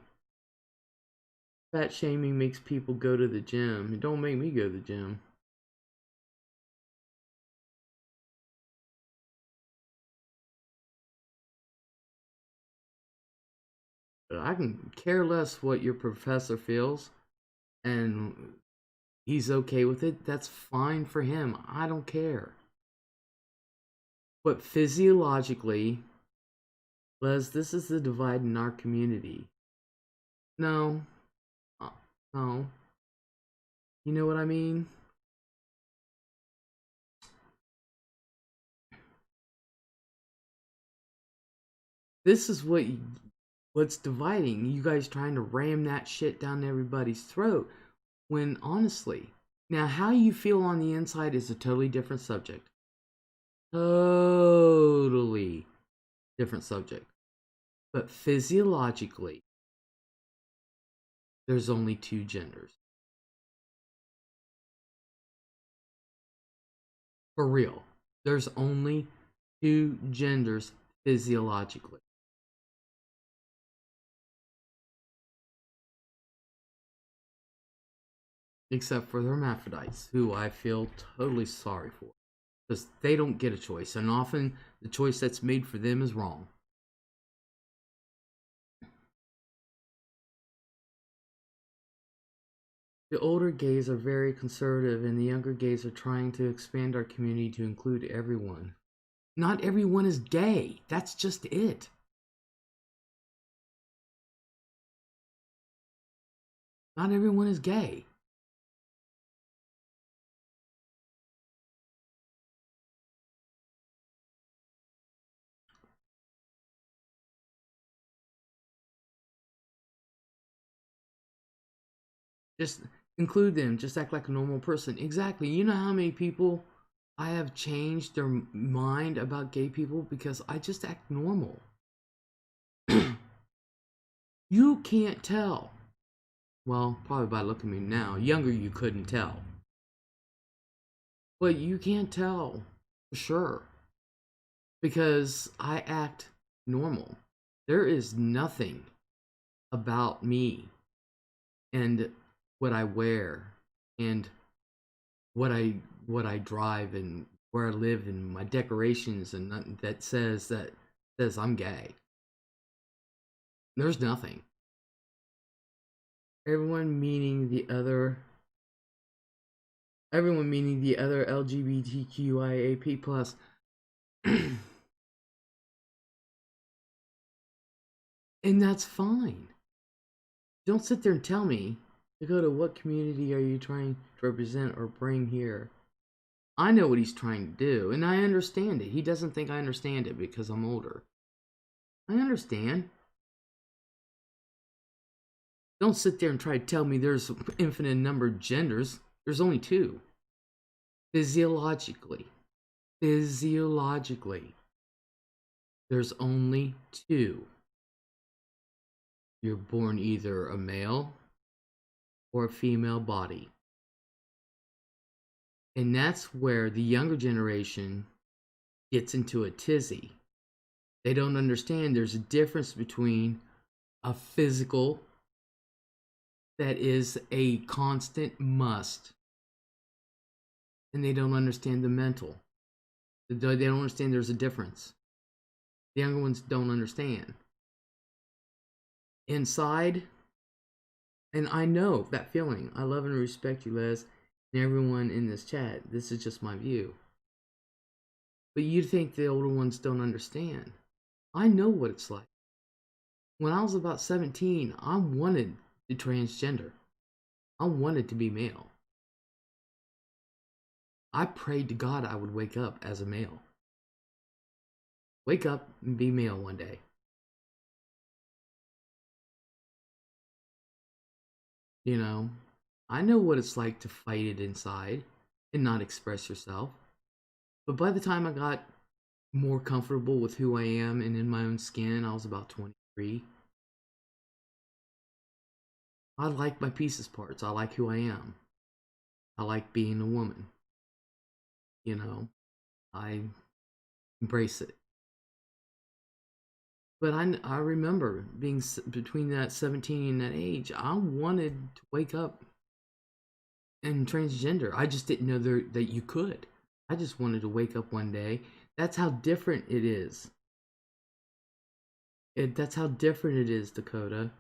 Fat shaming makes people go to the gym. It don't make me go to the gym. But I can care less what your professor feels, and he's okay with it. That's fine for him. I don't care. But physiologically, Les, this is the divide in our community. No. No. You know what I mean? This is what's dividing. You guys trying to ram that shit down everybody's throat. When honestly, now how you feel on the inside is a totally different subject. Totally different subject. But physiologically, there's only two genders. For real. There's only two genders physiologically. Except for the hermaphrodites, who I feel totally sorry for. Because they don't get a choice, and often the choice that's made for them is wrong. The older gays are very conservative, and the younger gays are trying to expand our community to include everyone. Not everyone is gay. That's just it. Not everyone is gay. Just include them. Just act like a normal person. Exactly. You know how many people I have changed their mind about gay people because I just act normal. You can't tell. Well, probably by looking at me now. Younger, you couldn't tell. But you can't tell for sure because I act normal. There is nothing about me and what I wear and what I drive and where I live and my decorations and nothing that says I'm gay. There's nothing. Everyone meaning the other LGBTQIAP plus. And that's fine. Don't sit there and tell me, Dakota, what community are you trying to represent or bring here? I know what he's trying to do, and I understand it. He doesn't think I understand it because I'm older. I understand. Don't sit there and try to tell me there's an infinite number of genders. There's only two. Physiologically, there's only two. You're born either a male or a female body. And that's where the younger generation gets into a tizzy. They don't understand there's a difference between a physical that is a constant must, and they don't understand the mental. They don't understand there's a difference. The younger ones don't understand. Inside, and I know that feeling. I love and respect you, Les, and everyone in this chat. This is just my view. But you think the older ones don't understand. I know what it's like. When I was about 17, I wanted to transgender. I wanted to be male. I prayed to God I would wake up as a male. Wake up and be male one day. You know, I know what it's like to fight it inside and not express yourself. But by the time I got more comfortable with who I am and in my own skin, I was about 23. I like my pieces parts. I like who I am. I like being a woman. You know, I embrace it. But I remember being between that 17 and that age, I wanted to wake up and transgender. I just didn't know that you could. I just wanted to wake up one day. That's how different it is. That's how different it is, Dakota.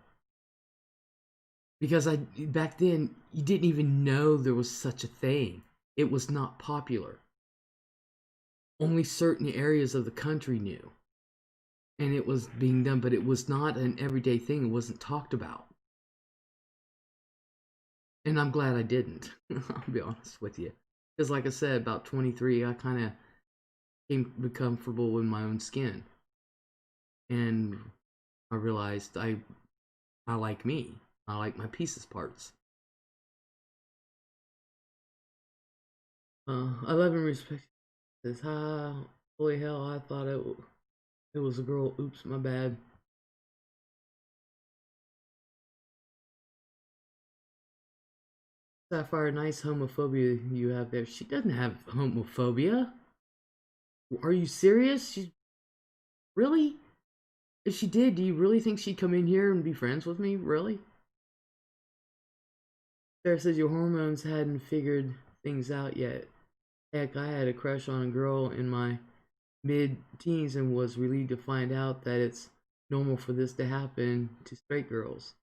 Because back then you didn't even know there was such a thing. It was not popular. Only certain areas of the country knew. And it was being done, but it was not an everyday thing. It wasn't talked about. And I'm glad I didn't. I'll be honest with you. Because like I said, about 23, I kind of became comfortable in my own skin. And I realized I like me. I like my pieces parts. I love and respect. Says, holy hell, I thought it was a girl. Oops, my bad. Sapphire, nice homophobia you have there. She doesn't have homophobia. Are you serious? She really? If she did, do you really think she'd come in here and be friends with me? Really? Sarah says your hormones hadn't figured things out yet. Heck, I had a crush on a girl in my mid-teens and was relieved to find out that it's normal for this to happen to straight girls.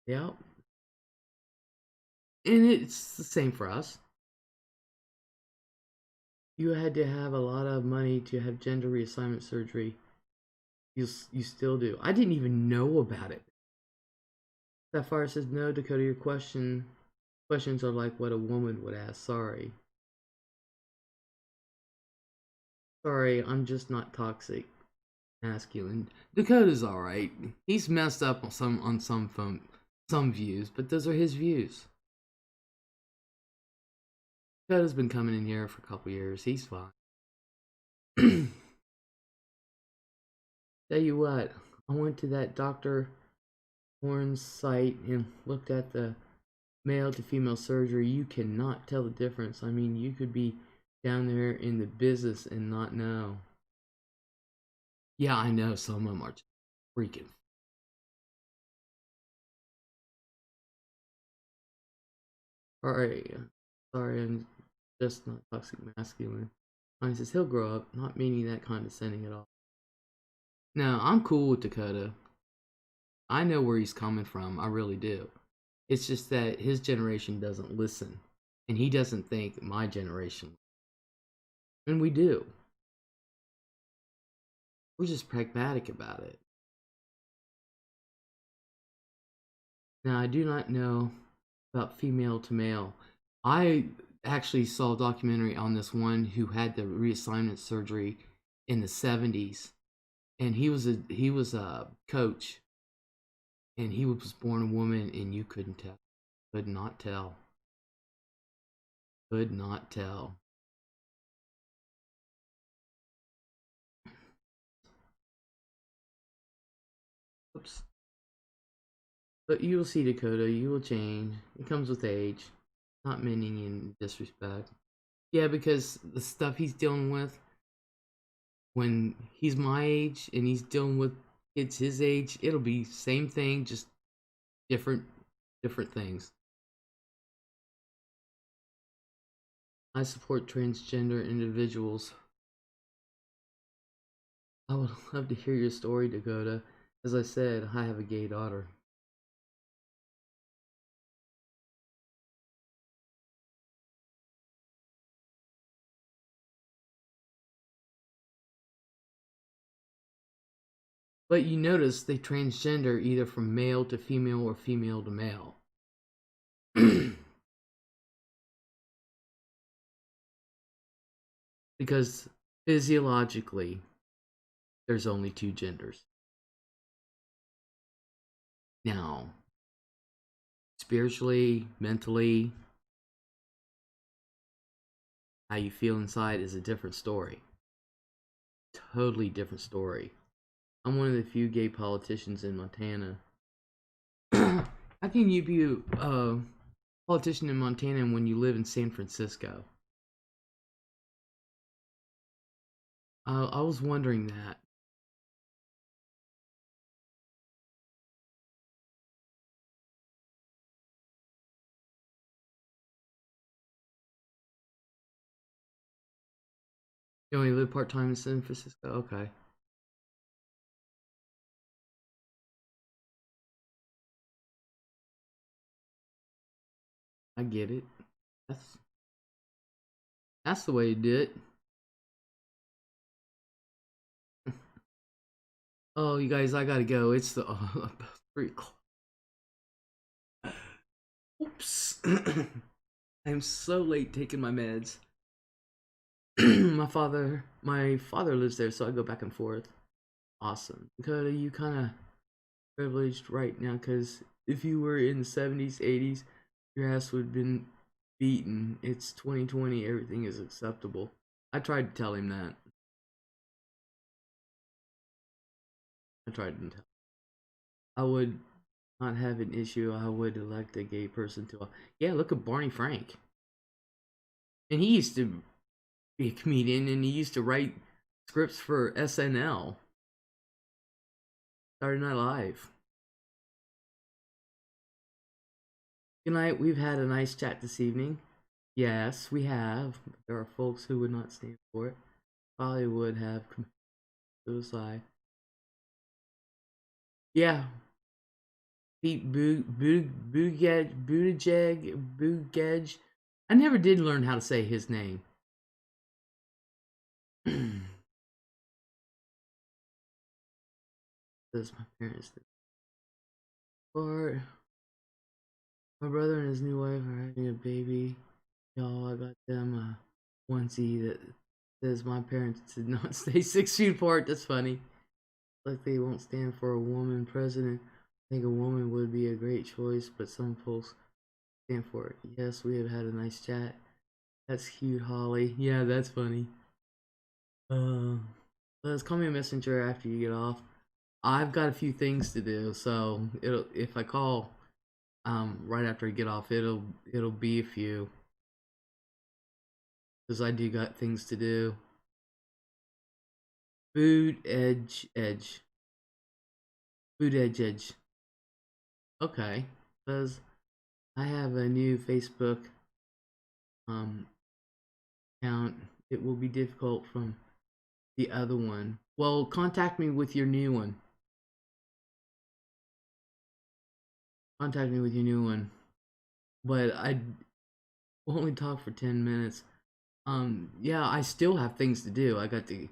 Yep. And it's the same for us. You had to have a lot of money to have gender reassignment surgery. You still do. I didn't even know about it. Sapphire says, no, Dakota, your questions are like what a woman would ask. Sorry. Sorry, I'm just not toxic. Masculine. Dakota's alright. He's messed up on some views, but those are his views. Dakota's been coming in here for a couple years. He's fine. Tell you what, I went to that Dr. Horn's site and looked at the male to female surgery. You cannot tell the difference. I mean, you could be down there in the business and not know. Yeah, I know some of them are freaking. Sorry, I'm just not toxic masculine. He says he'll grow up, not meaning that condescending at all. No, I'm cool with Dakota. I know where he's coming from. I really do. It's just that his generation doesn't listen, and he doesn't think my generation. And we do. We're just pragmatic about it. Now, I do not know about female to male. I actually saw a documentary on this one who had the reassignment surgery in the 70s, and he was a coach, and he was born a woman, and you couldn't tell. Could not tell. Could not tell. Oops. But you will see, Dakota, you will change. It comes with age. Not meaning in disrespect. Yeah, because the stuff he's dealing with, when he's my age and he's dealing with kids his age, it'll be same thing, just different things. I support transgender individuals. I would love to hear your story, Dakota. As I said, I have a gay daughter. But you notice they transgender either from male to female or female to male. Because physiologically, there's only two genders. Now, spiritually, mentally, how you feel inside is a different story. Totally different story. I'm one of the few gay politicians in Montana. How can you be a politician in Montana when you live in San Francisco? I was wondering that. You only live part-time in San Francisco? Okay. I get it. That's the way to do it. Oh, you guys, I gotta go. It's the about 3 o'clock. Oops. I'm so late taking my meds. my father lives there, so I go back and forth. Awesome. Dakota, you kind of privileged right now, because if you were in the 70s, 80s, your ass would have been beaten. It's 2020, everything is acceptable. I tried to tell him that. I tried to tell. I would not have an issue. I would elect a gay person to. Yeah, look at Barney Frank. And he used to be a comedian, and he used to write scripts for SNL. Saturday Night Live. Good night. We've had a nice chat this evening. Yes, we have. There are folks who would not stand for it. Probably would have committed suicide. Yeah. Pete Buttigieg. I never did learn how to say his name. Says my parents did. Or my brother and his new wife are having a baby. Y'all, I got them a onesie that says my parents did not stay 6 feet apart. That's funny. Like they won't stand for a woman president. I think a woman would be a great choice, but some folks stand for it. Yes, we have had a nice chat. That's cute, Holly. Yeah, that's funny. Let's call me a messenger after you get off. I've got a few things to do, so it'll if I call right after I get off, it'll be a few because I do got things to do. Food edge. Food edge. Okay, because I have a new Facebook um account. It will be difficult from the other one. Well, contact me with your new one. Contact me with your new one. But I only talk for 10 minutes. Yeah, I still have things to do. I got the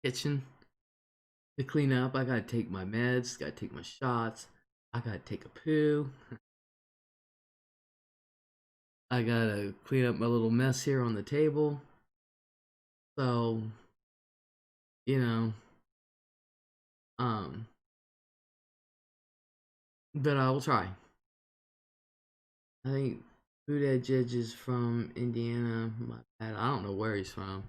kitchen to clean up. I gotta take my meds, gotta take my shots. I gotta take a poo. I gotta clean up my little mess here on the table. So, you know, um, but I will try. I think Food Edge is from Indiana. My bad. I don't know where he's from.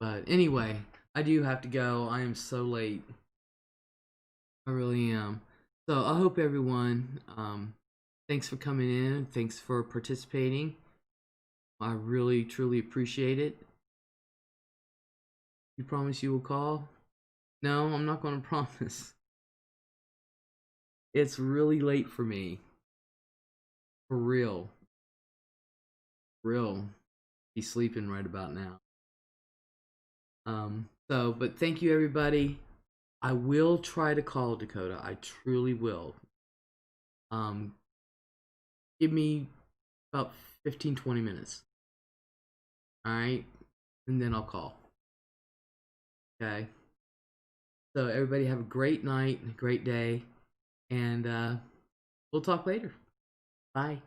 But anyway, I do have to go. I am so late. I really am. So I hope everyone, thanks for coming in. Thanks for participating. I really, truly appreciate it. You promise you will call? No, I'm not going to promise. It's really late for me. For real. Real. He's sleeping right about now. But thank you everybody. I will try to call Dakota. I truly will. Give me about 15-20 minutes. Alright? And then I'll call. Okay? So everybody have a great night, a great day, and we'll talk later. Bye.